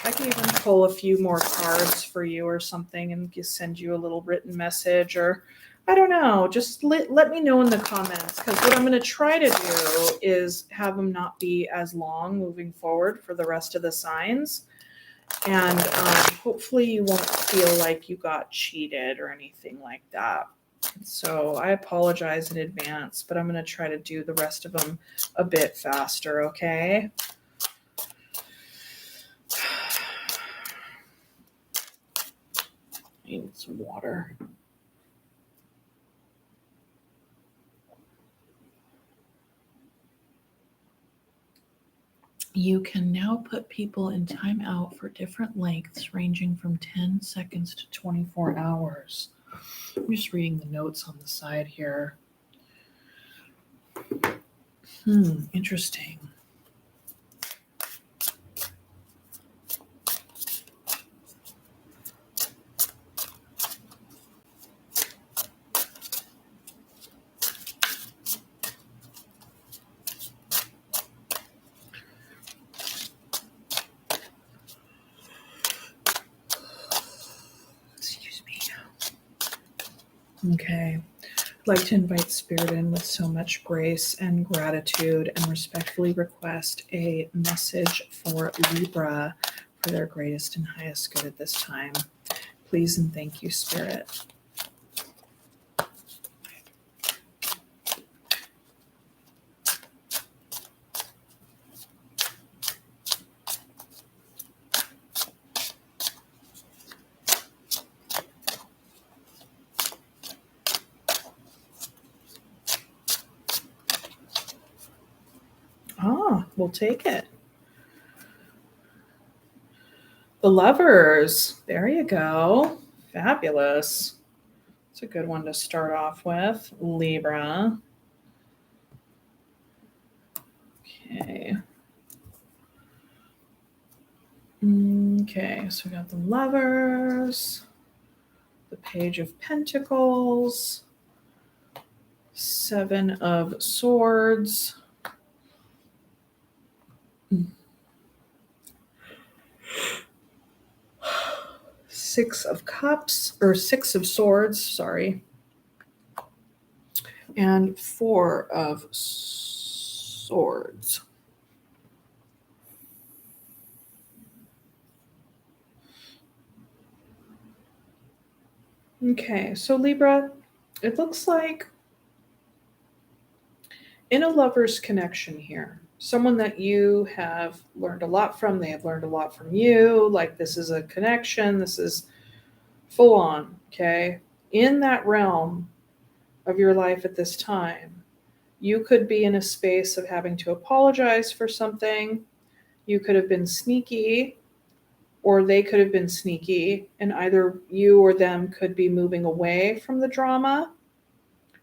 I can even pull a few more cards for you or something and just send you a little written message, or I don't know, just let me know in the comments, because what I'm going to try to do is have them not be as long moving forward for the rest of the signs. And hopefully you won't feel like you got cheated or anything like that. So I apologize in advance, but I'm going to try to do the rest of them a bit faster, okay? I need some water. You can now put people in timeout for different lengths, ranging from 10 seconds to 24 hours. I'm just reading the notes on the side here. Interesting. Excuse me. Okay. I'd like to invite Spirit in with so much grace and gratitude, and respectfully request a message for Libra for their greatest and highest good at this time. Please and thank you, Spirit. We'll take it. The Lovers. There you go. Fabulous. It's a good one to start off with. Libra. Okay. Okay, so we got the Lovers, the Page of Pentacles, Seven of Swords, Six of Cups, or Six of Swords, sorry, and Four of Swords. Okay, so Libra, it looks like in a lover's connection here, someone that you have learned a lot from, they have learned a lot from you, like this is a connection, this is full on, okay? In that realm of your life at this time, you could be in a space of having to apologize for something. You could have been sneaky, or they could have been sneaky, and either you or them could be moving away from the drama.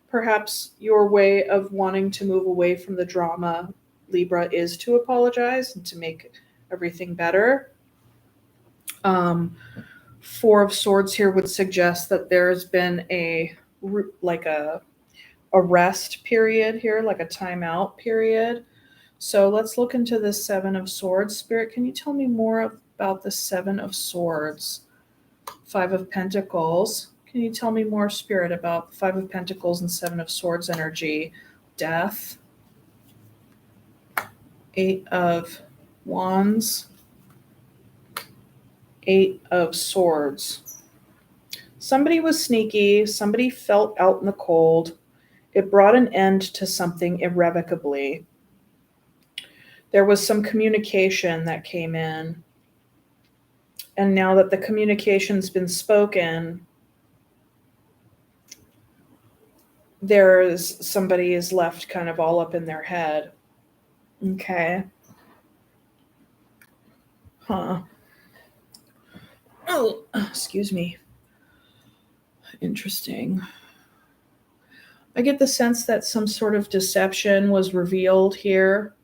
Perhaps your way of wanting to move away from the drama, Libra, is to apologize and to make everything better. Four of Swords here would suggest that there's been a rest period here, like a timeout period. So let's look into this Seven of Swords. Spirit, can you tell me more about the Seven of Swords? Five of Pentacles. Can you tell me more, Spirit, about Five of Pentacles and Seven of Swords energy? Death. Eight of Wands. Eight of Swords. Somebody was sneaky. Somebody felt out in the cold. It brought an end to something irrevocably. There was some communication that came in. And now that the communication's been spoken, there's somebody is left kind of all up in their head. Okay. Huh. Oh, excuse me. Interesting. I get the sense that some sort of deception was revealed here.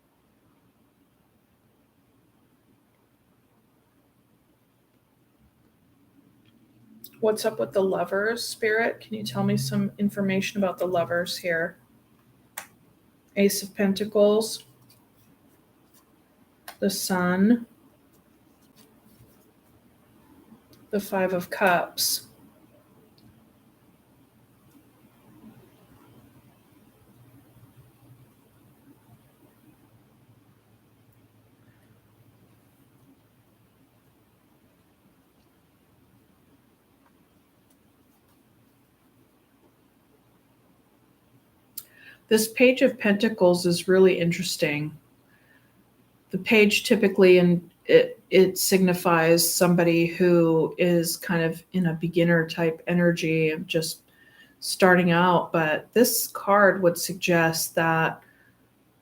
What's up with the Lovers, Spirit? Can you tell me some information about the Lovers here? Ace of Pentacles, the Sun, the Five of Cups. This Page of Pentacles is really interesting. The page typically, and it signifies somebody who is kind of in a beginner type energy of just starting out. But this card would suggest that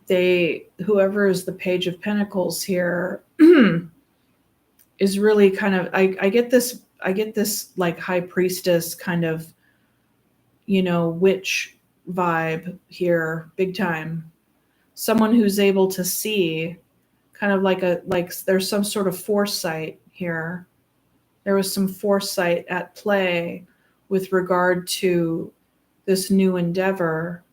whoever is the Page of Pentacles here is really kind of, I get this like high priestess kind of, witch vibe here, big time. Someone who's able to see kind of like there's some sort of foresight here. There was some foresight at play with regard to this new endeavor.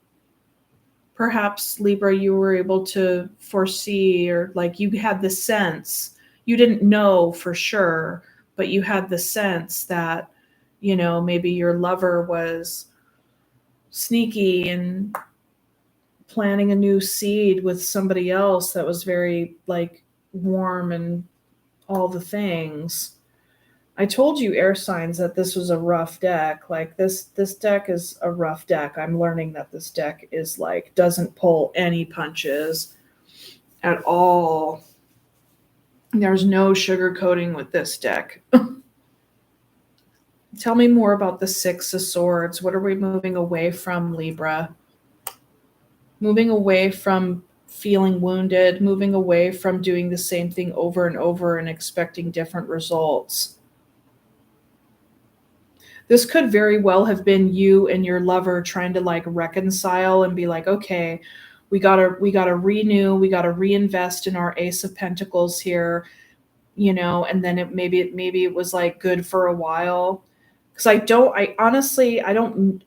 Perhaps, Libra, you were able to foresee, or like you had the sense, you didn't know for sure, but you had the sense that, maybe your lover was sneaky and planting a new seed with somebody else that was very like warm and all the things. I told you, air signs, that this was a rough deck. Like this deck is a rough deck. I'm learning that this deck is like doesn't pull any punches at all. There's no sugarcoating with this deck. Tell me more about the Six of Swords. What are we moving away from, Libra? Moving away from feeling wounded, moving away from doing the same thing over and over and expecting different results. This could very well have been you and your lover trying to like reconcile and be like, okay, we gotta renew, we gotta reinvest in our Ace of Pentacles here, and then maybe it was like good for a while. Because I don't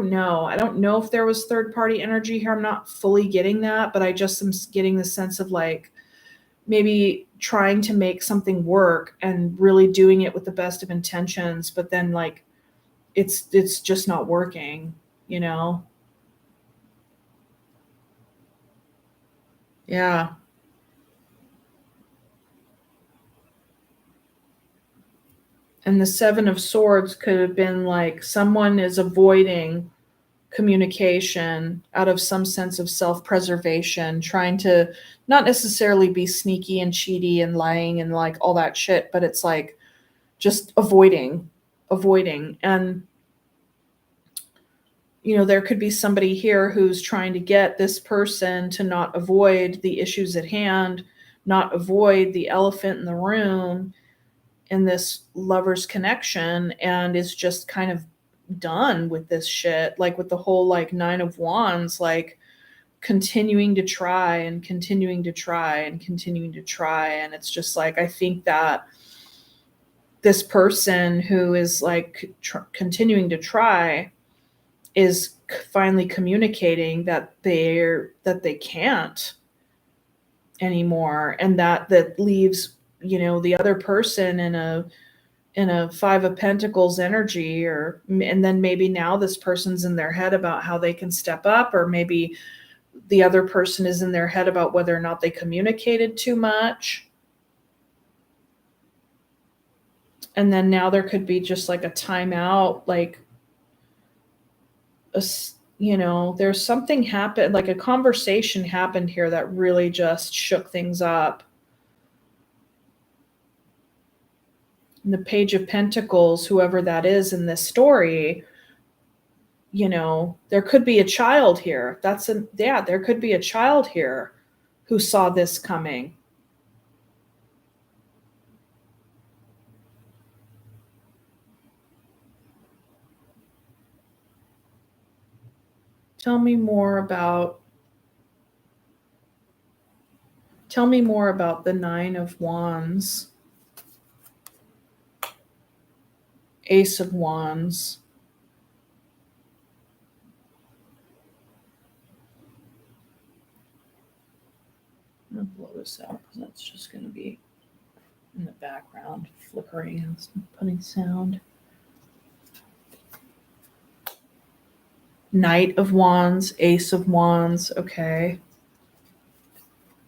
know. I don't know if there was third party energy here. I'm not fully getting that, but I just am getting the sense of like maybe trying to make something work and really doing it with the best of intentions, but then like it's just not working, Yeah. And the Seven of Swords could have been like someone is avoiding communication out of some sense of self-preservation, trying to not necessarily be sneaky and cheaty and lying and like all that shit, but it's like just avoiding. And there could be somebody here who's trying to get this person to not avoid the issues at hand, not avoid the elephant in the room in this lover's connection, and is just kind of done with this shit, like with the whole like Nine of Wands, like continuing to try and continuing to try and continuing to try. And it's just like, I think that this person who is like continuing to try is finally communicating that they can't anymore, and that leaves the other person in a Five of Pentacles energy, and then maybe now this person's in their head about how they can step up, or maybe the other person is in their head about whether or not they communicated too much. And then now there could be just like a timeout, like there's something happened, like a conversation happened here that really just shook things up. And the Page of Pentacles, whoever that is in this story, there could be a child here. There could be a child here who saw this coming. Tell me more about the Nine of Wands, Ace of Wands. I'm going to blow this out because that's just going to be in the background, flickering and putting sound. Knight of Wands, Ace of Wands. Okay.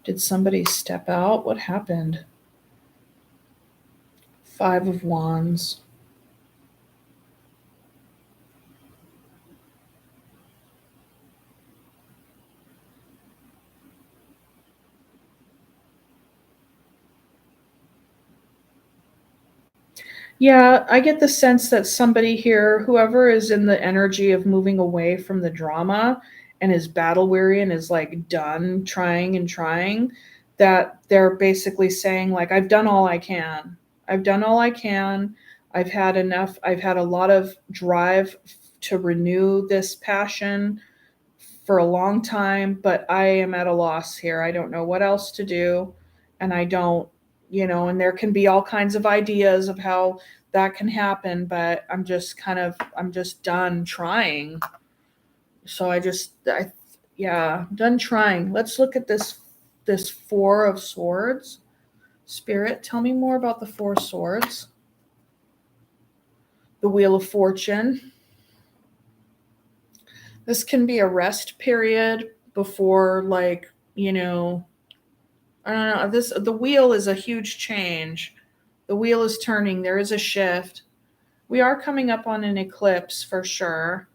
Did somebody step out? What happened? Five of Wands. Yeah, I get the sense that somebody here, whoever is in the energy of moving away from the drama and is battle weary and is like done trying and trying, that they're basically saying like, I've done all I can. I've done all I can. I've had enough. I've had a lot of drive to renew this passion for a long time, but I am at a loss here. I don't know what else to do. And I don't, and there can be all kinds of ideas of how that can happen, but I'm just done trying. So I'm done trying. Let's look at this Four of Swords. Spirit, tell me more about the Four Swords. The Wheel of Fortune. This can be a rest period before, like, I don't know. The wheel is a huge change. The wheel is turning. There is a shift. We are coming up on an eclipse for sure.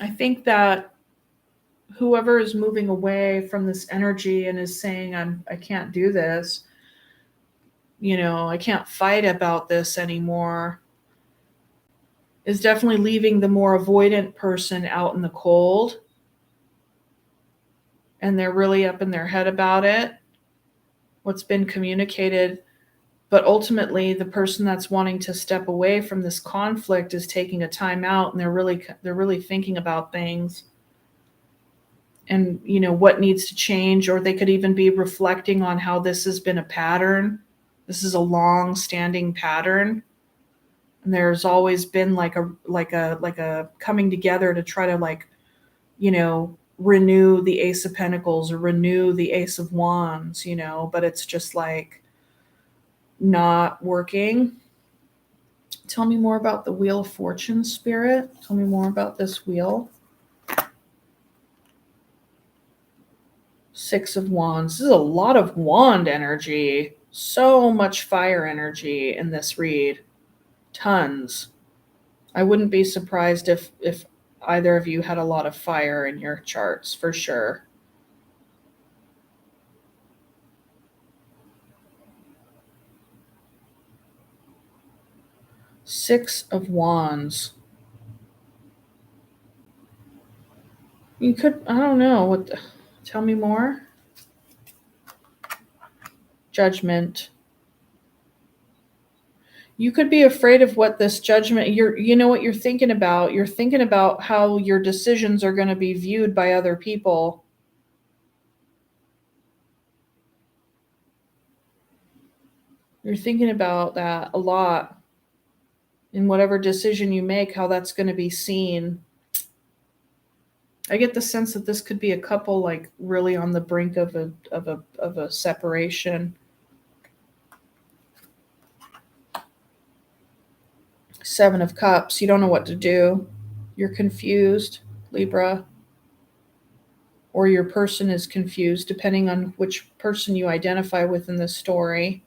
I think that whoever is moving away from this energy and is saying, I can't do this, I can't fight about this anymore, is definitely leaving the more avoidant person out in the cold. And they're really up in their head about it, what's been communicated. But ultimately, the person that's wanting to step away from this conflict is taking a time out, and they're really thinking about things and what needs to change, or they could even be reflecting on how this has been a pattern. This is a long-standing pattern, and there's always been like a coming together to try to renew the Ace of Pentacles or renew the Ace of Wands, but it's just like not working. Tell me more about the Wheel of Fortune, Spirit. Tell me more about this wheel. Six of Wands. This is a lot of wand energy. So much fire energy in this read. Tons. I wouldn't be surprised if either of you had a lot of fire in your charts, for sure. Six of Wands. You could, I don't know, tell me more. Judgment. You could be afraid of what this judgment, what you're thinking about. You're thinking about how your decisions are going to be viewed by other people. You're thinking about that a lot. In whatever decision you make, how that's going to be seen. I get the sense that this could be a couple like really on the brink of a separation. Seven of Cups. You don't know what to do. You're confused, Libra or your person is confused, depending on which person you identify with in this story.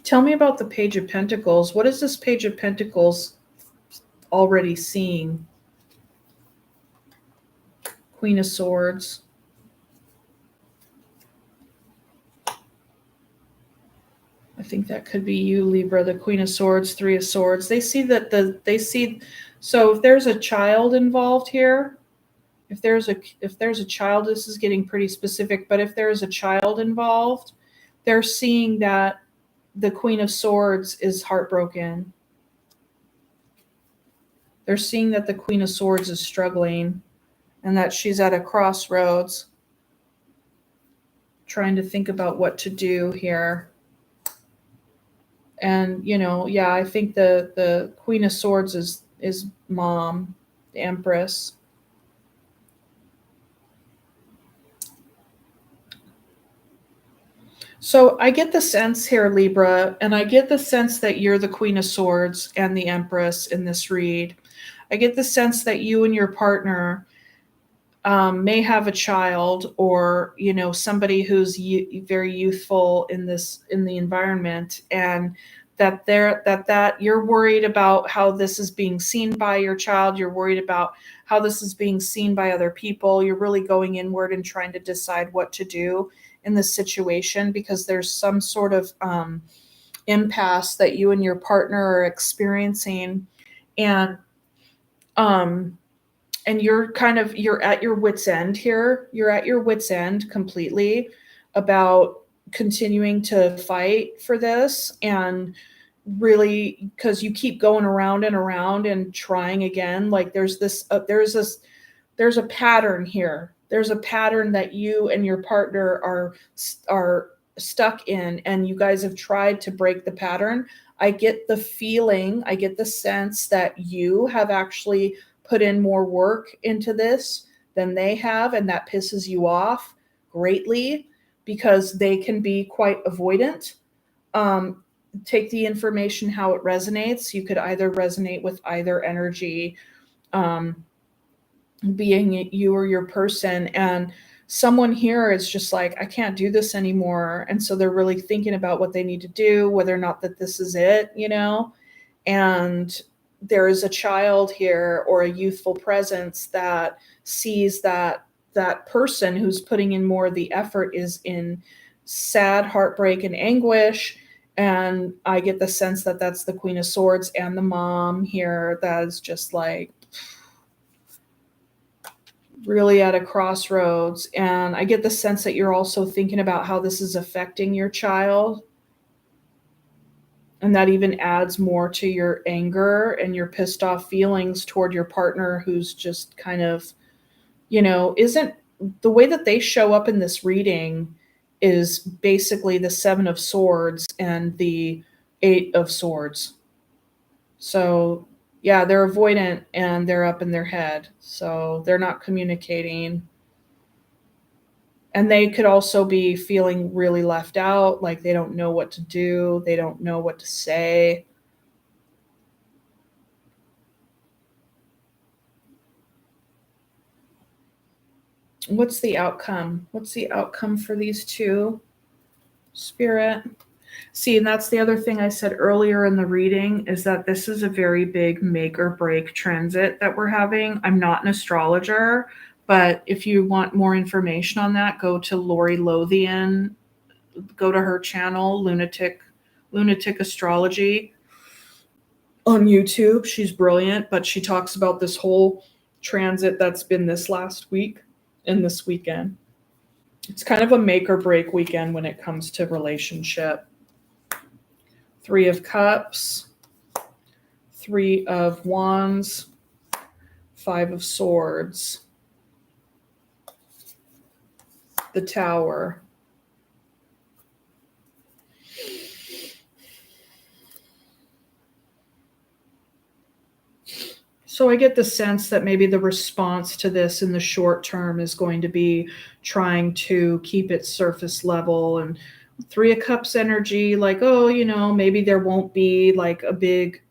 Tell me about the Page of Pentacles. What is this Page of Pentacles already seeing? Queen of Swords. I think that could be you, Libra. The Queen of Swords, Three of Swords. They see that so if there's a child involved here, if there's a child, this is getting pretty specific, but if there's a child involved, they're seeing that the Queen of Swords is heartbroken. They're seeing that the Queen of Swords is struggling and that she's at a crossroads, trying to think about what to do here. And, yeah, I think the Queen of Swords is mom, the Empress. So I get the sense here, Libra, and I get the sense that you're the Queen of Swords and the Empress in this read. I get the sense that you and your partner may have a child, or somebody who's very youthful in the environment, and that you're worried about how this is being seen by your child. You're worried about how this is being seen by other people. You're really going inward and trying to decide what to do in this situation, because there's some sort of impasse that you and your partner are experiencing, and you're at your wit's end here. You're at your wit's end completely about continuing to fight for this, and really, because you keep going around and around and trying again. Like there's a pattern here. There's a pattern that you and your partner are stuck in, and you guys have tried to break the pattern. I get the sense that you have actually put in more work into this than they have, and that pisses you off greatly because they can be quite avoidant. Take the information how it resonates. You could either resonate with either energy, being you or your person, and someone here is just like, I can't do this anymore, and so they're really thinking about what they need to do, whether or not that this is it, and there is a child here or a youthful presence that sees that person who's putting in more of the effort is in sad heartbreak and anguish. And I get the sense that that's the Queen of Swords and the mom here that is just like really at a crossroads. And I get the sense that you're also thinking about how this is affecting your child. And that even adds more to your anger and your pissed off feelings toward your partner, who's just kind of, isn't the way that they show up in this reading is basically the Seven of Swords and the Eight of Swords. So yeah, they're avoidant and they're up in their head. So they're not communicating. And they could also be feeling really left out, like they don't know what to do. They don't know what to say. What's the outcome? What's the outcome for these two, Spirit? See, and that's the other thing I said earlier in the reading, is that this is a very big make or break transit that we're having. I'm not an astrologer, but if you want more information on that, go to Lori Lothian, go to her channel, Lunatic Astrology on YouTube. She's brilliant, but she talks about this whole transit that's been this last week and this weekend. It's kind of a make or break weekend when it comes to relationship. Three of Cups, Three of Wands, Five of Swords, the Tower. So I get the sense that maybe the response to this in the short term is going to be trying to keep it surface level, and Three of Cups energy, like, maybe there won't be like a big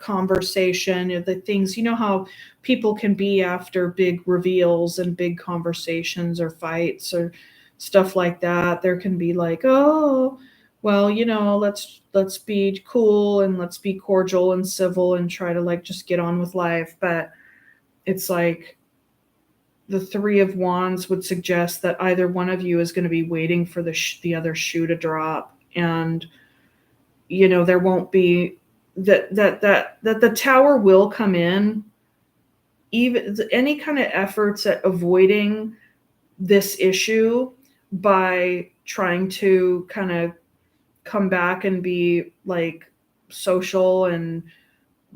conversation, the things, you know how people can be after big reveals and big conversations or fights or stuff like that. There can be like, oh, well, let's be cool and let's be cordial and civil and try to like just get on with life. But it's like the Three of Wands would suggest that either one of you is going to be waiting for the other shoe to drop, and there won't be that the Tower will come in. Even any kind of efforts at avoiding this issue by trying to kind of come back and be like social and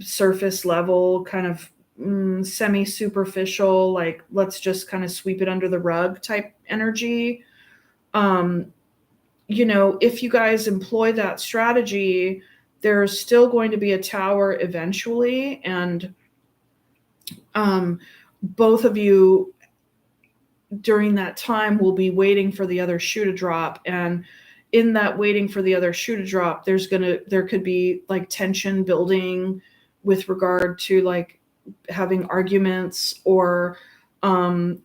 surface level, kind of semi superficial, like let's just kind of sweep it under the rug type energy. If you guys employ that strategy, there's still going to be a Tower eventually, and both of you during that time will be waiting for the other shoe to drop. And in that waiting for the other shoe to drop, there could be like tension building with regard to like having arguments or not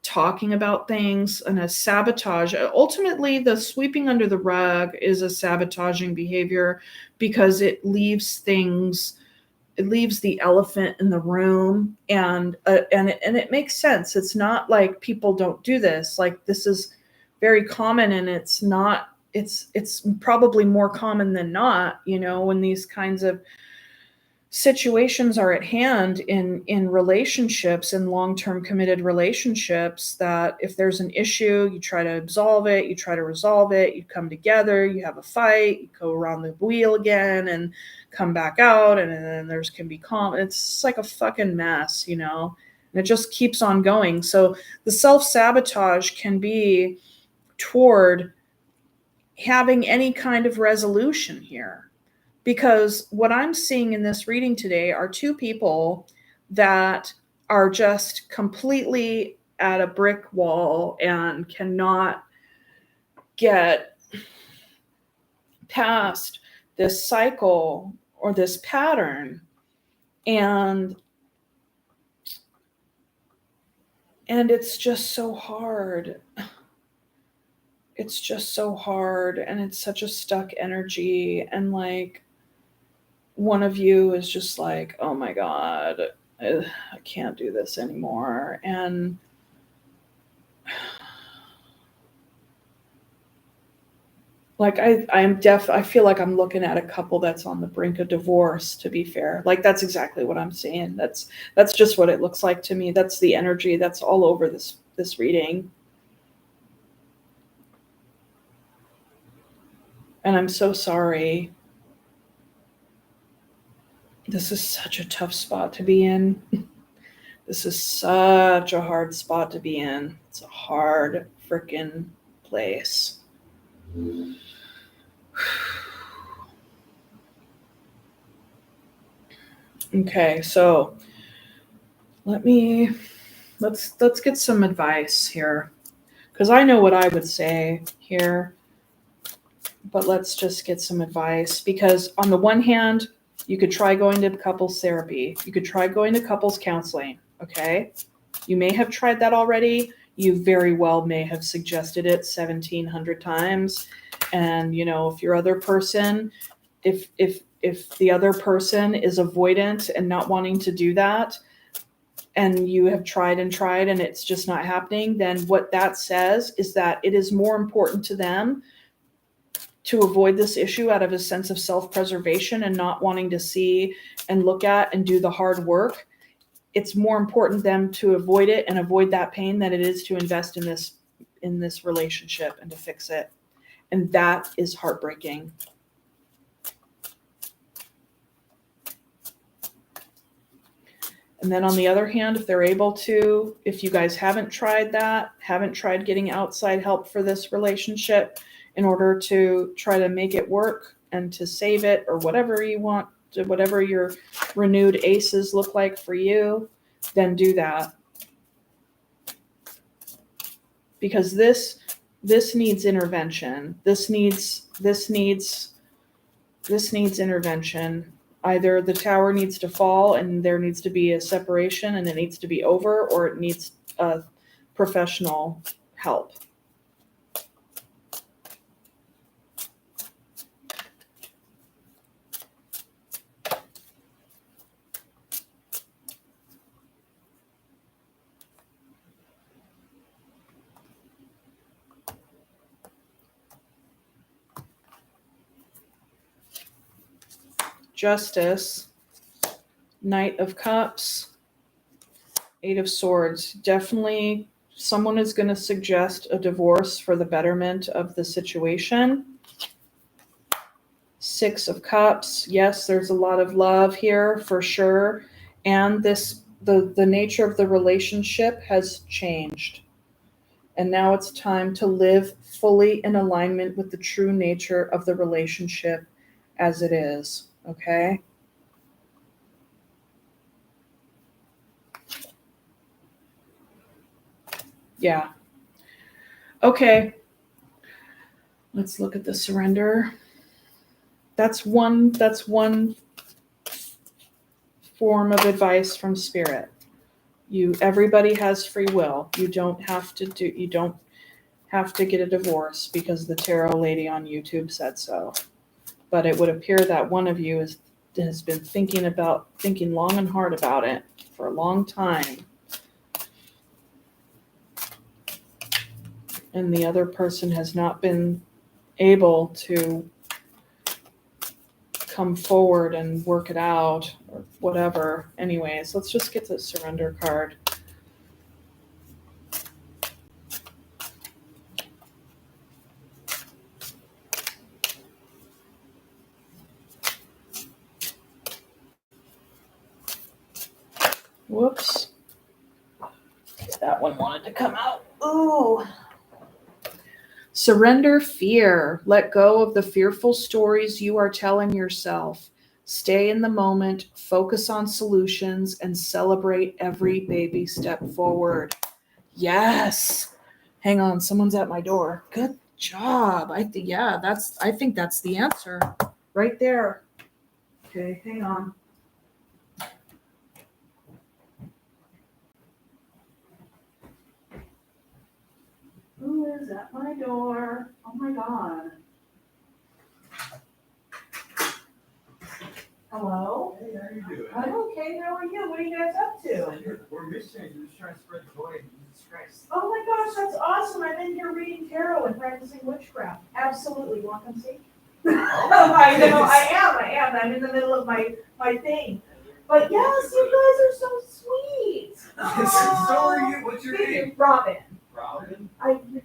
talking about things, and a sabotage. Ultimately, the sweeping under the rug is a sabotaging behavior because it leaves the elephant in the room, and it makes sense. It's not like people don't do this. Like, this is very common, and it's probably more common than not, when these kinds of situations are at hand in relationships, in long-term committed relationships, that if there's an issue, you try to absolve it, you try to resolve it, you come together, you have a fight, you go around the wheel again and come back out, and then there's can be calm. It's like a fucking mess, and it just keeps on going. So the self-sabotage can be toward having any kind of resolution here. Because what I'm seeing in this reading today are two people that are just completely at a brick wall and cannot get past this cycle or this pattern. And it's just so hard. It's just so hard, and it's such a stuck energy, and like, one of you is just like, oh my God, I can't do this anymore. And like, I feel like I'm looking at a couple that's on the brink of divorce, to be fair. Like, that's exactly what I'm seeing. That's just what it looks like to me. That's the energy that's all over this reading. And I'm so sorry. This is such a tough spot to be in. This is such a hard spot to be in. It's a hard freaking place. Okay, so let's get some advice here, because I know what I would say here, but let's just get some advice. Because on the one hand, you could try going to couples therapy. You could try going to couples counseling, okay? You may have tried that already. You very well may have suggested it 1,700 times. And, if your other person, if the other person is avoidant and not wanting to do that, and you have tried and it's just not happening, then what that says is that it is more important to them to avoid this issue out of a sense of self-preservation and not wanting to see and look at and do the hard work. It's more important to them to avoid it and avoid that pain than it is to invest in this relationship and to fix it. And that is heartbreaking. And then on the other hand, if they're able to, if you guys haven't tried getting outside help for this relationship in order to try to make it work and to save it, or whatever you want, whatever your renewed aces look like for you, then do that. Because this needs intervention. This needs intervention. Either the tower needs to fall and there needs to be a separation and it needs to be over, or it needs professional help. Justice, Knight of Cups, Eight of Swords. Definitely someone is going to suggest a divorce for the betterment of the situation. Six of Cups. Yes, there's a lot of love here for sure. And the nature of the relationship has changed. And now it's time to live fully in alignment with the true nature of the relationship as it is. Okay? Yeah. Okay. Let's look at the surrender. That's one form of advice from Spirit. Everybody has free will. You don't have to get a divorce because the tarot lady on YouTube said so. But it would appear that one of you has been thinking long and hard about it for a long time. And the other person has not been able to come forward and work it out or whatever. Anyways, let's just get the surrender card. Whoops. That one wanted to come out. Ooh. Surrender fear. Let go of the fearful stories you are telling yourself. Stay in the moment, focus on solutions, and celebrate every baby step forward. Yes. Hang on, someone's at my door. Good job. I think that's the answer right there. Okay, hang on. Who is at my door? Oh my God. Hello? Hey, how you doing? I'm okay. How are you? What are you guys up to? We're missionaries. We're just trying to spread the joy of Jesus Christ. Oh my gosh, that's awesome. I'm in here reading tarot and practicing witchcraft. Absolutely. You want to come see? I know, I am. I'm in the middle of my thing. But yes, you guys are so sweet. So are you. What's your Thank name? you, Robin. Robin?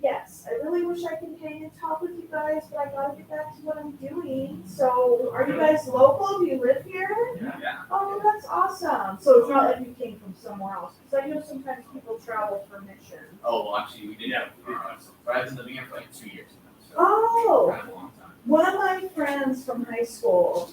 Yes, I really wish I could hang and talk with you guys, but I gotta get back to what I'm doing. So, are you guys local? Do you live here? Yeah. Oh, that's awesome. So it's not like you came from somewhere else, because I know sometimes people travel for mission. Oh, well, actually, we did have but I've been living here for like 2 years now. So Oh, kind of a long time. one of my friends from high school,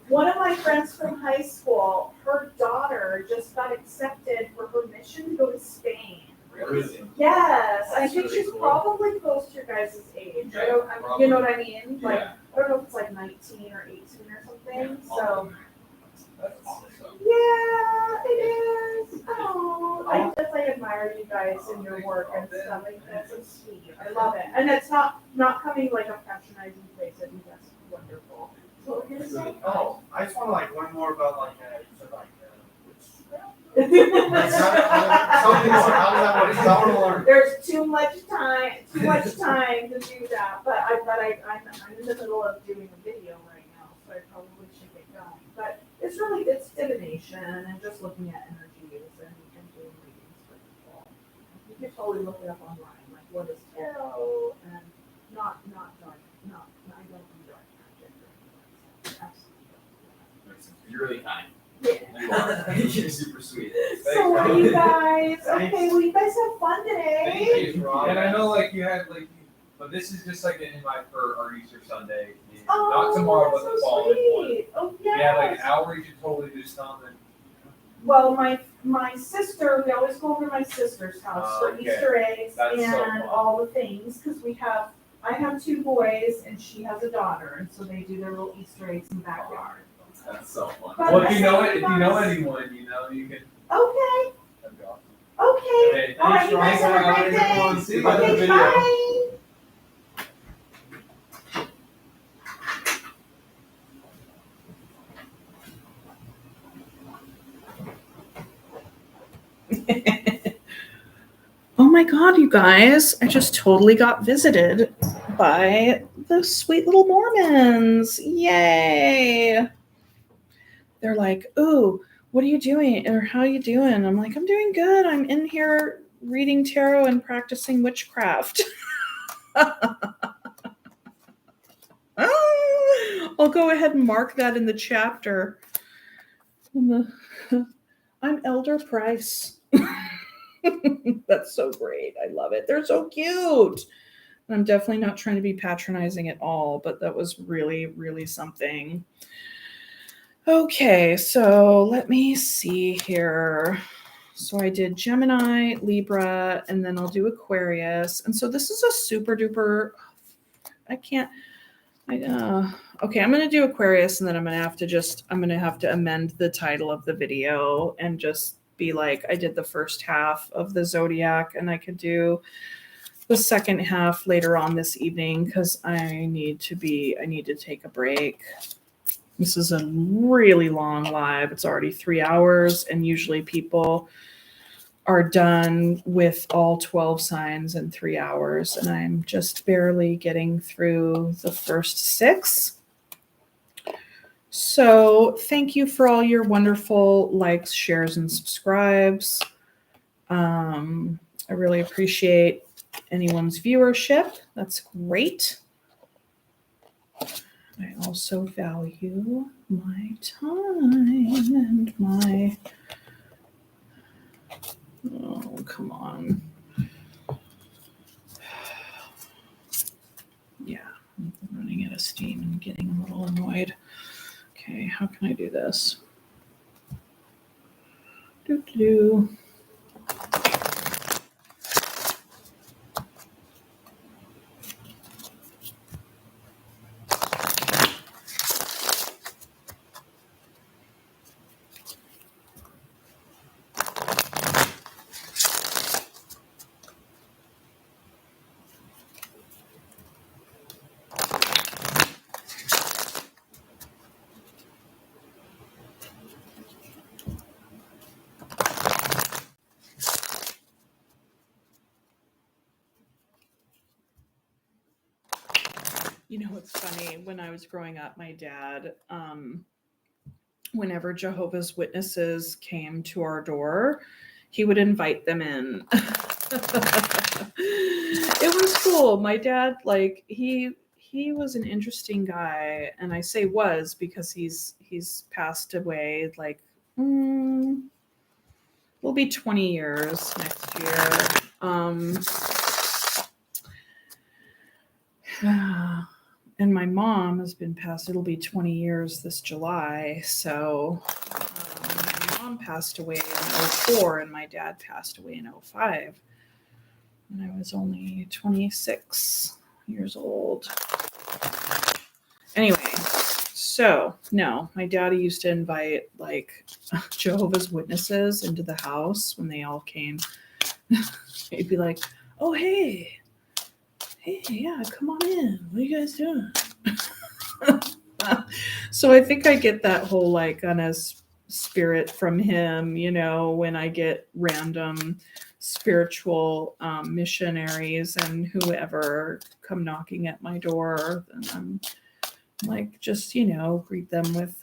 one of my friends from high school, her daughter just got accepted for her mission to go to Spain. Really? Yes, I That's think really she's cool. probably close to your guys' age. Yeah, You know what I mean? Like, Yeah. I don't know if it's like 19 or 18 or something. So, That's awesome. yeah, it is. Oh, I definitely admire you guys and your work and stuff. I think that's so sweet. I love it. And it's not coming like a patronizing place. I think that's wonderful. So what we're gonna say? Oh, I just want to like learn more about like you said like There's something more. How does that work? I want to learn. too much time to do that, but I'm in the middle of doing a video right now, so I probably should get going. But it's divination and just looking at energies and doing readings for people. You can totally look it up online, like what is tarot and not dark, I don't do dark magic or anything like that. Absolutely. You're really kind. Yeah. You are. You're super sweet. So are you guys? Thanks. Okay, well you guys have fun today. Thank you, Rob. And I know like you had like, but this is just like an invite for our Easter Sunday. Oh, Not tomorrow, but that's the so following one. sweet. Oh, We had like an yes. outreach and totally do something. Well, my sister, we always go over to my sister's house for Okay. Easter eggs That's so and fun. all the things, because I have 2 boys and she has a daughter, and so they do their little Easter eggs in the backyard. That's so fun. Well, if you know anyone, you know, you can. Okay, That'd be awesome. okay. Okay, All right, thanks, you guys Ryan. have a great day. Everyone, see you in the Okay, video. bye. Oh my God, you guys, I just totally got visited by the sweet little Mormons. Yay. They're like, ooh, what are you doing? Or how are you doing? I'm like, I'm doing good. I'm in here reading tarot and practicing witchcraft. I'll go ahead and mark that in the chapter. I'm Elder Price. That's so great. I love it. They're so cute. I'm definitely not trying to be patronizing at all, but that was really, really something. Okay, so let me see here. So I did Gemini, Libra, and then I'll do Aquarius. And so this is a super duper, okay, I'm going to do Aquarius, and then I'm going to have to amend the title of the video and just be like, I did the first half of the zodiac, and I could do the second half later on this evening because I need to take a break. This is a really long live. It's already 3 hours, and usually people are done with all 12 signs in 3 hours, and I'm just barely getting through the first 6. So thank you for all your wonderful likes, shares, and subscribes. I really appreciate anyone's viewership. That's great. I also value my time and my... Oh, come on. Yeah, I'm running out of steam and getting a little annoyed. Okay, how can I do this? Doo-doo. You know, it's funny, when I was growing up, my dad, whenever Jehovah's Witnesses came to our door, he would invite them in. It was cool. My dad, like, he was an interesting guy, and I say was because he's passed away, like, will be 20 years next year. And my mom has been passed. It'll be 20 years this July. So my mom passed away in 2004, and my dad passed away in 2005. And I was only 26 years old. Anyway, so no, my daddy used to invite like Jehovah's Witnesses into the house when they all came. He'd be like, oh, hey, yeah, come on in. What are you guys doing? So I think I get that whole like on a spirit from him, you know, when I get random spiritual missionaries and whoever come knocking at my door, and I'm like, just, you know, greet them with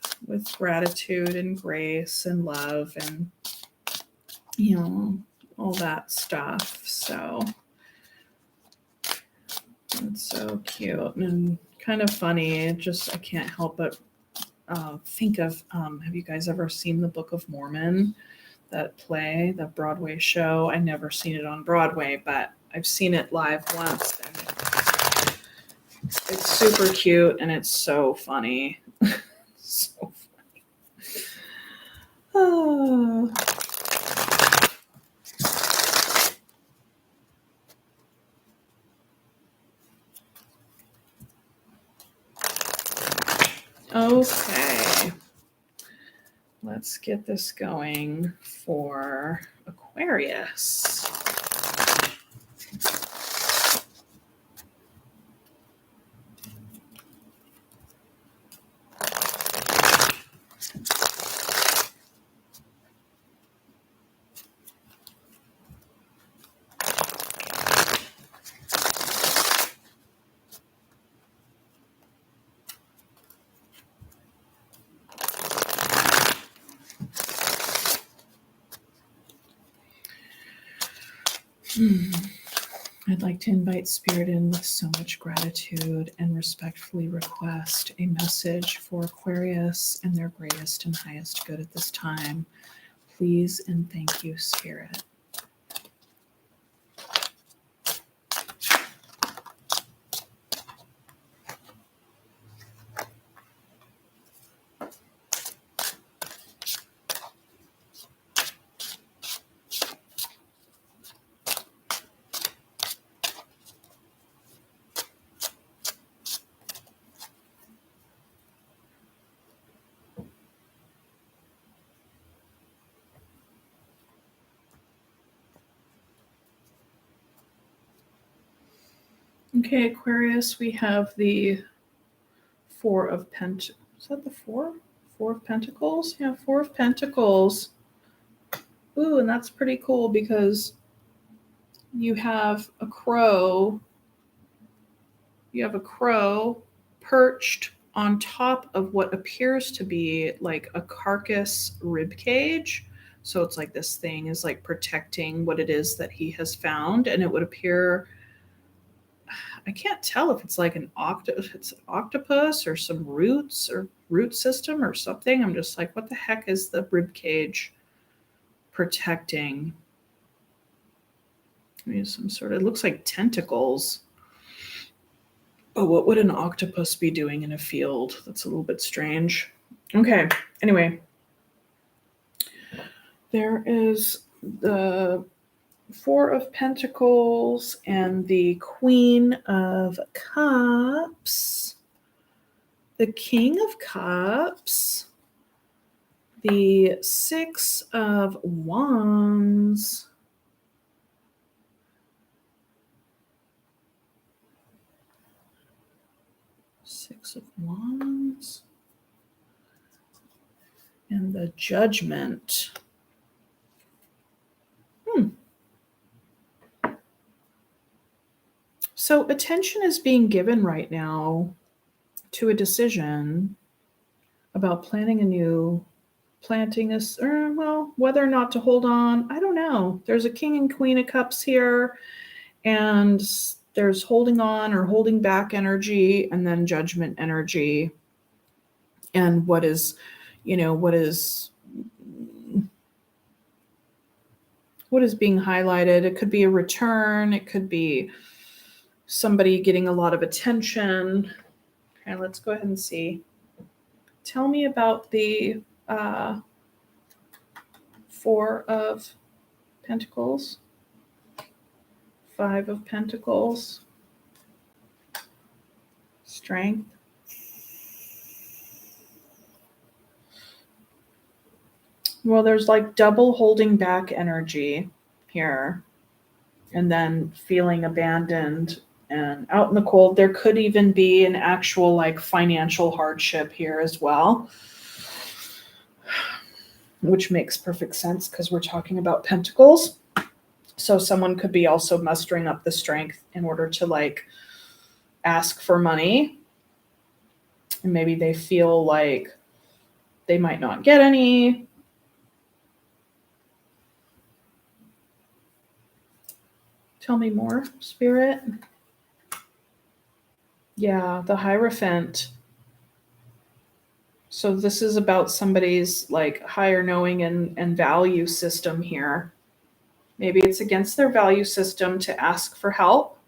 gratitude and grace and love and, you know, all that stuff. So it's so cute and kind of funny. I can't help but think of, have you guys ever seen the Book of Mormon, that play, the Broadway show? I never seen it on Broadway, but I've seen it live once, and it's super cute and it's so funny. So funny. Oh. Okay. Let's get this going for Aquarius. I'd like to invite Spirit in with so much gratitude and respectfully request a message for Aquarius and their greatest and highest good at this time. Please and thank you, Spirit. Okay, Aquarius, we have the Four of Pentacles. Is that the Four? Four of Pentacles? Yeah, Four of Pentacles. Ooh, and that's pretty cool because you have a crow. You have a crow perched on top of what appears to be like a carcass rib cage. So it's like this thing is like protecting what it is that he has found, and it would appear, I can't tell if it's like if it's an octopus or some roots or root system or something. I'm just like, what the heck is the rib cage protecting? I mean, some sort of, it looks like tentacles. Oh, what would an octopus be doing in a field? That's a little bit strange. Okay, anyway. There is the Four of Pentacles and the Queen of Cups, the King of Cups, the Six of Wands, Six of Wands, and the Judgment. So attention is being given right now to a decision about planting this, or well, whether or not to hold on. I don't know. There's a King and Queen of Cups here, and there's holding on or holding back energy, and then Judgment energy. And what is being highlighted? It could be a return. It could be somebody getting a lot of attention. Okay, let's go ahead and see. Tell me about the Four of Pentacles, Five of Pentacles, Strength. Well, there's like double holding back energy here, and then feeling abandoned and out in the cold. There could even be an actual like financial hardship here as well, which makes perfect sense because we're talking about pentacles. So someone could be also mustering up the strength in order to like ask for money. And maybe they feel like they might not get any. Tell me more, Spirit. Yeah, the Hierophant. So this is about somebody's like higher knowing and value system here. Maybe it's against their value system to ask for help,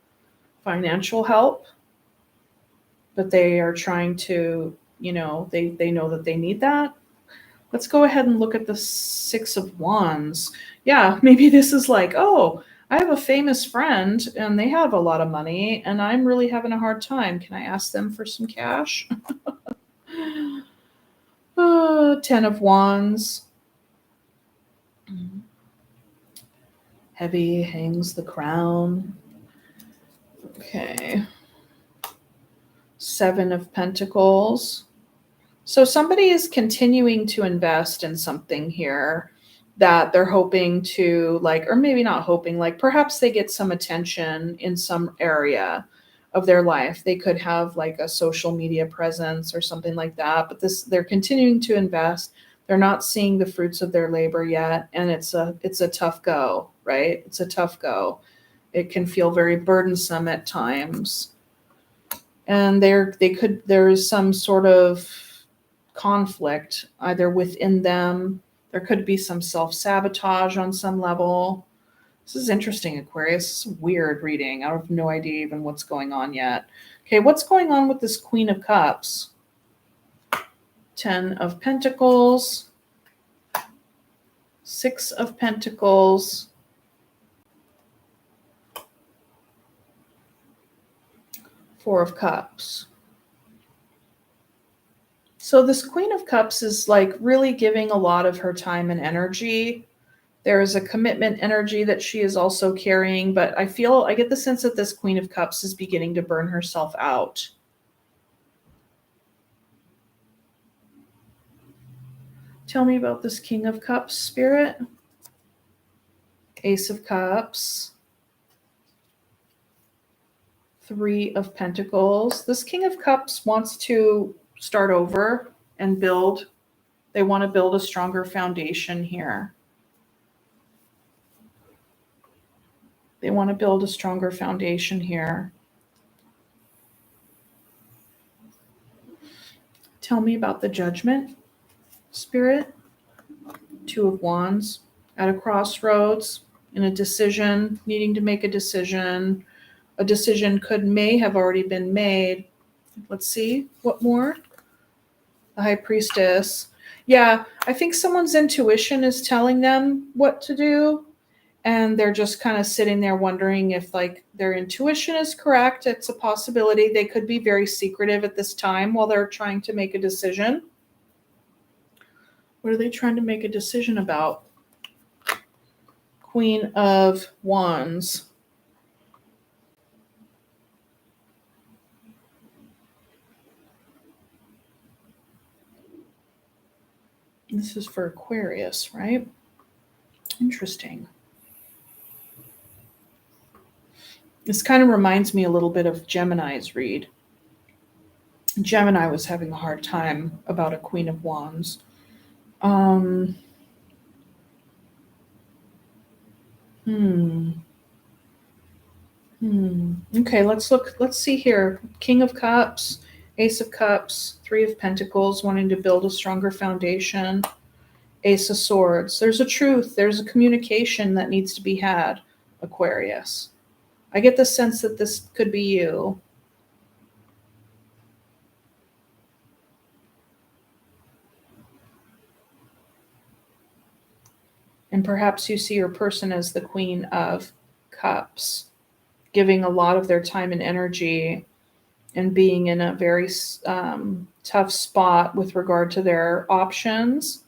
financial help, but they are trying to, they know that they need that. Let's go ahead and look at the Six of Wands. Yeah, maybe this is like, oh, I have a famous friend and they have a lot of money and I'm really having a hard time. Can I ask them for some cash? Ten of Wands. Heavy hangs the crown. Okay. Seven of Pentacles. So somebody is continuing to invest in something here that they're hoping to, like, or maybe not hoping, like perhaps they get some attention in some area of their life. They could have like a social media presence or something like that, but they're continuing to invest. They're not seeing the fruits of their labor yet, and it's a tough go, right? It's a tough go. It can feel very burdensome at times. And there's some sort of conflict either within them. There could be some self-sabotage on some level. This is interesting, Aquarius. This is weird reading. I have no idea even what's going on yet. Okay, what's going on with this Queen of Cups? 10 of Pentacles. 6 of Pentacles. 4 of Cups. So this Queen of Cups is like really giving a lot of her time and energy. There is a commitment energy that she is also carrying, but I get the sense that this Queen of Cups is beginning to burn herself out. Tell me about this King of Cups, Spirit. Ace of Cups. 3 of Pentacles. This King of Cups wants to start over and build. They want to build a stronger foundation here. They want to build a stronger foundation here. Tell me about the Judgment, Spirit. 2 of Wands. At a crossroads, in a decision, needing to make a decision. A decision may have already been made. Let's see, what more? The High Priestess. Yeah, I think someone's intuition is telling them what to do, and they're just kind of sitting there wondering if like their intuition is correct. It's a possibility. They could be very secretive at this time while they're trying to make a decision. What are they trying to make a decision about? Queen of Wands. This is for Aquarius, right? Interesting. This kind of reminds me a little bit of Gemini's read. Gemini was having a hard time about a Queen of Wands. Okay, let's see here. King of Cups, Ace of Cups, 3 of Pentacles, wanting to build a stronger foundation. Ace of Swords. There's a truth. There's a communication that needs to be had, Aquarius. I get the sense that this could be you. And perhaps you see your person as the Queen of Cups, giving a lot of their time and energy and being in a very tough spot with regard to their options.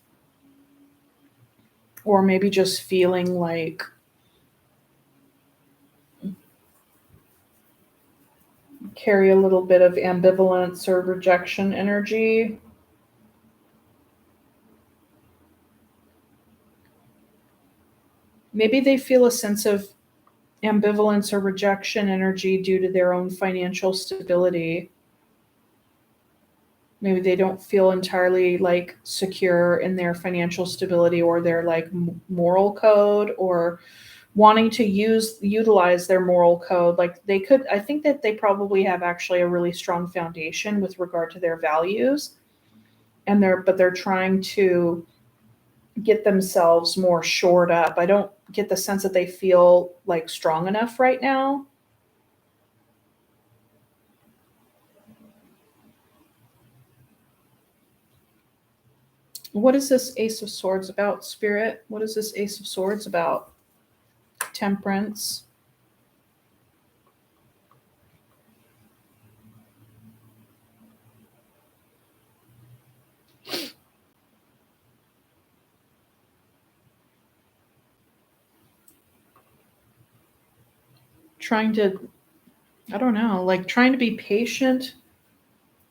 Or maybe just feeling like carry a little bit of ambivalence or rejection energy. Maybe they feel a sense of ambivalence or rejection energy due to their own financial stability. Maybe they don't feel entirely like secure in their financial stability or their like moral code, or wanting to utilize their moral code. Like I think that they probably have actually a really strong foundation with regard to their values, and they're trying to get themselves more shored up. I don't get the sense that they feel like strong enough right now. What is this Ace of Swords about, Spirit? What is this Ace of Swords about? Temperance. trying to, I don't know, like trying to be patient.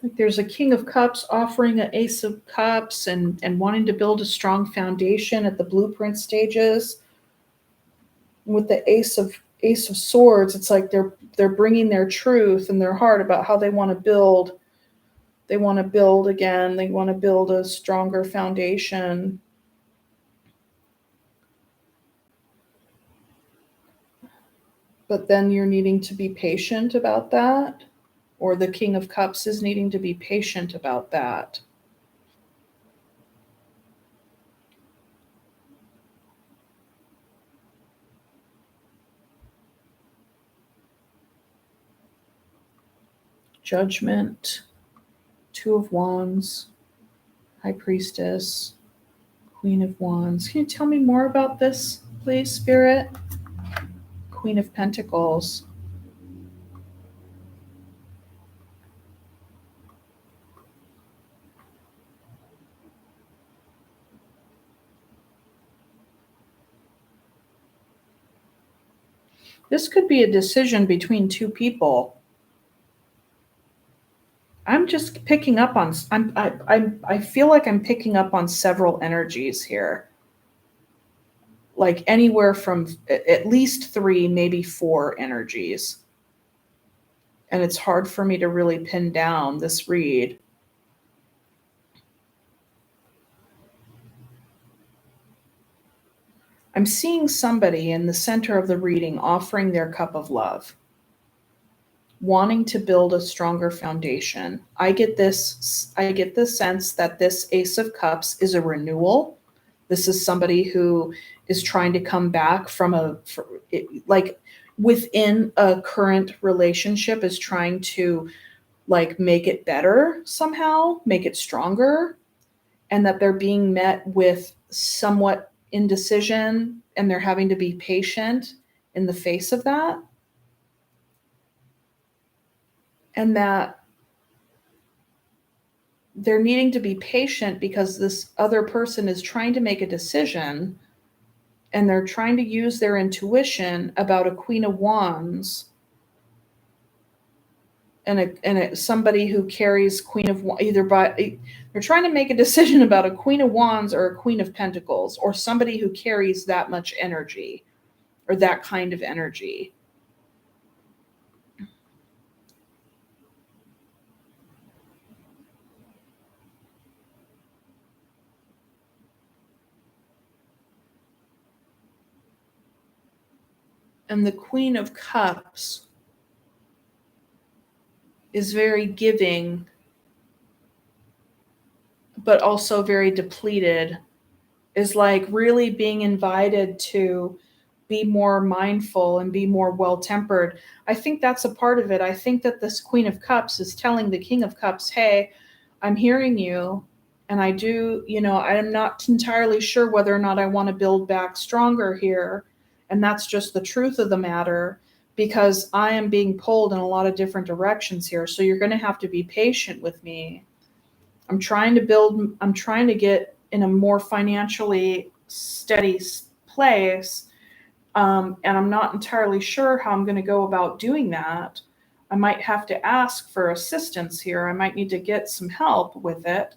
Like there's a King of Cups offering an Ace of Cups and wanting to build a strong foundation at the blueprint stages. With the Ace of Swords, it's like they're bringing their truth and their heart about how they want to build. They want to build again. They want to build a stronger foundation. But then you're needing to be patient about that, or the King of Cups is needing to be patient about that. Judgment, Two of Wands, High Priestess, Queen of Wands. Can you tell me more about this, please, Spirit? Queen of Pentacles. This could be a decision between two people. I'm just picking up on, I feel like I'm picking up on several energies here. Like anywhere from at least 3, maybe 4 energies. And it's hard for me to really pin down this read. I'm seeing somebody in the center of the reading offering their cup of love, wanting to build a stronger foundation. I get the sense that this Ace of Cups is a renewal. This is somebody who is trying to come back from like within a current relationship, is trying to like make it better somehow, make it stronger, and that they're being met with somewhat indecision and they're having to be patient in the face of that. And that they're needing to be patient because this other person is trying to make a decision and they're trying to use their intuition about a Queen of Wands and somebody who carries Queen of Wands, they're trying to make a decision about a Queen of Wands or a Queen of Pentacles, or somebody who carries that much energy or that kind of energy. And the Queen of Cups is very giving, but also very depleted, is like really being invited to be more mindful and be more well-tempered. I think that's a part of it. I think that this Queen of Cups is telling the King of Cups, hey, I'm hearing you. And I do, I'm not entirely sure whether or not I want to build back stronger here. And that's just the truth of the matter, because I am being pulled in a lot of different directions here. So you're going to have to be patient with me. I'm trying to get in a more financially steady place. And I'm not entirely sure how I'm going to go about doing that. I might have to ask for assistance here. I might need to get some help with it.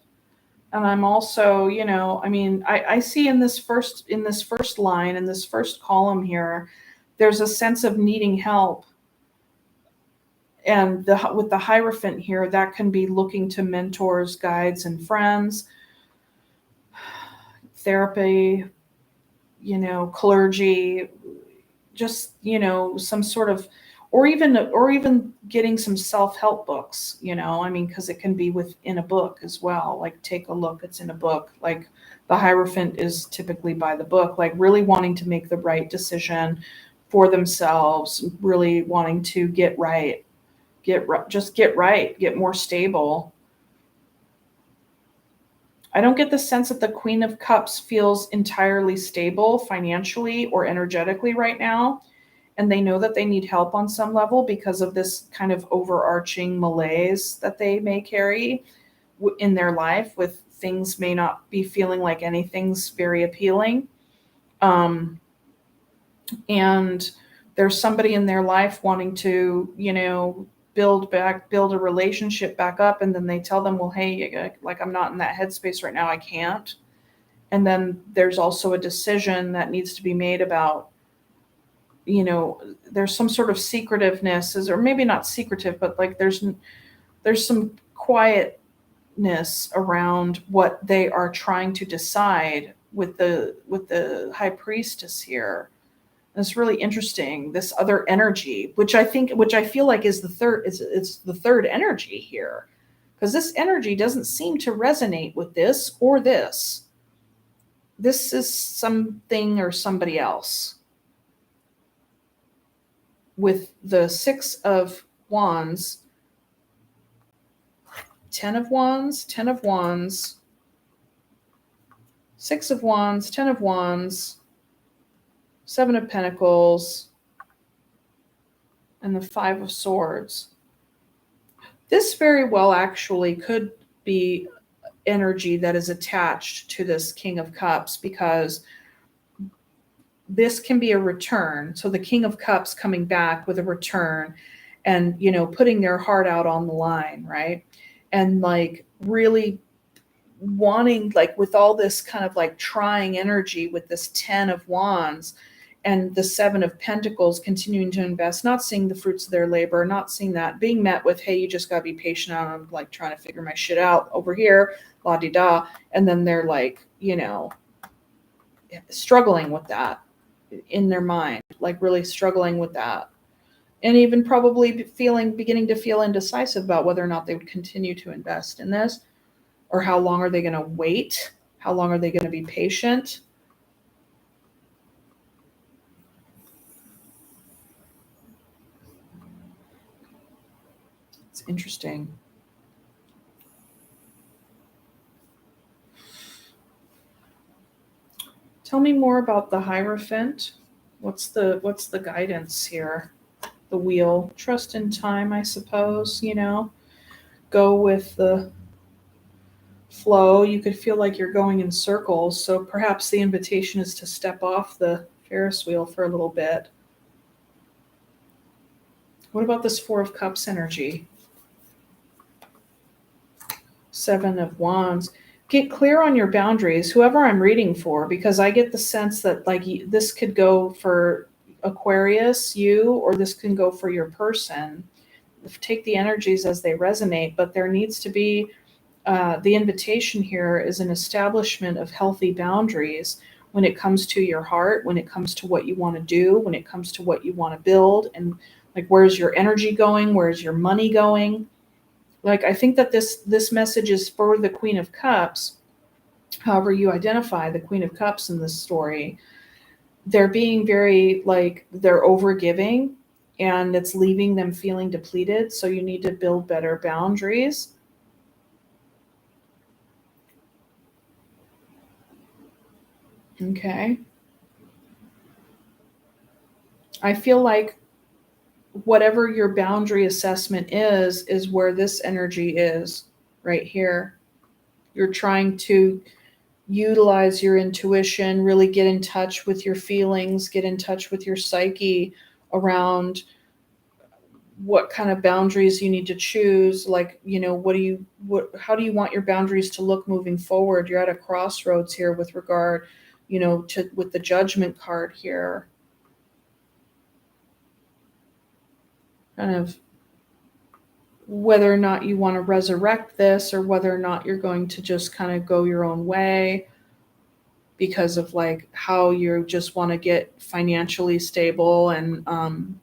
And I'm also, I see in this first line, in this first column here, there's a sense of needing help. And with the Hierophant here, that can be looking to mentors, guides, and friends, therapy, clergy, just, some sort of, or even getting some self-help books, because it can be within a book as well. Like take a look, it's in a book. Like the Hierophant is typically by the book, like really wanting to make the right decision for themselves, really wanting to get right, get more stable. I don't get the sense that the Queen of Cups feels entirely stable financially or energetically right now. And they know that they need help on some level because of this kind of overarching malaise that they may carry in their life, with things may not be feeling like anything's very appealing. And there's somebody in their life wanting to, build a relationship back up, and then they tell them, well, hey, like, I'm not in that headspace right now, I can't. And then there's also a decision that needs to be made about, there's some sort of secretiveness, or maybe not secretive, but like there's some quietness around what they are trying to decide with the high priestess here. And it's really interesting, this other energy, which I feel like is the third, it's the third energy here, because this energy doesn't seem to resonate with this or this. This is something or somebody else. With the 6 of Wands, 10 of Wands, 10 of Wands, 6 of Wands, 10 of Wands, 7 of Pentacles, and the 5 of Swords. This very well actually could be energy that is attached to this King of Cups, because this can be a return. So the King of Cups coming back with a return and, putting their heart out on the line, right? And like really wanting, like with all this kind of like trying energy with this 10 of Wands and the 7 of Pentacles, continuing to invest, not seeing the fruits of their labor, not seeing that, being met with, hey, you just got to be patient. I'm like trying to figure my shit out over here, la-di-da. And then they're like, struggling with that in their mind, like really struggling with that. And even probably beginning to feel indecisive about whether or not they would continue to invest in this, or how long are they going to wait? How long are they going to be patient? It's interesting. Tell me more about the Hierophant. What's the guidance here? The Wheel. Trust in time, I suppose, Go with the flow. You could feel like you're going in circles, so perhaps the invitation is to step off the Ferris wheel for a little bit. What about this 4 of Cups energy? 7 of Wands. Get clear on your boundaries, whoever I'm reading for, because I get the sense that like this could go for Aquarius, you, or this can go for your person. Take the energies as they resonate, but there needs to be the invitation here is an establishment of healthy boundaries when it comes to your heart, when it comes to what you want to do, when it comes to what you want to build, and like where's your energy going, where's your money going. Like, I think that this message is for the Queen of Cups. However you identify the Queen of Cups in this story, they're being very, like, they're overgiving, and it's leaving them feeling depleted. So you need to build better boundaries. Okay. I feel like whatever your boundary assessment is where this energy is right here. You're trying to utilize your intuition, really get in touch with your feelings, get in touch with your psyche around what kind of boundaries you need to choose. Like, how do you want your boundaries to look moving forward? You're at a crossroads here with regard, with the Judgment card here. Kind of whether or not you want to resurrect this, or whether or not you're going to just kind of go your own way because of like how you just want to get financially stable and,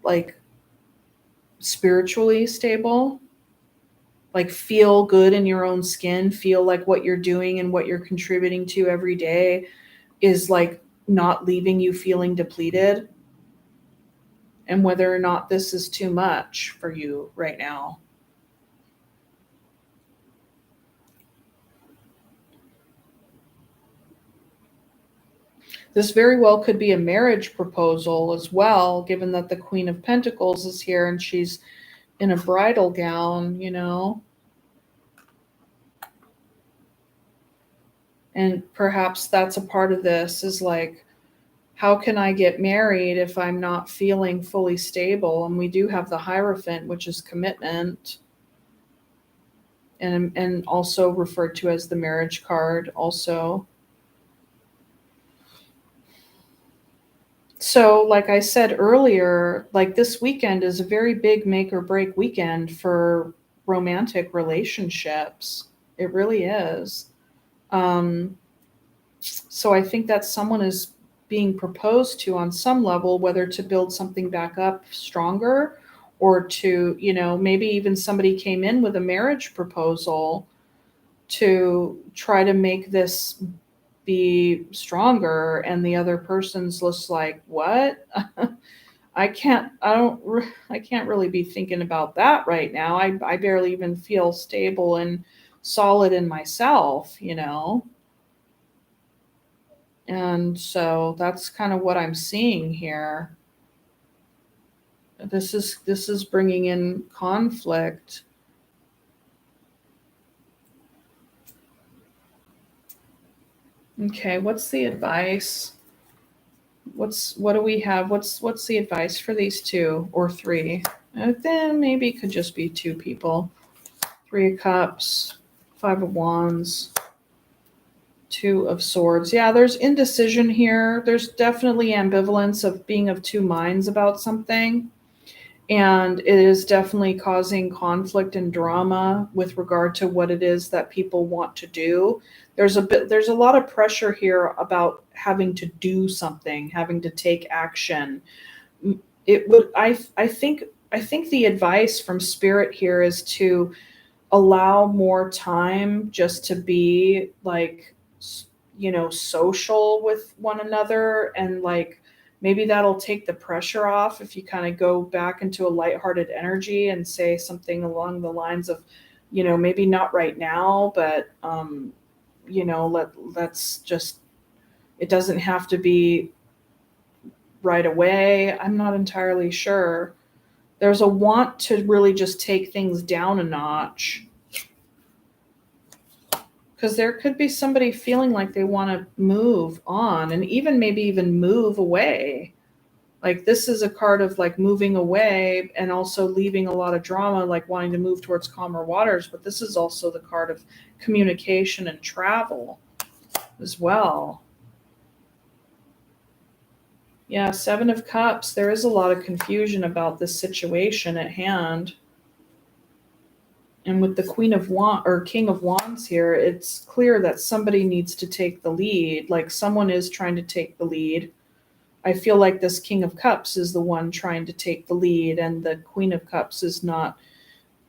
like spiritually stable, like feel good in your own skin, feel like what you're doing and what you're contributing to every day is like not leaving you feeling depleted. And whether or not this is too much for you right now. This very well could be a marriage proposal as well, given that the Queen of Pentacles is here and she's in a bridal gown, And perhaps that's a part of this, is like how can I get married if I'm not feeling fully stable? And we do have the Hierophant, which is commitment, and also referred to as the marriage card also. So, like I said earlier, like this weekend is a very big make or break weekend for romantic relationships. It really is. So I think that someone is being proposed to on some level, whether to build something back up stronger or to, maybe even somebody came in with a marriage proposal to try to make this be stronger, and the other person's just like, what? I can't really be thinking about that right now. I barely even feel stable and solid in myself, and so that's kind of what I'm seeing here. This is bringing in conflict. Okay, what's the advice? What do we have? What's the advice for these two or three? Then maybe it could just be two people. 3 of Cups, 5 of Wands, 2 of Swords. Yeah, there's indecision here. There's definitely ambivalence of being of two minds about something. And it is definitely causing conflict and drama with regard to what it is that people want to do. There's a lot of pressure here about having to do something, having to take action. I think the advice from Spirit here is to allow more time just to be like, social with one another, and like maybe that'll take the pressure off if you kind of go back into a lighthearted energy and say something along the lines of, maybe not right now, but let's just, it doesn't have to be right away. I'm not entirely sure. There's a want to really just take things down a notch, because there could be somebody feeling like they want to move on and maybe even move away. Like this is a card of like moving away and also leaving a lot of drama, like wanting to move towards calmer waters. But this is also the card of communication and travel as well. Yeah, 7 of Cups. There is a lot of confusion about this situation at hand. And with the Queen of Wands or King of Wands here, it's clear that somebody needs to take the lead. Like someone is trying to take the lead. I feel like this King of Cups is the one trying to take the lead, and the Queen of Cups is not,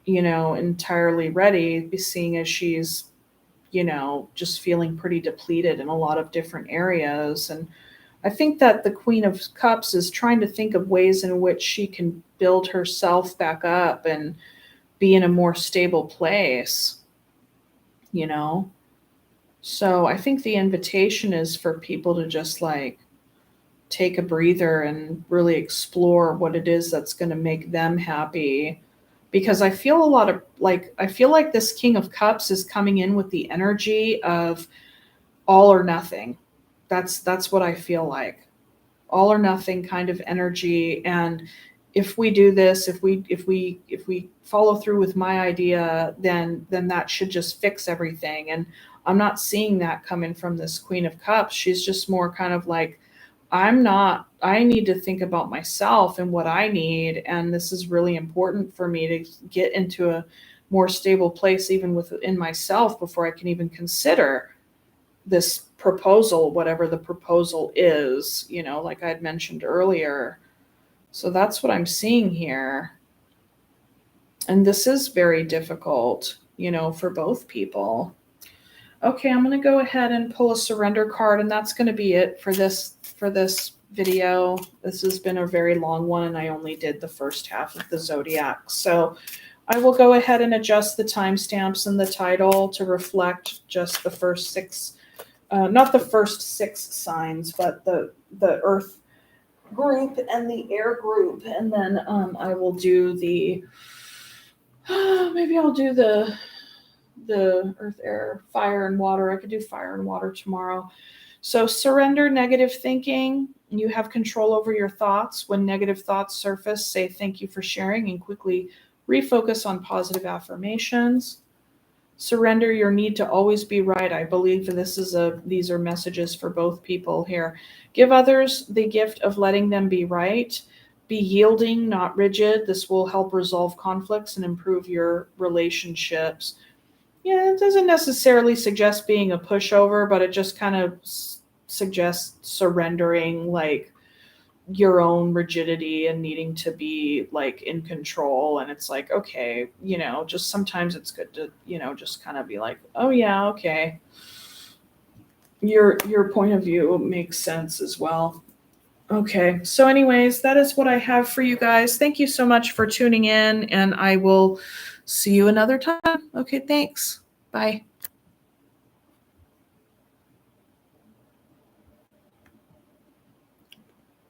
entirely ready, seeing as she's, just feeling pretty depleted in a lot of different areas. And I think that the Queen of Cups is trying to think of ways in which she can build herself back up and be in a more stable place, So I think the invitation is for people to just like take a breather and really explore what it is that's going to make them happy. Because I feel like this King of Cups is coming in with the energy of all or nothing. That's what I feel like. All or nothing kind of energy. And if we do this, if we follow through with my idea, then that should just fix everything. And I'm not seeing that coming from this Queen of Cups. She's just more kind of like, I need to think about myself and what I need. And this is really important for me to get into a more stable place, even within myself, before I can even consider this proposal, whatever the proposal is, like I had mentioned earlier. So that's what I'm seeing here. And this is very difficult, for both people. Okay, I'm going to go ahead and pull a surrender card, and that's going to be it for this video. This has been a very long one, and I only did the first half of the zodiac. So I will go ahead and adjust the timestamps and the title to reflect just the first 6, not the first 6 signs, but the Earth group and the air group. And then I will do maybe I'll do the earth, air, fire, and water. I could do fire and water tomorrow. So surrender negative thinking. You have control over your thoughts. When negative thoughts surface, say thank you for sharing and quickly refocus on positive affirmations. Surrender your need to always be right. I believe these are messages for both people here. Give others the gift of letting them be right. Be yielding, not rigid. This will help resolve conflicts and improve your relationships. Yeah, it doesn't necessarily suggest being a pushover, but it just kind of suggests surrendering like your own rigidity and needing to be like in control. And it's like, okay, just sometimes it's good to, just kind of be like, oh yeah, okay. Your point of view makes sense as well. Okay, so anyways, that is what I have for you guys. Thank you so much for tuning in, and I will see you another time. Okay, thanks. Bye.